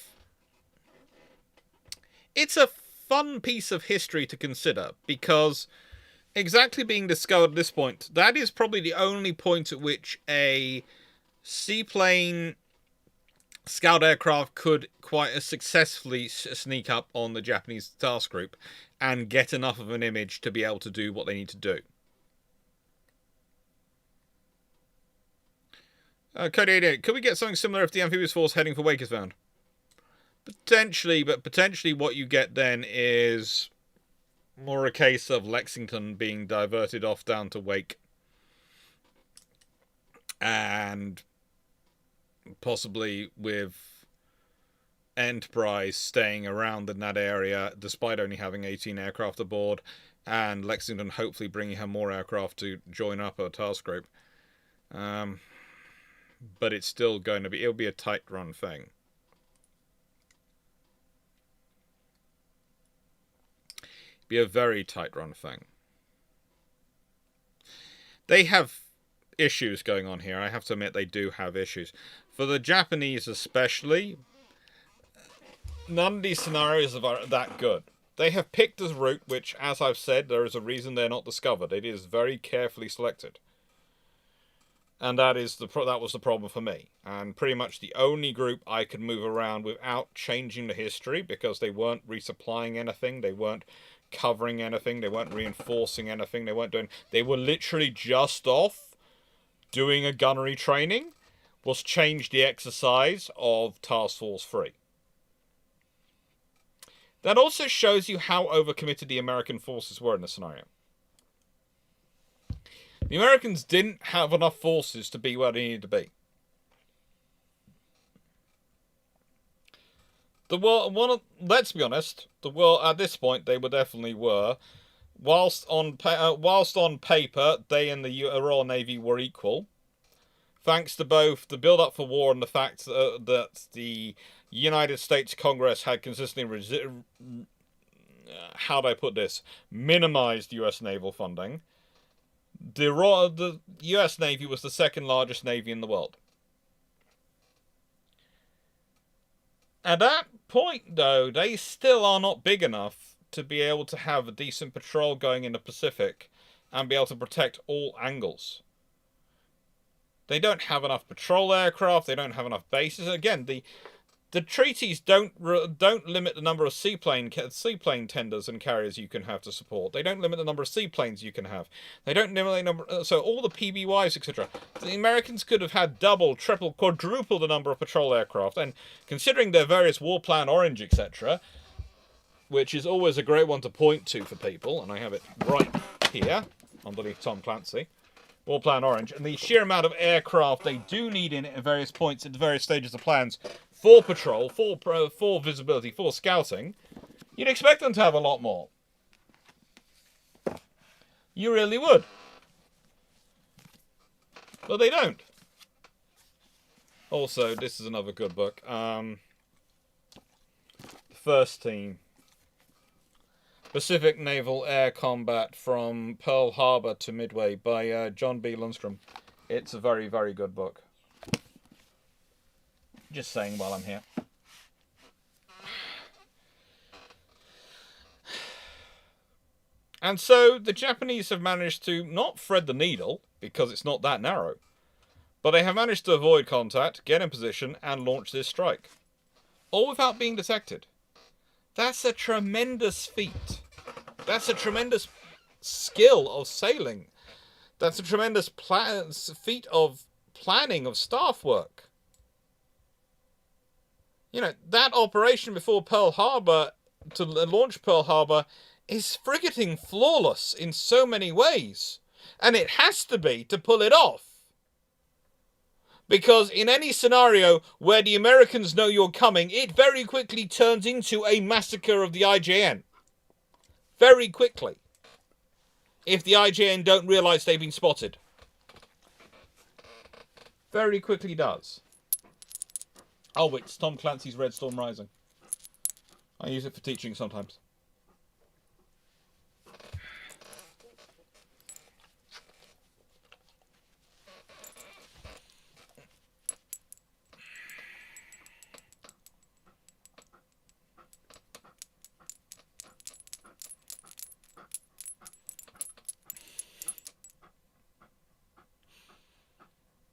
It's a fun piece of history to consider because. Exactly being discovered at this point, that is probably the only point at which a seaplane scout aircraft could quite successfully sneak up on the Japanese task group and get enough of an image to be able to do what they need to do. Code 88, could we get something similar if the amphibious force heading for Wake is found? Potentially, but potentially what you get then is... more a case of Lexington being diverted off down to Wake. And possibly with Enterprise staying around in that area, despite only having 18 aircraft aboard, and Lexington hopefully bringing her more aircraft to join up her task group. But it's still going to be... it'll be a tight run thing. Be a very tight run thing. They have issues going on here. I have to admit they do have issues. For the Japanese especially, none of these scenarios are that good. They have picked a route which, as I've said, there is a reason they're not discovered. It is very carefully selected. And that was the problem for me. And pretty much the only group I could move around without changing the history, because they weren't resupplying anything, they weren't covering anything, they weren't reinforcing anything, they were literally just off doing a gunnery training, was change the exercise of Task Force 3. That also shows you how overcommitted the American forces were in the scenario. The Americans didn't have enough forces to be where they needed to be. Let's be honest, the world at this point they definitely were. Whilst on paper, they and the Royal Navy were equal, thanks to both the build-up for war and the fact that the United States Congress had consistently minimized U.S. naval funding. The U.S. Navy was the second largest navy in the world. At that point, though, they still are not big enough to be able to have a decent patrol going in the Pacific and be able to protect all angles. They don't have enough patrol aircraft. They don't have enough bases. Again, the treaties don't limit the number of seaplane tenders and carriers you can have to support. They don't limit the number of seaplanes you can have. They don't limit the number. So all the PBYs, etc. The Americans could have had double, triple, quadruple the number of patrol aircraft. And considering their various War Plan Orange, etc., which is always a great one to point to for people, and I have it right here underneath Tom Clancy. War Plan Orange, and the sheer amount of aircraft they do need in at various points at the various stages of plans for patrol, for visibility, for scouting, you'd expect them to have a lot more. You really would. But they don't. Also, this is another good book. The First Team. Pacific Naval Air Combat from Pearl Harbour to Midway by John B. Lundstrom. It's a very, very good book. Just saying while I'm here. And so the Japanese have managed to not thread the needle, because it's not that narrow, but they have managed to avoid contact, get in position, and launch this strike. All without being detected. That's a tremendous feat. That's a tremendous skill of sailing. That's a tremendous feat of planning, of staff work. You know, that operation before Pearl Harbor, to launch Pearl Harbor, is frigating flawless in so many ways. And it has to be to pull it off. Because in any scenario where the Americans know you're coming, it very quickly turns into a massacre of the IJN. Very quickly. If the IJN don't realise they've been spotted. Very quickly does. Oh, it's Tom Clancy's Red Storm Rising. I use it for teaching sometimes.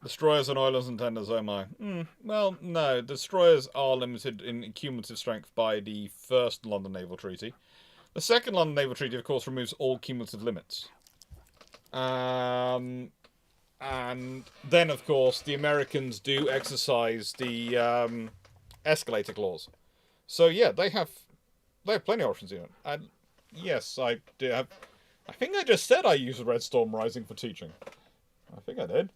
Destroyers on oilers and tenders, oh my. Well, no. Destroyers are limited in cumulative strength by the First London Naval Treaty. The Second London Naval Treaty, of course, removes all cumulative limits. And then, of course, the Americans do exercise the escalator clause. So, yeah, they have plenty of options in it. And yes, I do have... I think I just said I use Red Storm Rising for teaching. I think I did.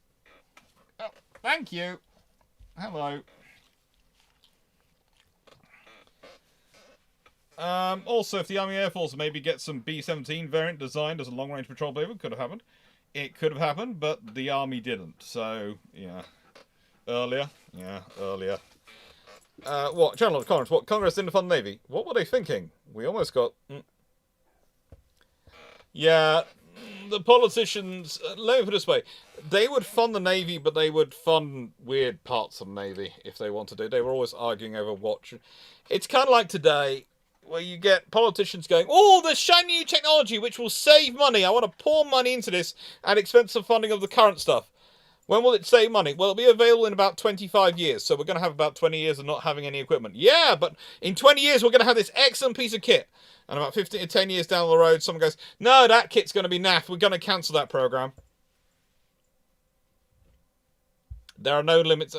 Oh, thank you. Hello. Also, if the Army Air Force maybe gets some B-17 variant designed as a long-range patrol boat, could have happened. It could have happened, but the Army didn't. So, yeah. Earlier. Yeah, earlier. What? General of Congress. What? Congress didn't fund the Navy. What were they thinking? We almost got... Yeah... The politicians, let me put it this way, they would fund the Navy, but they would fund weird parts of the Navy if they wanted to. They were always arguing over what... It's kind of like today, where you get politicians going, oh, there's shiny new technology which will save money. I want to pour money into this at expense of funding of the current stuff. When will it save money? Well, it'll be available in about 25 years. So we're going to have about 20 years of not having any equipment. Yeah, but in 20 years, we're going to have this excellent piece of kit. And about 15 to 10 years down the road, someone goes, no, that kit's going to be naff. We're going to cancel that program. There are no limits.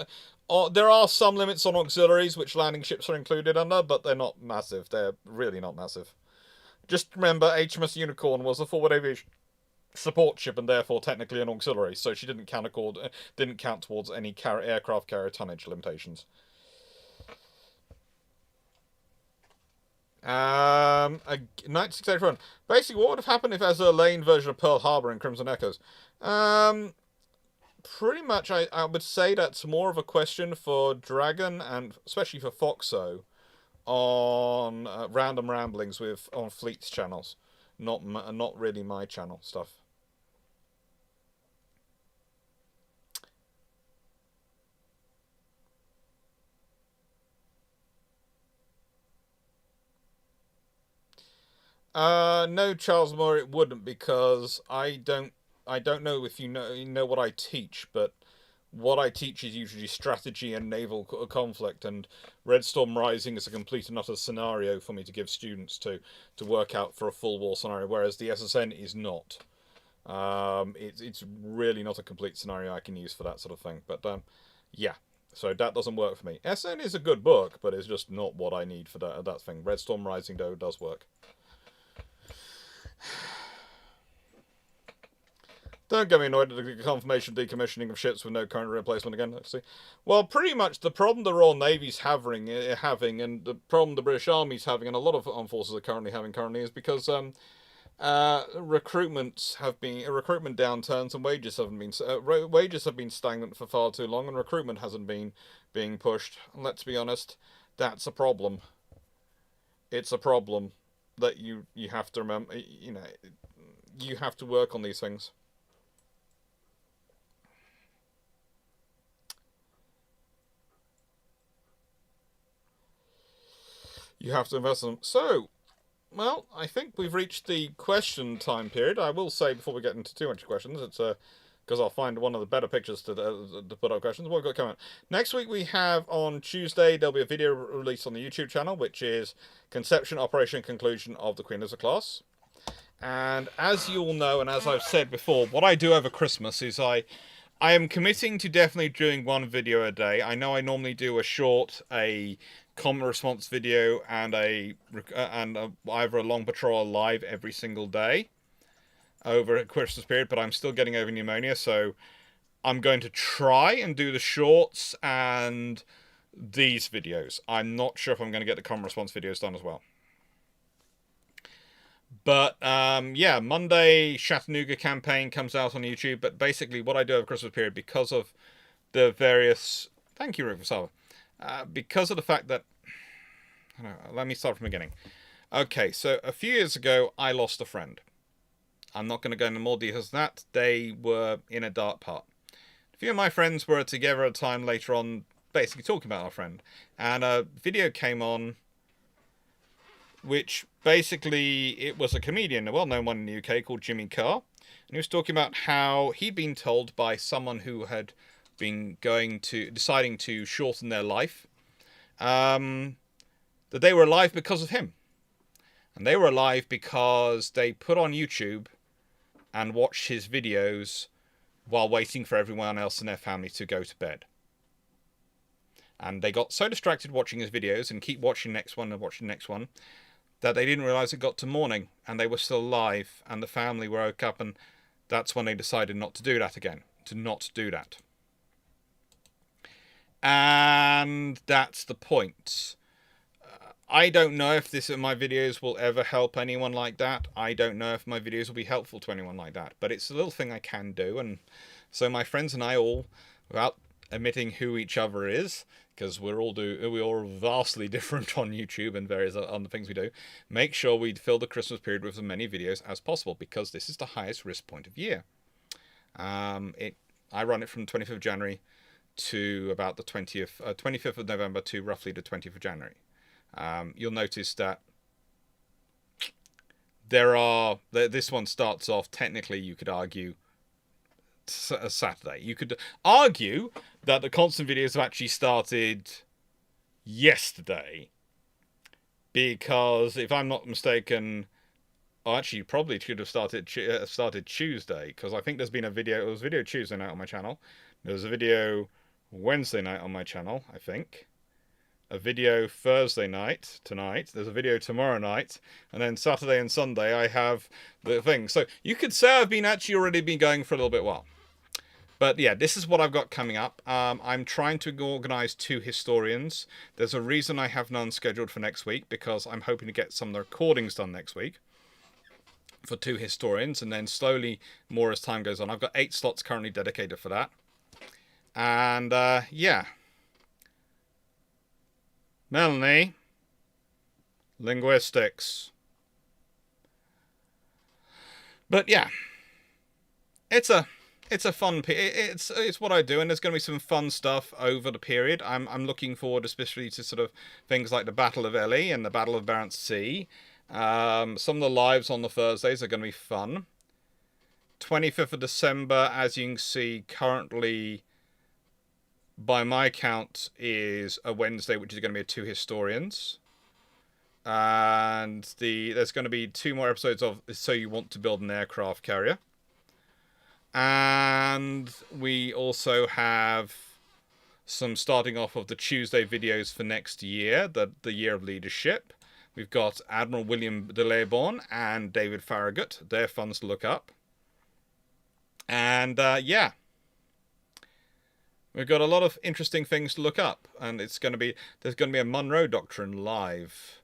There are some limits on auxiliaries, which landing ships are included under, but they're not massive. They're really not massive. Just remember, HMS Unicorn was a forward aviation support ship and therefore technically an auxiliary, so she didn't count towards any aircraft carrier tonnage limitations. 9681. Basically, what would have happened if as a lane version of Pearl Harbour in Crimson Echoes? Pretty much, I would say that's more of a question for Dragon and especially for Foxo on Random Ramblings on Fleet's channels, not really my channel stuff. No, Charles Moore, it wouldn't, because I don't know if you know what I teach, but what I teach is usually strategy and naval conflict, and Red Storm Rising is a complete and utter scenario for me to give students to work out for a full war scenario, whereas the SSN is not. It's really not a complete scenario I can use for that sort of thing, but yeah. So that doesn't work for me. SN is a good book, but it's just not what I need for that thing. Red Storm Rising, though, does work. Don't get me annoyed at the confirmation decommissioning of ships with no current replacement again. Let's see. Well, pretty much the problem the Royal Navy's having, and the problem the British Army's having, and a lot of armed forces are currently having is because recruitment downturns and wages have been stagnant for far too long, and recruitment hasn't been being pushed. And let's be honest, that's a problem. It's a problem that you have to remember. You know, you have to work on these things. You have to invest in them. So, well, I think we've reached the question time period. I will say before we get into too much questions, it's because I'll find one of the better pictures to put up questions. What we've got coming? Next week we have on Tuesday, there'll be a video released on the YouTube channel, which is Conception, Operation, and Conclusion of the Queen Elizabeth class. And as you all know, and as I've said before, what I do over Christmas is I am committing to definitely doing one video a day. I know I normally do a comment response video and either a long patrol or live every single day over a Christmas period, but I'm still getting over pneumonia, so I'm going to try and do the shorts and these videos. I'm not sure if I'm going to get the comment response videos done as well. But, yeah, Monday, Chattanooga campaign comes out on YouTube, but basically what I do over Christmas period, because of the various... Thank you, Richard Varsava. Because of the fact that... let me start from the beginning. Okay, so a few years ago, I lost a friend. I'm not going to go into more details than that. They were in a dark part. A few of my friends were together at a time later on, basically talking about our friend. And a video came on, which basically, it was a comedian, a well-known one in the UK, called Jimmy Carr. And he was talking about how he'd been told by someone who had been deciding to shorten their life, that they were alive because of him. And they were alive because they put on YouTube and watched his videos while waiting for everyone else in their family to go to bed. And they got so distracted watching his videos and keep watching the next one and watching the next one that they didn't realise it got to morning and they were still alive and the family woke up, and that's when they decided not to do that again. To not do that. And that's the point. I don't know if my videos will ever help anyone like that. I don't know if my videos will be helpful to anyone like that. But it's a little thing I can do. And so my friends and I all, without admitting who each other is, because we're all vastly different on YouTube and various other things we do, make sure we fill the Christmas period with as many videos as possible, because this is the highest risk point of year. I run it from 25th of January to about the 25th of November to roughly the 20th of January. You'll notice that this one starts off, technically you could argue, Saturday. You could argue that the constant videos have actually started yesterday, because if I'm not mistaken, actually probably should have started Tuesday, because I think there's been a video. It was a video Tuesday night on my channel. There was a video Wednesday night on my channel, I think. A video Thursday night, tonight. There's a video tomorrow night. And then Saturday and Sunday I have the thing. So you could say I've already been going for a little bit while. But yeah, this is what I've got coming up. I'm trying to organise 2 historians. There's a reason I have none scheduled for next week, because I'm hoping to get some of the recordings done next week for 2 historians, and then slowly more as time goes on. I've got 8 slots currently dedicated for that. And yeah. Melanie, linguistics. But yeah, it's a fun. It's what I do, and there's going to be some fun stuff over the period. I'm looking forward, especially to sort of things like the Battle of Ely and the Battle of Barents Sea. Some of the lives on the Thursdays are going to be fun. 25th of December, as you can see, currently, by my count, is a Wednesday, which is going to be 2 historians. And there's going to be 2 more episodes of So You Want to Build an Aircraft Carrier. And we also have some starting off of the Tuesday videos for next year, the Year of Leadership. We've got Admiral William de Leibon and David Farragut. They're fun to look up. And yeah, we've got a lot of interesting things to look up. And there's going to be a Monroe Doctrine live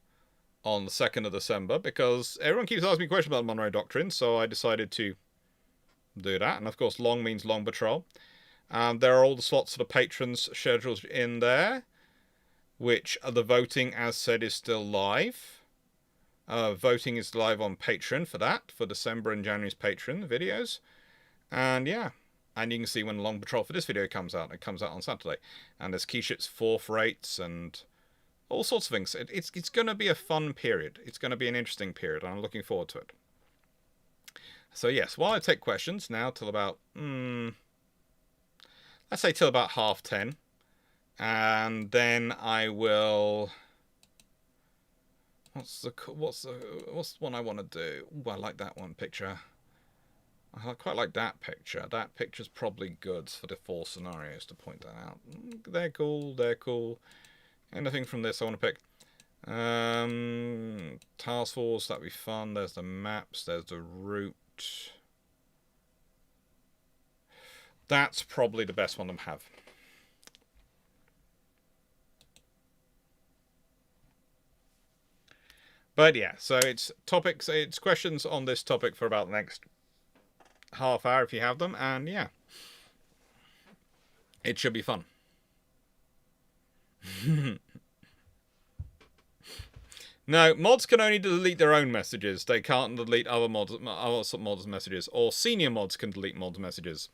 on the 2nd of December, because everyone keeps asking me questions about the Monroe Doctrine, so I decided to do that. And of course, long means long patrol. There are all the slots for the patrons scheduled in there, which the voting, as said, is still live. Voting is live on Patreon for December and January's Patreon videos. And yeah, and you can see when Long Patrol for this video comes out. It comes out on Saturday. And there's Keyships 4 rates and all sorts of things. It's going to be a fun period. It's going to be an interesting period, and I'm looking forward to it. So yes, while I take questions now till about, let's say till about 10:30. And then I will... What's the one I want to do? Ooh, I like that one picture. I quite like that picture. That picture's probably good for the 4 scenarios, to point that out. They're cool. They're cool. Anything from this I want to pick? Task Force, that'd be fun. There's the maps. There's the route. That's probably the best one to have. But yeah, so it's topics, it's questions on this topic for about the next half hour if you have them, and yeah, it should be fun. No, mods can only delete their own messages. They can't delete other mods' messages, or senior mods can delete mods' messages,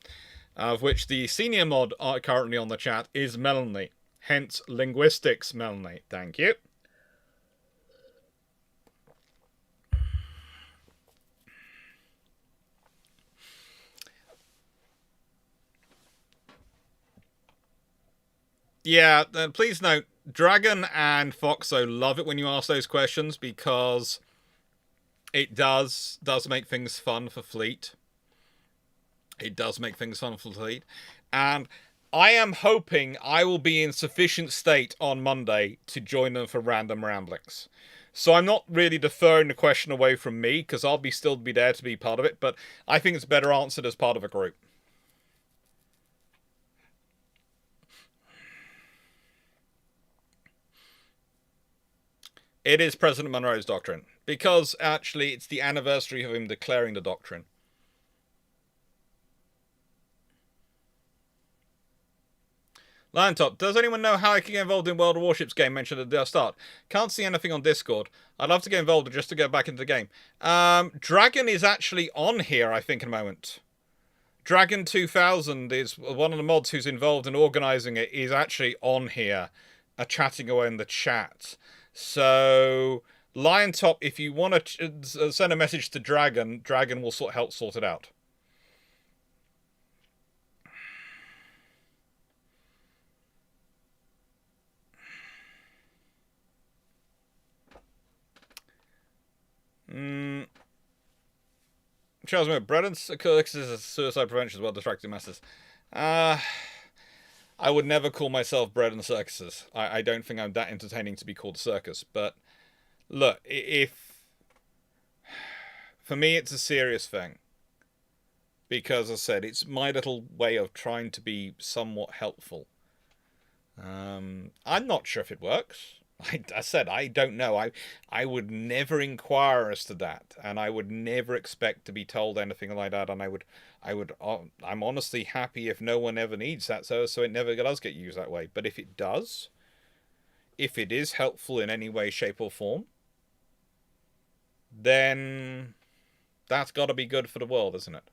of which the senior mod currently on the chat is Melanie, hence linguistics Melanie. Thank you. Yeah, please note, Dragon and Foxo love it when you ask those questions, because it does make things fun for Fleet. It does make things fun for Fleet. And I am hoping I will be in sufficient state on Monday to join them for random ramblings. So I'm not really deferring the question away from me, because I'll still be there to be part of it, but I think it's better answered as part of a group. It is President Monroe's doctrine, because actually it's the anniversary of him declaring the doctrine. Liontop, does anyone know how I can get involved in World of Warships game mentioned at the start? Can't see anything on Discord. I'd love to get involved just to get back into the game. Dragon is actually on here, I think, in a moment. Dragon 2000 is one of the mods who's involved in organising it, is actually on here, chatting away in the chat. So Lion Top, if you want to send a message to Dragon, Dragon will help sort it out. Charles Miller, bread and circus is suicide prevention as well, distracting masses. I would never call myself bread and circuses. I don't think I'm that entertaining to be called a circus. But look, if for me it's a serious thing, because as I said, it's my little way of trying to be somewhat helpful. I'm not sure if it works. I said I don't know. I would never inquire as to that, and I would never expect to be told anything like that. And I'm honestly happy if no one ever needs that, so it never does get used that way. But if it does, if it is helpful in any way, shape, or form, then that's got to be good for the world, isn't it?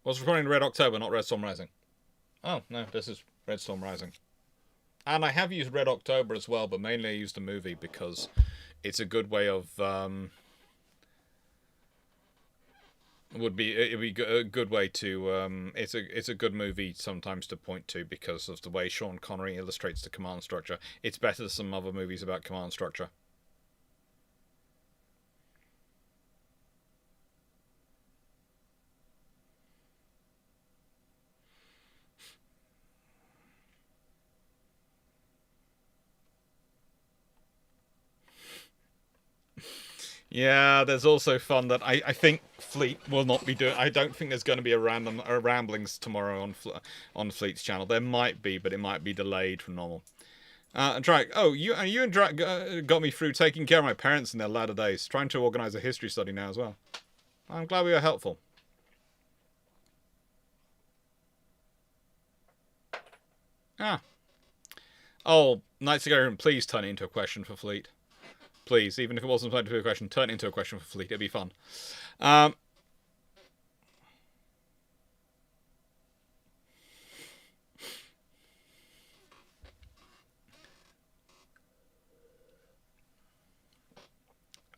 Was recording Red October, not Red Storm Rising. Oh, no, this is Red Storm Rising. And I have used Red October as well, but mainly I used the movie because it's a good way of... it'd be a good way to... it's a good movie sometimes to point to because of the way Sean Connery illustrates the command structure. It's better than some other movies about command structure. Yeah, there's also fun that I think Fleet will not be doing. I don't think there's going to be a ramblings tomorrow on Fleet's channel. There might be, but it might be delayed from normal. And Drake, you and Drake got me through taking care of my parents in their latter days. Trying to organise a history study now as well. I'm glad we were helpful. Oh, Knights of Garion, please turn it into a question for Fleet. Please, even if it wasn't meant to be a question, turn it into a question for Fleet. It'd be fun.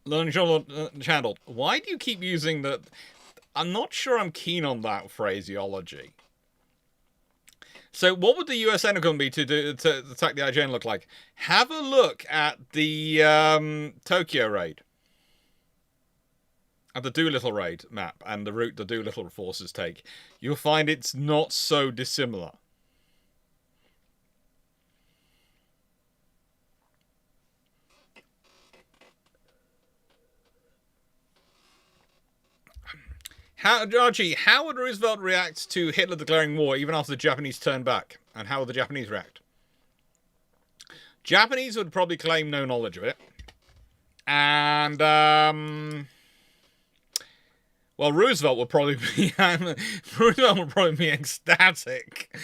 Learning channel. Why do you keep using the... I'm not sure I'm keen on that phraseology. So what would the US Pentagon be to attack the IJN look like? Have a look at the Tokyo raid. At the Doolittle raid map and the route the Doolittle forces take. You'll find it's not so dissimilar. Archie, how would Roosevelt react to Hitler declaring war even after the Japanese turned back? And how would the Japanese react? Japanese would probably claim no knowledge of it. And, well, Roosevelt would probably be... Roosevelt would probably be ecstatic.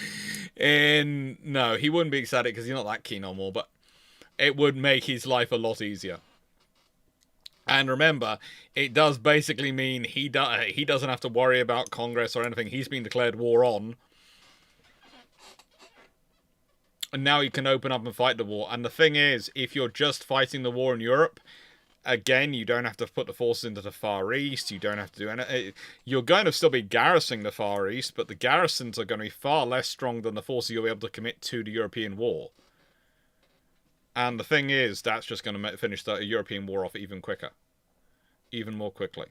No, he wouldn't be ecstatic because he's not that keen on war, but it would make his life a lot easier. And remember, it does basically mean he doesn't have to worry about Congress or anything. He's been declared war on. And now he can open up and fight the war. And the thing is, if you're just fighting the war in Europe, again, you don't have to put the forces into the Far East. You don't have to do anything. You're going to still be garrisoning the Far East, but the garrisons are going to be far less strong than the forces you'll be able to commit to the European war. And the thing is, that's just going to finish the European war off even quicker. Even more quickly.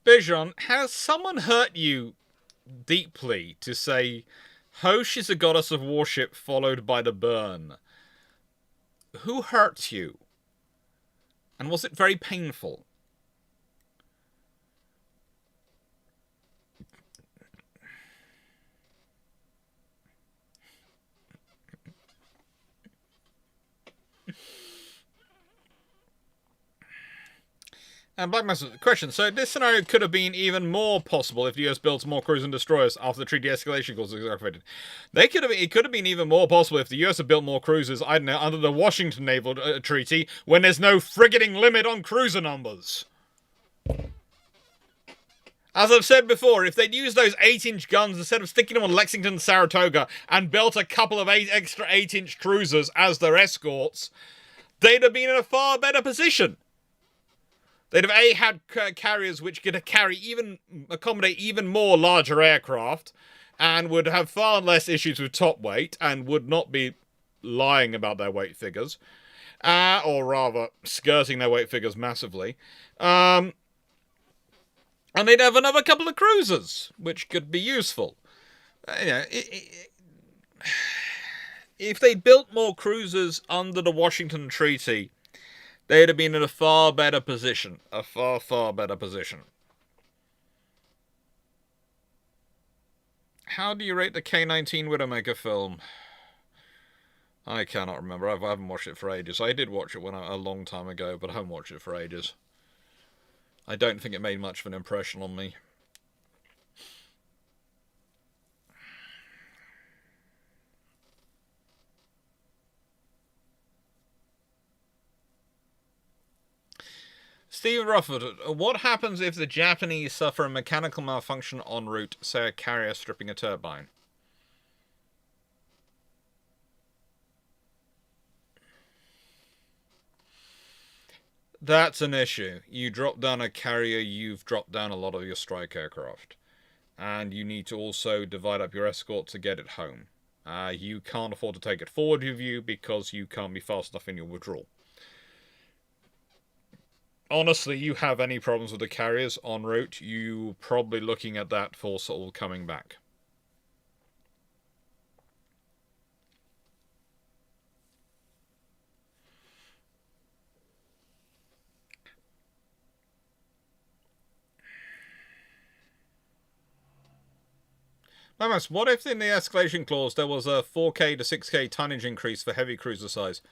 Bijan, has someone hurt you deeply to say, Hosh is a goddess of worship followed by the burn? Who hurt you? And was it very painful? And Black Master, question. So this scenario could have been even more possible if the US built more cruisers and destroyers after the treaty escalation clause was activated. It could have been even more possible if the US had built more cruisers, I don't know, under the Washington Naval Treaty, when there's no frigating limit on cruiser numbers. As I've said before, if they'd used those 8-inch guns instead of sticking them on Lexington and Saratoga and built a couple of extra 8-inch cruisers as their escorts, they'd have been in a far better position. They'd have had carriers which could accommodate even more larger aircraft, and would have far less issues with top weight, and would not be lying about their weight figures, or rather skirting their weight figures massively. And they'd have another couple of cruisers, which could be useful. If they built more cruisers under the Washington Treaty, they'd have been in a far better position. A far, far better position. How do you rate the K-19 Widowmaker film? I cannot remember. I haven't watched it for ages. I did watch it a long time ago, but I haven't watched it for ages. I don't think it made much of an impression on me. Steve Rufford, what happens if the Japanese suffer a mechanical malfunction en route, say a carrier stripping a turbine? That's an issue. You drop down a carrier, you've dropped down a lot of your strike aircraft. And you need to also divide up your escort to get it home. You can't afford to take it forward with you because you can't be fast enough in your withdrawal. Honestly, you have any problems with the carriers en route, you're probably looking at that force all coming back. Mamas, what if in the escalation clause there was a 4K to 6K tonnage increase for heavy cruiser size?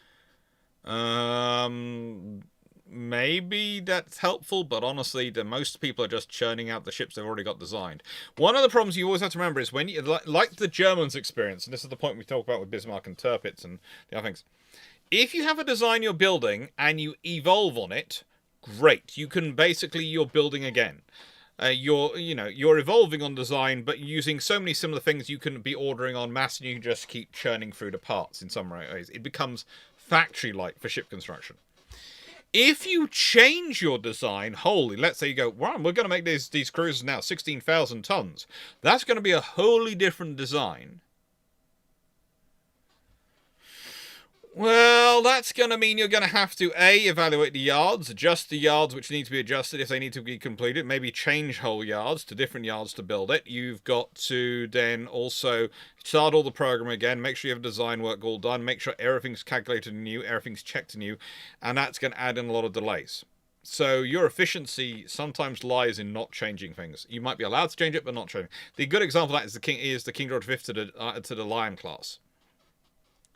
Maybe that's helpful, but honestly, most people are just churning out the ships they've already got designed. One of the problems you always have to remember is when you, like the Germans' experience, and this is the point we talk about with Bismarck and Tirpitz and the other things. If you have a design you're building and you evolve on it, great. You can you're building again. You're evolving on design, but using so many similar things you can be ordering en masse, and you can just keep churning through the parts in some ways. It becomes factory-like for ship construction. If you change your design wholly, let's say you go, well, we're going to make these cruisers now 16,000 tons. That's going to be a wholly different design. Well, that's going to mean you're going to have to, evaluate the yards, adjust the yards which need to be adjusted if they need to be completed, maybe change whole yards to different yards to build it. You've got to then also start all the program again, make sure you have design work all done, make sure everything's calculated anew, everything's checked anew, and that's going to add in a lot of delays. So your efficiency sometimes lies in not changing things. You might be allowed to change it, but not changing. The good example of that is the King George V to the Lion class.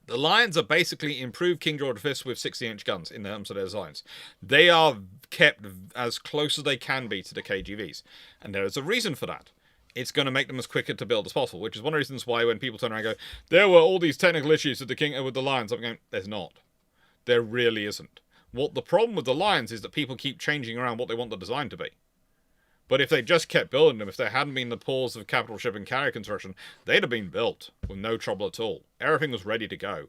The Lions are basically improved King George V's with 60-inch guns in terms of their designs. They are kept as close as they can be to the KGVs. And there is a reason for that. It's going to make them as quicker to build as possible, which is one of the reasons why when people turn around and go, there were all these technical issues with the Lions, I'm going, there's not. There really isn't. What the problem with the Lions is that people keep changing around what they want the design to be. But if they just kept building them, if there hadn't been the pause of capital ship and carrier construction, they'd have been built with no trouble at all. Everything was ready to go.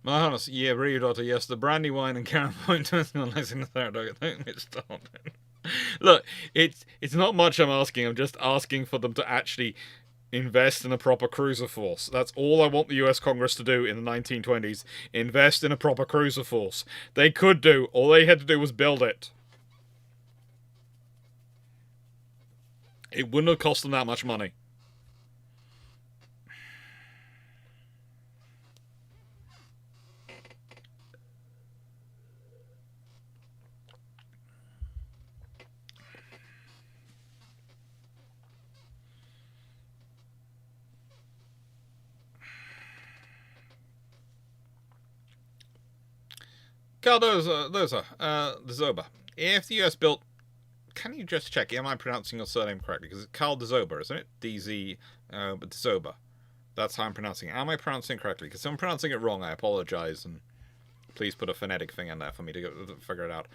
My honest, yeah, Rio Daughter, yes, the brandy wine and caramel point on Lexington Saratoga. Don't get started. Look, it's not much I'm asking. I'm just asking for them to actually invest in a proper cruiser force. That's all I want the US Congress to do in the 1920s. Invest in a proper cruiser force. They could do. All they had to do was build it. It wouldn't have cost them that much money. Cardoza, the Zoba. If the US built, can you just check? Am I pronouncing your surname correctly? Because it's Carl Zoba, isn't it? DZ, but Zoba. That's how I'm pronouncing it. Am I pronouncing it correctly? Because if I'm pronouncing it wrong, I apologize, and please put a phonetic thing in there for me to figure it out.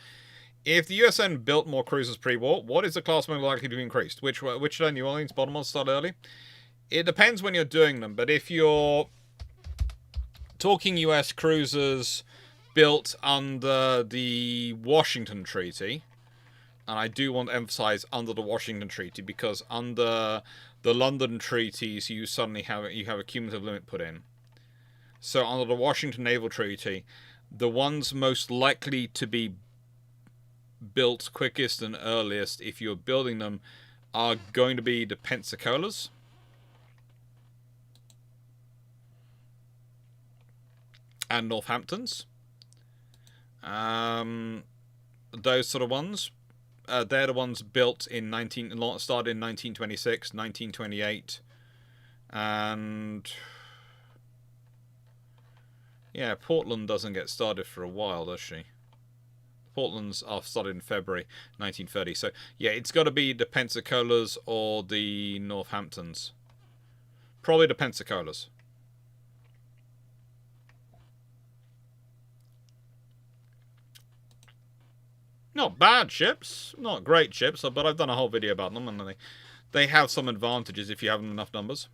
If the USN built more cruisers pre-war, what is the class more likely to be increased? Which New Orleans, Baltimore start early? It depends when you're doing them, but if you're talking US cruisers built under the Washington Treaty, and I do want to emphasize under the Washington Treaty, because under the London treaties you suddenly have a cumulative limit put in. So under the Washington Naval Treaty, the ones most likely to be built quickest and earliest, if you're building them, are going to be the Pensacola's. And Northamptons. Those sort of ones. They're the ones built in started in 1926, 1928, and yeah, Portland doesn't get started for a while, does she? Portland's started in February 1930. So yeah, it's got to be the Pensacola's or the Northamptons. Probably the Pensacola's. Not bad ships, not great ships, but I've done a whole video about them, and they have some advantages if you have enough numbers.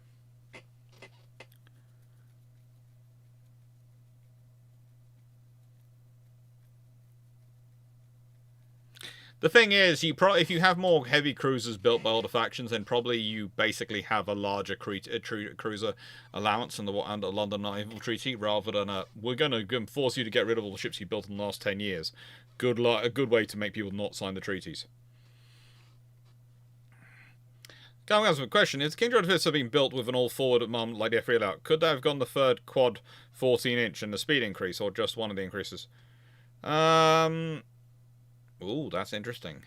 The thing is, if you have more heavy cruisers built by all the factions, then probably you basically have a larger cruiser allowance under the London Naval Treaty, rather than we're going to force you to get rid of all the ships you built in the last 10 years. A good way to make people not sign the treaties. Going on to the question, is King George V have been built with an all-forward mum like the F3 layout? Could they have gone the third quad 14-inch and the speed increase, or just one of the increases? Ooh, that's interesting.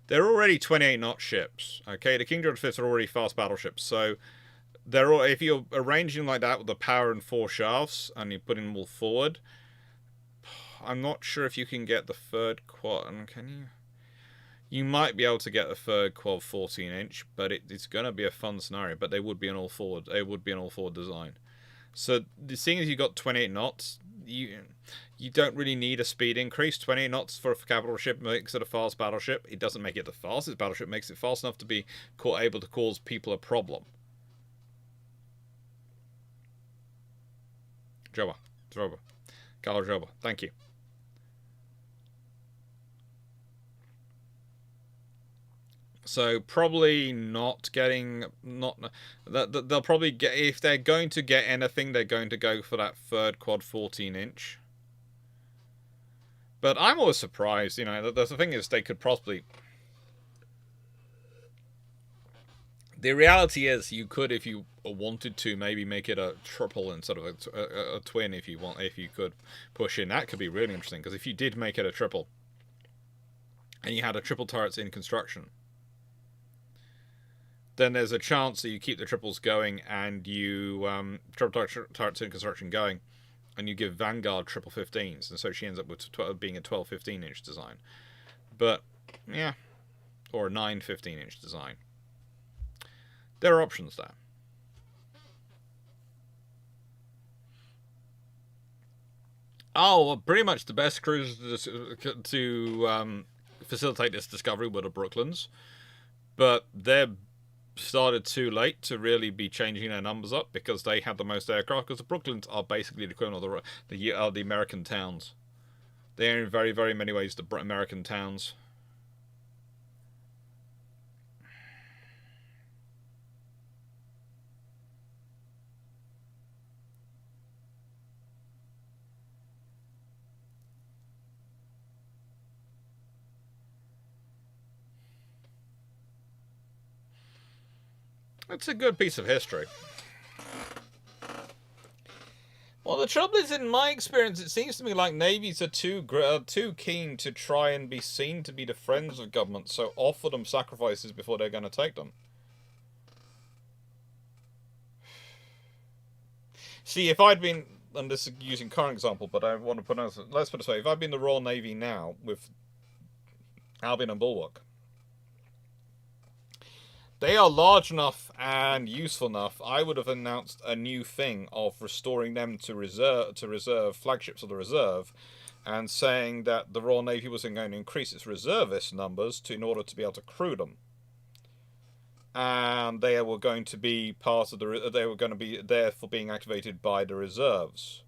They're already 28-knot ships. Okay, the King George V are already fast battleships, so if you're arranging like that with the power and 4 shafts and you're putting them all forward, I'm not sure if you can get the third quad. Can you? You might be able to get a third quad 14-inch, but it's going to be a fun scenario. But they would be an all-forward. It would be an all-forward design. So seeing as you got 28 knots, you don't really need a speed increase. 28 knots for a capital ship makes it a fast battleship. It doesn't make it the fastest battleship. It makes it fast enough to be able to cause people a problem. Joba. Carlo Joba. Thank you. So probably not getting they'll probably get, if they're going to get anything, they're going to go for that third quad 14-inch. But I'm always surprised, the thing is they could possibly. The reality is you could, if you wanted to, maybe make it a triple instead of a twin if you could push in. That could be really interesting, because if you did make it a triple and you had a triple turrets in construction, then there's a chance that you keep the triples going and you triple turrets in construction going, and you give Vanguard triple 15s, and so she ends up with being a 12 15-inch design. But yeah, or a 9 15-inch design. There are options there. Oh, pretty much the best cruisers to facilitate this discovery were the Brooklyns, but they're started too late to really be changing their numbers up because they had the most aircraft. Because the Brooklyns are basically the equivalent of the American towns. They are in very, very many ways the American towns. It's a good piece of history. Well, the trouble is, in my experience, it seems to me like navies are too keen to try and be seen to be the friends of government, so offer them sacrifices before they're going to take them. See, if I'd been, and this is using current example, but I want to put it, let's put it this way, if I'd been the Royal Navy now with Albion and Bulwark, they are large enough and useful enough. I would have announced a new thing of restoring them to reserve flagships of the reserve, and saying that the Royal Navy wasn't going to increase its reservist numbers in order to be able to crew them, and they were going to be part of the. They were going to be there for being activated by the reserves.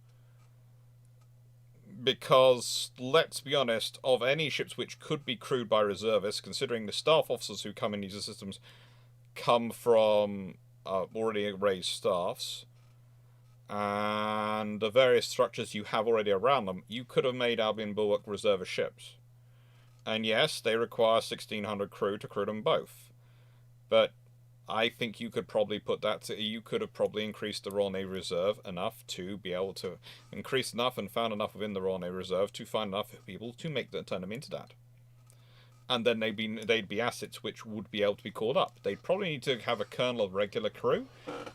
Because, let's be honest, of any ships which could be crewed by reservists, considering the staff officers who come in these systems come from already raised staffs, and the various structures you have already around them, you could have made Albion Bulwark reservist ships. And yes, they require 1,600 crew to crew them both. But I think you could probably you could have probably increased the Royal Navy Reserve enough to be able to increase enough and found enough within the Royal Navy Reserve to find enough people to turn them into that. And then they'd be assets which would be able to be called up. They'd probably need to have a kernel of regular crew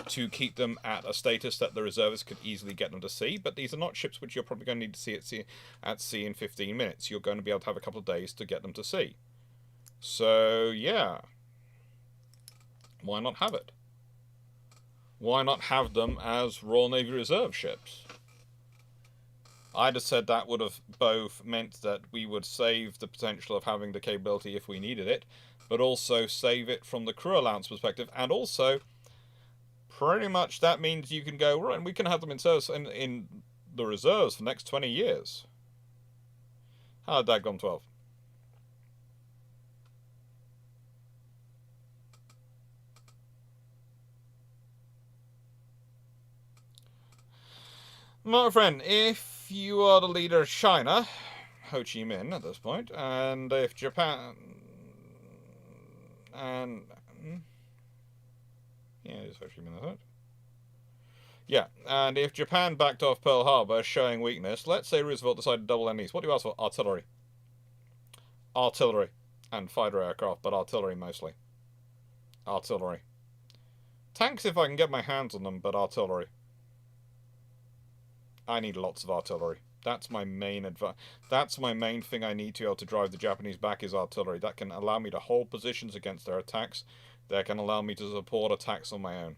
to keep them at a status that the reservists could easily get them to sea. But these are not ships which you're probably going to need to see at sea in 15 minutes. You're going to be able to have a couple of days to get them to sea. So, yeah. Why not have it? Why not have them as Royal Navy Reserve ships? I'd have said that would have both meant that we would save the potential of having the capability if we needed it, but also save it from the crew allowance perspective, and also pretty much that means you can go, right, and we can have them in service in the reserves for the next 20 years. How did that gone 12? My friend, if you are the leader of China, Ho Chi Minh at this point, and if Japan, and yeah, it is Ho Chi Minh, isn't it? Yeah, and if Japan backed off Pearl Harbour, showing weakness, let's say Roosevelt decided to double enemies. What do you ask for? Artillery. Artillery. And fighter aircraft, but artillery mostly. Artillery. Tanks if I can get my hands on them, but artillery. I need lots of artillery. That's my main That's my main thing I need to be able to drive the Japanese back is artillery. That can allow me to hold positions against their attacks. That can allow me to support attacks on my own.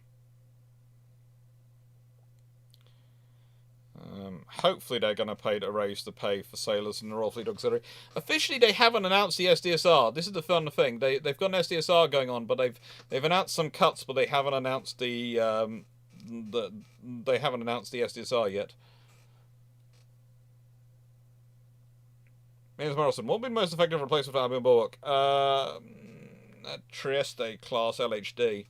Hopefully they're going to raise the pay for sailors in the Royal Fleet Auxiliary. Officially, they haven't announced the SDSR. This is the fun thing. They've got an SDSR going on, but they've announced some cuts, but they haven't announced the SDSR yet. James Morrison, what would be the most effective replacement for Albion Bulwark? Trieste class LHD.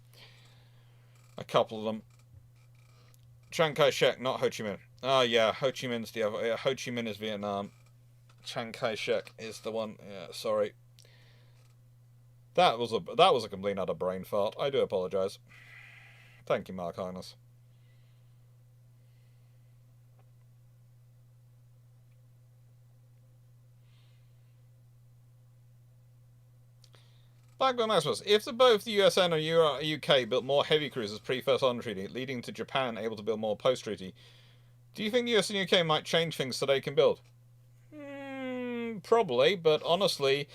A couple of them. Chiang Kai-shek, not Ho Chi Minh. Oh yeah, Ho Chi Minh's the other. Yeah, Ho Chi Minh is Vietnam. Chiang Kai-shek is the one. Yeah, sorry. That was a complete utter brain fart. I do apologise. Thank you, Mark Highness. Blackburn Maximus, if both the US and the UK built more heavy cruisers pre-First Island Treaty, leading to Japan able to build more post-treaty, do you think the US and UK might change things so they can build? Probably, but honestly,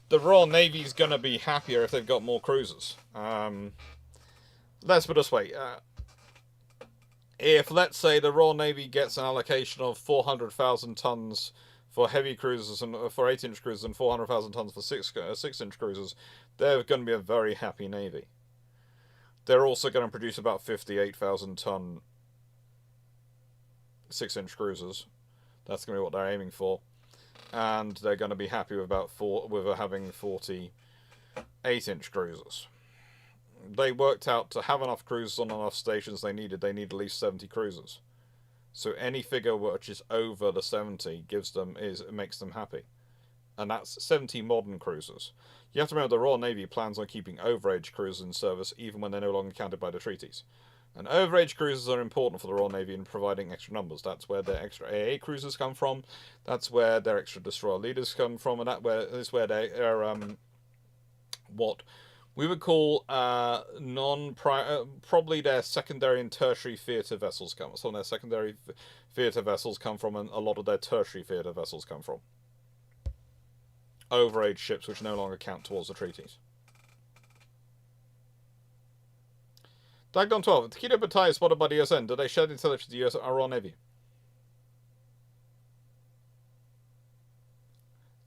the Royal Navy's going to be happier if they've got more cruisers. Let's put it this way. If, let's say, the Royal Navy gets an allocation of 400,000 tons for heavy cruisers and for 8-inch cruisers and 400,000 tons for 6-inch cruisers, they're going to be a very happy Navy. They're also going to produce about 58,000-ton 6-inch cruisers. That's going to be what they're aiming for. And they're going to be happy with having 40 8-inch cruisers. They worked out to have enough cruisers on enough stations they need at least 70 cruisers. So any figure which is over the 70 makes them happy. And that's 70 modern cruisers. You have to remember the Royal Navy plans on keeping overage cruisers in service even when they're no longer counted by the treaties. And overage cruisers are important for the Royal Navy in providing extra numbers. That's where their extra AA cruisers come from. That's where their extra destroyer leaders come from, and is where their what we would call probably their secondary and tertiary theatre vessels come. Some of their secondary theatre vessels come from, and a lot of their tertiary theatre vessels come from overage ships which no longer count towards the treaties. Dagdon 12. The Kido Butai is spotted by the USN. Do they shed intelligence to the US Royal Navy?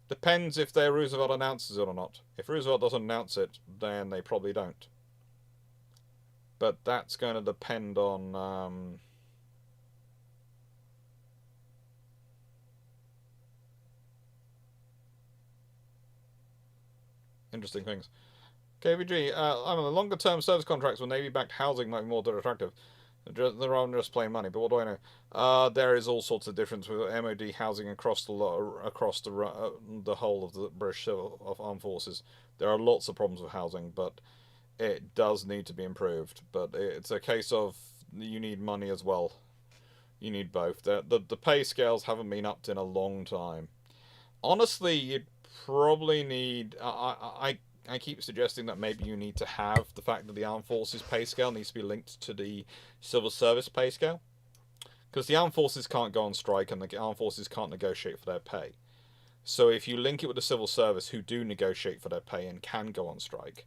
Depends if their Roosevelt announces it or not. If Roosevelt doesn't announce it, then they probably don't. But that's going to depend on interesting things. KVG, I'm on a longer-term service contracts with Navy-backed housing might be more attractive. They're on just plain money, but what do I know? There is all sorts of difference with MOD housing across the whole of the British Armed Forces. There are lots of problems with housing, but it does need to be improved. But it's a case of you need money as well. You need both. The pay scales haven't been upped in a long time. Honestly, you'd probably need. I keep suggesting that maybe you need to have the fact that the Armed Forces pay scale needs to be linked to the Civil Service pay scale. Because the Armed Forces can't go on strike and the Armed Forces can't negotiate for their pay. So if you link it with the Civil Service, who do negotiate for their pay and can go on strike,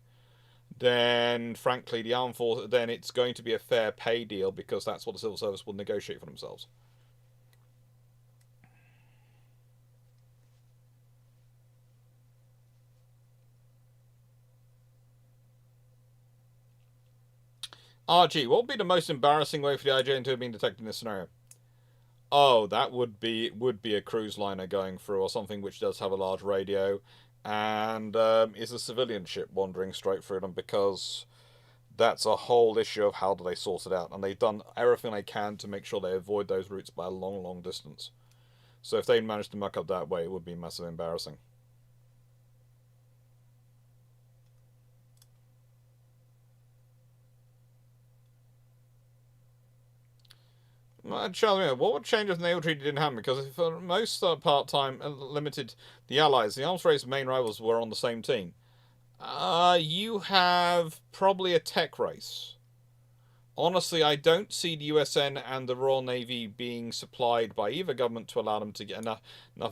then frankly the Armed Forces, then it's going to be a fair pay deal because that's what the Civil Service will negotiate for themselves. RG, what would be the most embarrassing way for the IJN to have been detected in this scenario? Oh, that would be a cruise liner going through, or something which does have a large radio, and is a civilian ship wandering straight through them, because that's a whole issue of how do they sort it out, and they've done everything they can to make sure they avoid those routes by a long, long distance. So if they managed to muck up that way, it would be massively embarrassing. Charlie, what would change if the naval treaty didn't happen? Because for most part-time limited the Allies, the arms race main rivals were on the same team. You have probably a tech race. Honestly, I don't see the USN and the Royal Navy being supplied by either government to allow them to get enough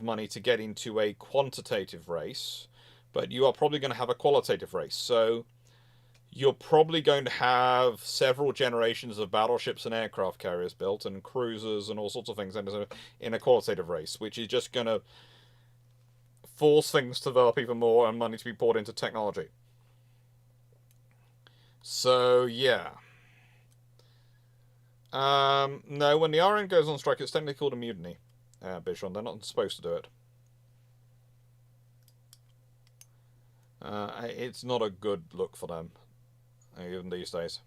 money to get into a quantitative race, but you are probably going to have a qualitative race. So you're probably going to have several generations of battleships and aircraft carriers built, and cruisers and all sorts of things in a qualitative race, which is just going to force things to develop even more and money to be poured into technology. So, yeah. No, when the RN goes on strike, it's technically called a mutiny, Bishon. They're not supposed to do it. It's not a good look for them, even these days.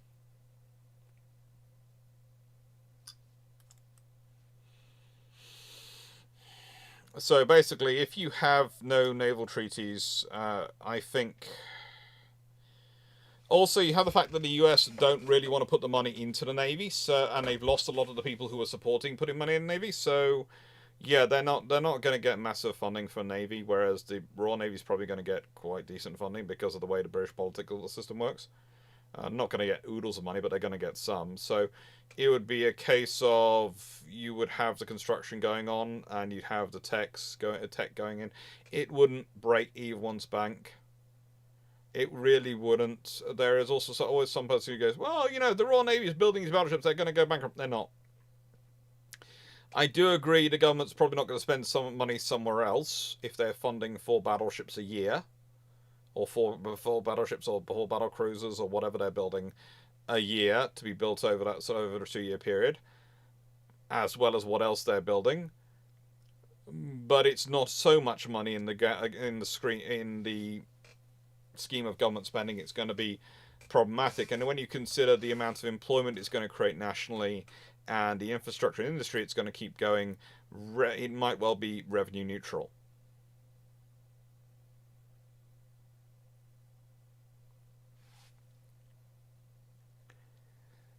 So basically, if you have no naval treaties, I think. Also, you have the fact that the US don't really want to put the money into the Navy, and they've lost a lot of the people who were supporting putting money in the Navy. So, yeah, they're not going to get massive funding for Navy, whereas the Royal Navy is probably going to get quite decent funding because of the way the British political system works. Not going to get oodles of money, but they're going to get some. So it would be a case of you would have the construction going on, and you'd have the tech going in. It wouldn't break either one's bank. It really wouldn't. There is also always some person who goes, well, the Royal Navy is building these battleships, they're going to go bankrupt. They're not. I do agree the government's probably not going to spend some money somewhere else if they're funding 4 battleships a year, or 4 battleships or 4 battle cruisers or whatever they're building. a year to be built over that over a 2-year period, as well as what else they're building. But it's not so much money in the scheme of government spending. It's going to be problematic, and when you consider the amount of employment it's going to create nationally and the infrastructure industry it's going to keep going, it might well be revenue neutral.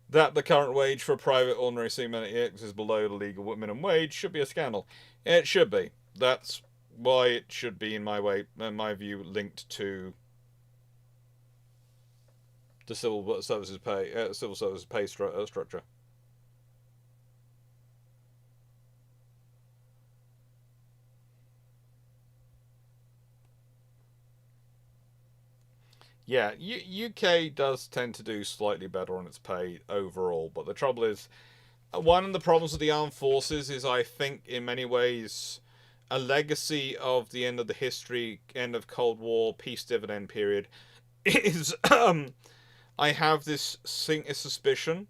That the current wage for private ordinary seamen is below the legal minimum wage should be a scandal. It should be. That's why it should be, in my view, linked to the civil services pay structure. Yeah, UK does tend to do slightly better on its pay overall, but the trouble is, one of the problems with the armed forces is, I think, in many ways, a legacy of the end of the history, end of Cold War, peace dividend period, is I have this suspicion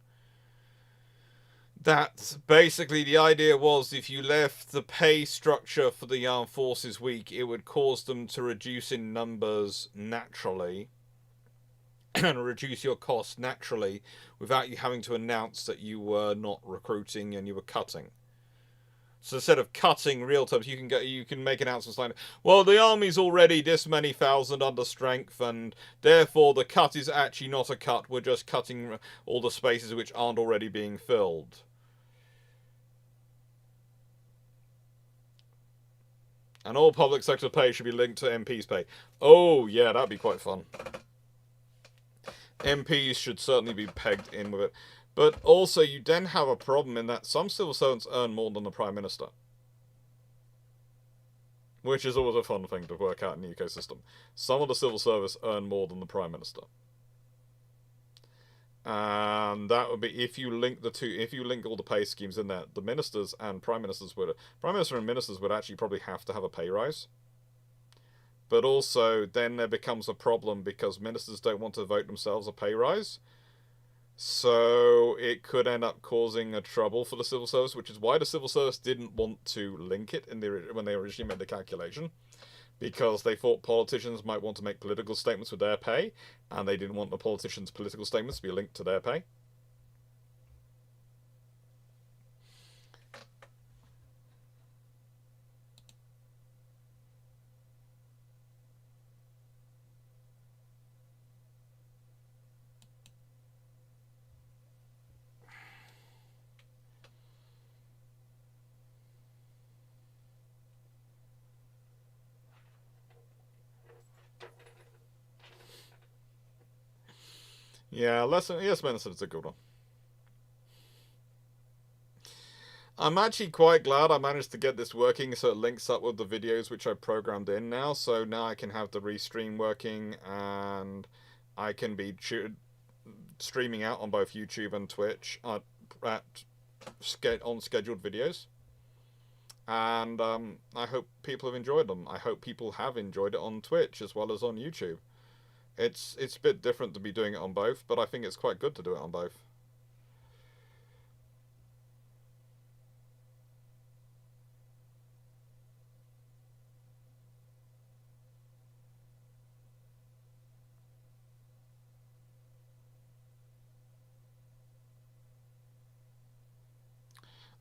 that basically the idea was if you left the pay structure for the armed forces weak, it would cause them to reduce in numbers naturally and reduce your costs naturally without you having to announce that you were not recruiting and you were cutting. So instead of cutting real terms, you can make announcements like, well, the army's already this many thousand under strength, and therefore the cut is actually not a cut. We're just cutting all the spaces which aren't already being filled. And all public sector pay should be linked to MPs' pay. Oh, yeah, that'd be quite fun. MPs should certainly be pegged in with it. But also, you then have a problem in that some civil servants earn more than the Prime Minister. Which is always a fun thing to work out in the UK system. Some of the civil service earn more than the Prime Minister. And that would be, if you link all the pay schemes in there, the ministers and Prime Minister and ministers would actually probably have to have a pay rise. But also, then there becomes a problem because ministers don't want to vote themselves a pay rise. So it could end up causing a trouble for the civil service, which is why the civil service didn't want to link it when they originally made the calculation. Because they thought politicians might want to make political statements with their pay, and they didn't want the politicians' political statements to be linked to their pay. Yeah, yes, Minister's a good one. I'm actually quite glad I managed to get this working so it links up with the videos which I programmed in now. So now I can have the restream working and I can be streaming out on both YouTube and Twitch on scheduled videos. And I hope people have enjoyed them. I hope people have enjoyed it on Twitch as well as on YouTube. It's a bit different to be doing it on both, but I think it's quite good to do it on both.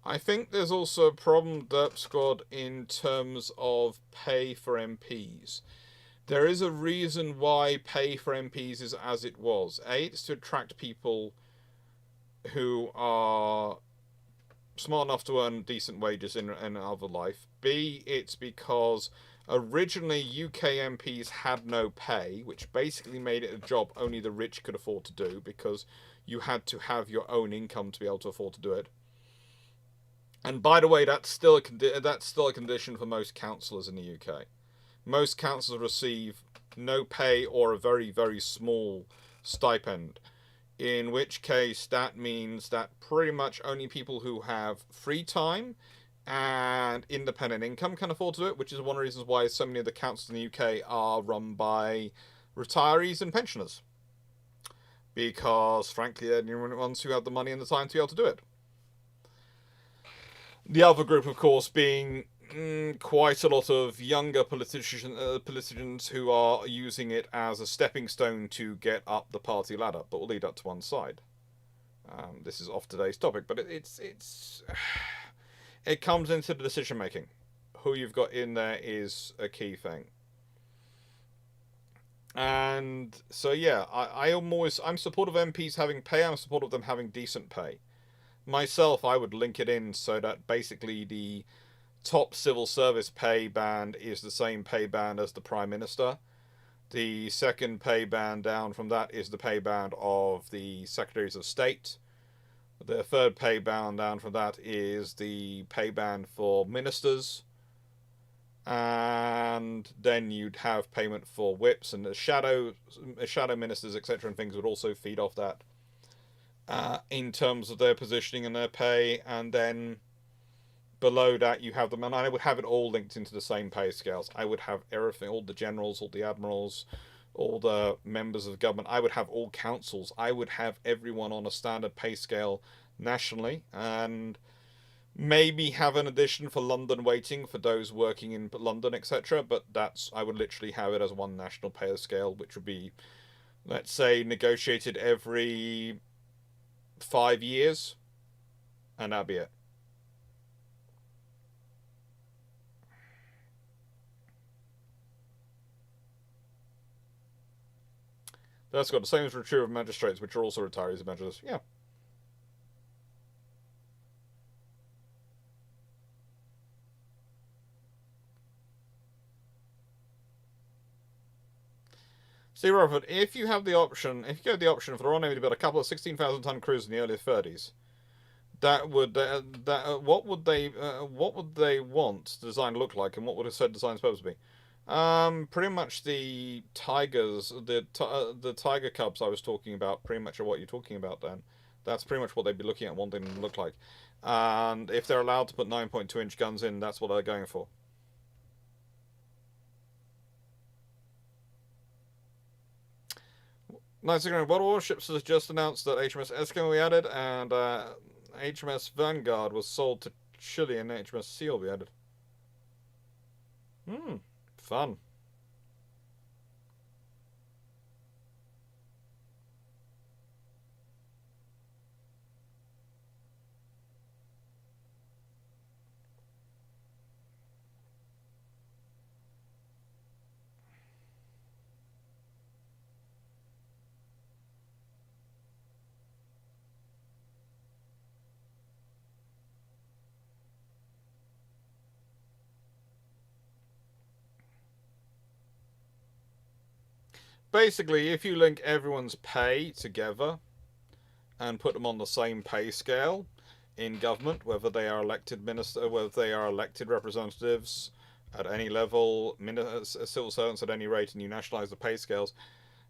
I think there's also a problem, Derp Squad, in terms of pay for MPs. There is a reason why pay for MPs is as it was. A, it's to attract people who are smart enough to earn decent wages in other life. B, it's because originally UK MPs had no pay, which basically made it a job only the rich could afford to do, because you had to have your own income to be able to afford to do it. And by the way, that's still a condition for most councillors in the UK. Most councillors receive no pay or a very, very small stipend. In which case, that means that pretty much only people who have free time and independent income can afford to do it, which is one of the reasons why so many of the councils in the UK are run by retirees and pensioners. because, frankly, they're the only ones who have the money and the time to be able to do it. The other group, of course, being quite a lot of younger politicians who are using it as a stepping stone to get up the party ladder, but we'll leave that to one side. This is off today's topic, but it comes into the decision making. Who you've got in there is a key thing. And so yeah, I'm supportive of MPs having pay. I'm supportive of them having decent pay. Myself, I would link it in so that basically the top civil service pay band is the same pay band as the Prime Minister. The second pay band down from that is the pay band of the Secretaries of State. The third pay band down from that is the pay band for ministers. And then you'd have payment for whips, and the shadow ministers, etc., and things would also feed off that in terms of their positioning and their pay. And then below that you have them, and I would have it all linked into the same pay scales. I would have everything, all the generals, all the admirals, all the members of government. I would have all councils. I would have everyone on a standard pay scale nationally, and maybe have an addition for London waiting for those working in London, etc. But I would literally have it as one national pay scale, which would be, let's say, negotiated every 5 years, and that'd be it. That's got the same as true of magistrates, which are also retirees of magistrates. Yeah. See, Robert, if you have the option, if you go the option for the Royal Navy to build a couple of 16,000-ton cruisers in the early 30s, what would they want the design to look like, and what would a said design supposed to be? Pretty much the Tigers, the Tiger Cubs I was talking about, pretty much are what you're talking about then. That's pretty much what they'd be looking at wanting them to look like. And if they're allowed to put 9.2-inch guns in, that's what they're going for. Nice again. World Warships has just announced that HMS Eskimo will be added, and HMS Vanguard was sold to Chile, and HMS Seal will be added. Fun. Basically, if you link everyone's pay together and put them on the same pay scale in government, whether they are elected representatives at any level, civil servants at any rate, and you nationalise the pay scales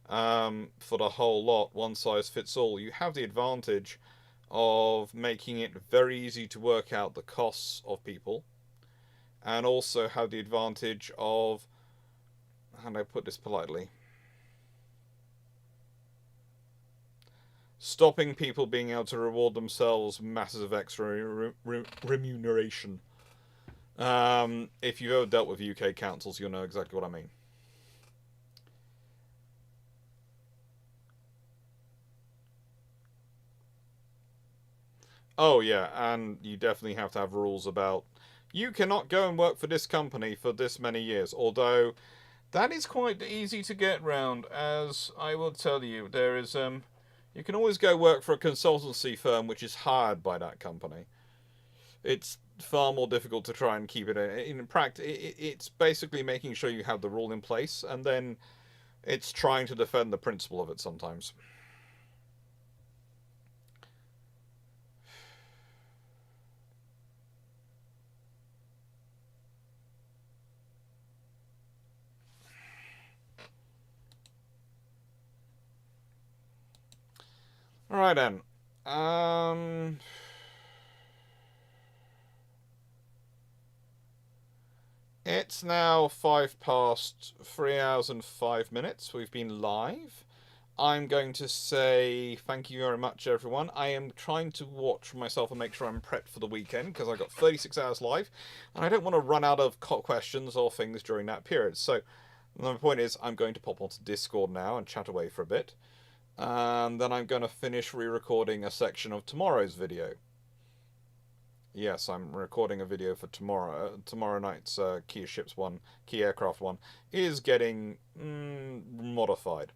for the whole lot, one size fits all, you have the advantage of making it very easy to work out the costs of people, and also have the advantage of, how do I put this politely, stopping people being able to reward themselves masses of extra remuneration. If you've ever dealt with UK councils, you'll know exactly what I mean. Oh yeah, and you definitely have to have rules about, you cannot go and work for this company for this many years, although that is quite easy to get round, as I will tell you. There is you can always go work for a consultancy firm which is hired by that company. It's far more difficult to try and keep it in practice. It's basically making sure you have the rule in place, and then it's trying to defend the principle of it sometimes. Alright then. It's now 3 hours and 5 minutes. We've been live. I'm going to say thank you very much, everyone. I am trying to watch myself and make sure I'm prepped for the weekend because I got 36 hours live, and I don't want to run out of questions or things during that period. So my point is, I'm going to pop onto Discord now and chat away for a bit, and then I'm going to finish re-recording a section of tomorrow's video. Yes, I'm recording a video for tomorrow. Tomorrow night's Key Ships 1, Key Aircraft 1 is getting modified.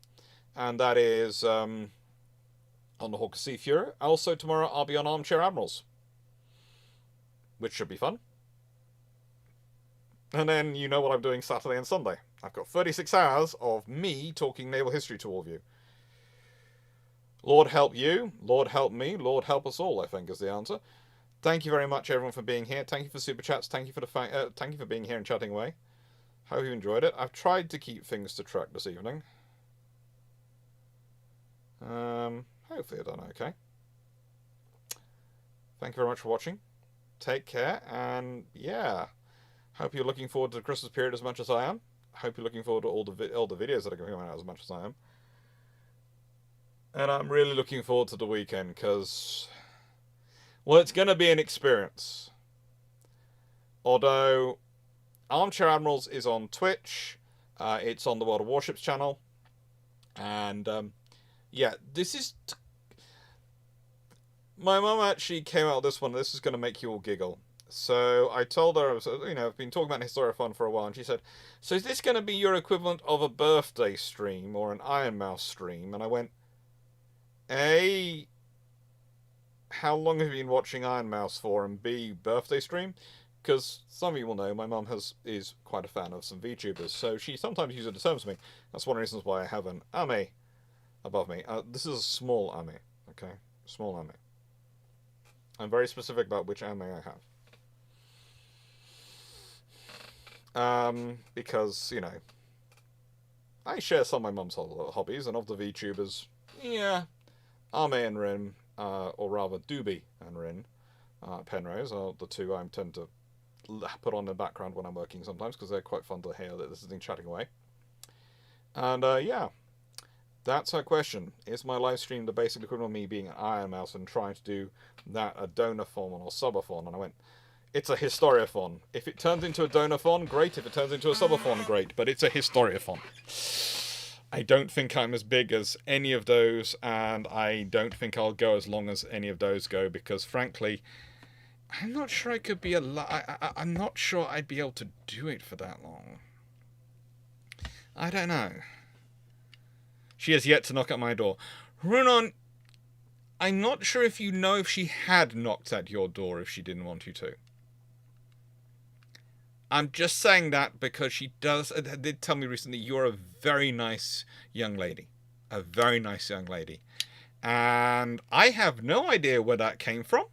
And that is on the Hawker Sea Fury. Also tomorrow I'll be on Armchair Admirals, which should be fun. And then you know what I'm doing Saturday and Sunday. I've got 36 hours of me talking naval history to all of you. Lord help you, Lord help me, Lord help us all, I think is the answer. Thank you very much, everyone, for being here. Thank you for super chats. Thank you for thank you for being here and chatting away. Hope you enjoyed it. I've tried to keep things to track this evening. Hopefully I've done okay. Thank you very much for watching. Take care, and yeah, hope you're looking forward to the Christmas period as much as I am. Hope you're looking forward to all the videos that are coming out as much as I am. And I'm really looking forward to the weekend because, well, it's going to be an experience. Although Armchair Admirals is on Twitch, it's on the World of Warships channel, and yeah, this is... My mum actually came out with this one. This is going to make you all giggle. So I told her, I've been talking about Historiathon for a while, and she said, so is this going to be your equivalent of a birthday stream or an Iron Mouse stream? And I went, A, how long have you been watching Iron Mouse for? And B, birthday stream? Because some of you will know my mum is quite a fan of some VTubers, so she sometimes uses the terms to me. That's one of the reasons why I have an AME above me. This is a small AME, okay? Small AME. I'm very specific about which AME I have. Because, I share some of my mum's hobbies, and of the VTubers, yeah, Ame and Rin, or rather Doobie and Rin, Penrose are the two I tend to put on the background when I'm working sometimes, because they're quite fun to hear that this is chatting away. And, yeah. That's her question. Is my live stream the basic equivalent of me being an Iron Mouse and trying to do that a donathon or subathon? And I went, it's a historiathon. If it turns into a donathon, great. If it turns into a subathon, great. But it's a historiathon. I don't think I'm as big as any of those, and I don't think I'll go as long as any of those go, because frankly, I'm not sure I could be I'm not sure I'd be able to do it for that long. I don't know. She has yet to knock at my door. Runon, I'm not sure if you know if she had knocked at your door if she didn't want you to. I'm just saying that because she did tell me recently you're a very nice young lady. A very nice young lady. And I have no idea where that came from.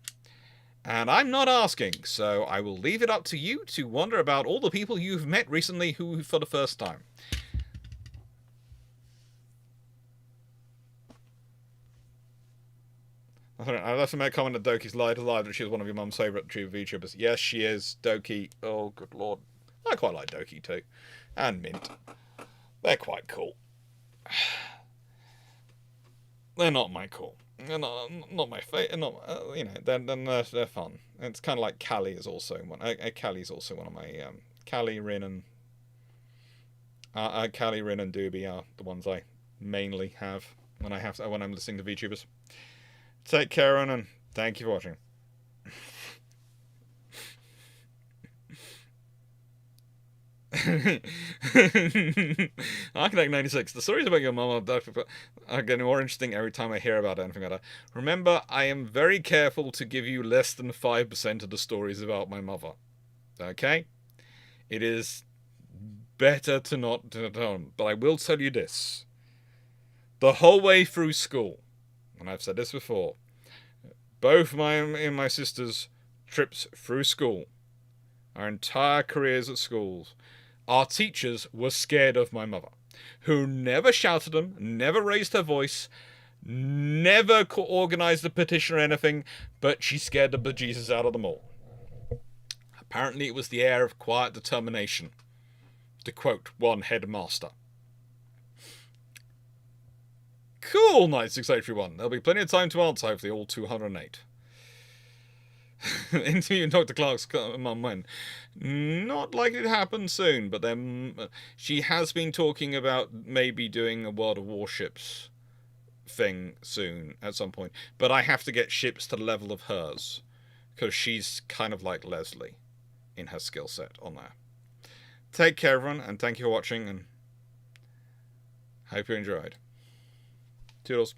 And I'm not asking, so I will leave it up to you to wonder about all the people you've met recently who for the first time. I left a make comment that Doki's lied that she was one of your mum's favourite VTubers. Yes, she is. Doki. Oh, good lord. I quite like Doki too. And Mint. They're quite cool. They're not my cool. They're not my favourite. They're fun. It's kind of like Callie is also one. Callie's also one of my... Callie, Rin, and... Callie, Rin, and Doobie are the ones I mainly have when I'm listening to VTubers. Take care, and thank you for watching. Architect 96. The stories about your mom are getting more interesting every time I hear about anything like that. Remember, I am very careful to give you less than 5% of the stories about my mother. Okay? It is better to not tell, but I will tell you this. The whole way through school, and I've said this before, both my sister's trips through school, our entire careers at schools, our teachers were scared of my mother, who never shouted them, never raised her voice, never organised a petition or anything, but she scared the bejesus out of them all. Apparently it was the air of quiet determination, to quote one headmaster. Cool, Knight 681. There'll be plenty of time to answer, hopefully, all 208. Interview Dr. Clarke's mum when? Not likely to happen soon, but then she has been talking about maybe doing a World of Warships thing soon at some point. But I have to get ships to the level of hers, because she's kind of like Leslie in her skill set on there. Take care, everyone, and thank you for watching, and hope you enjoyed. Toodles.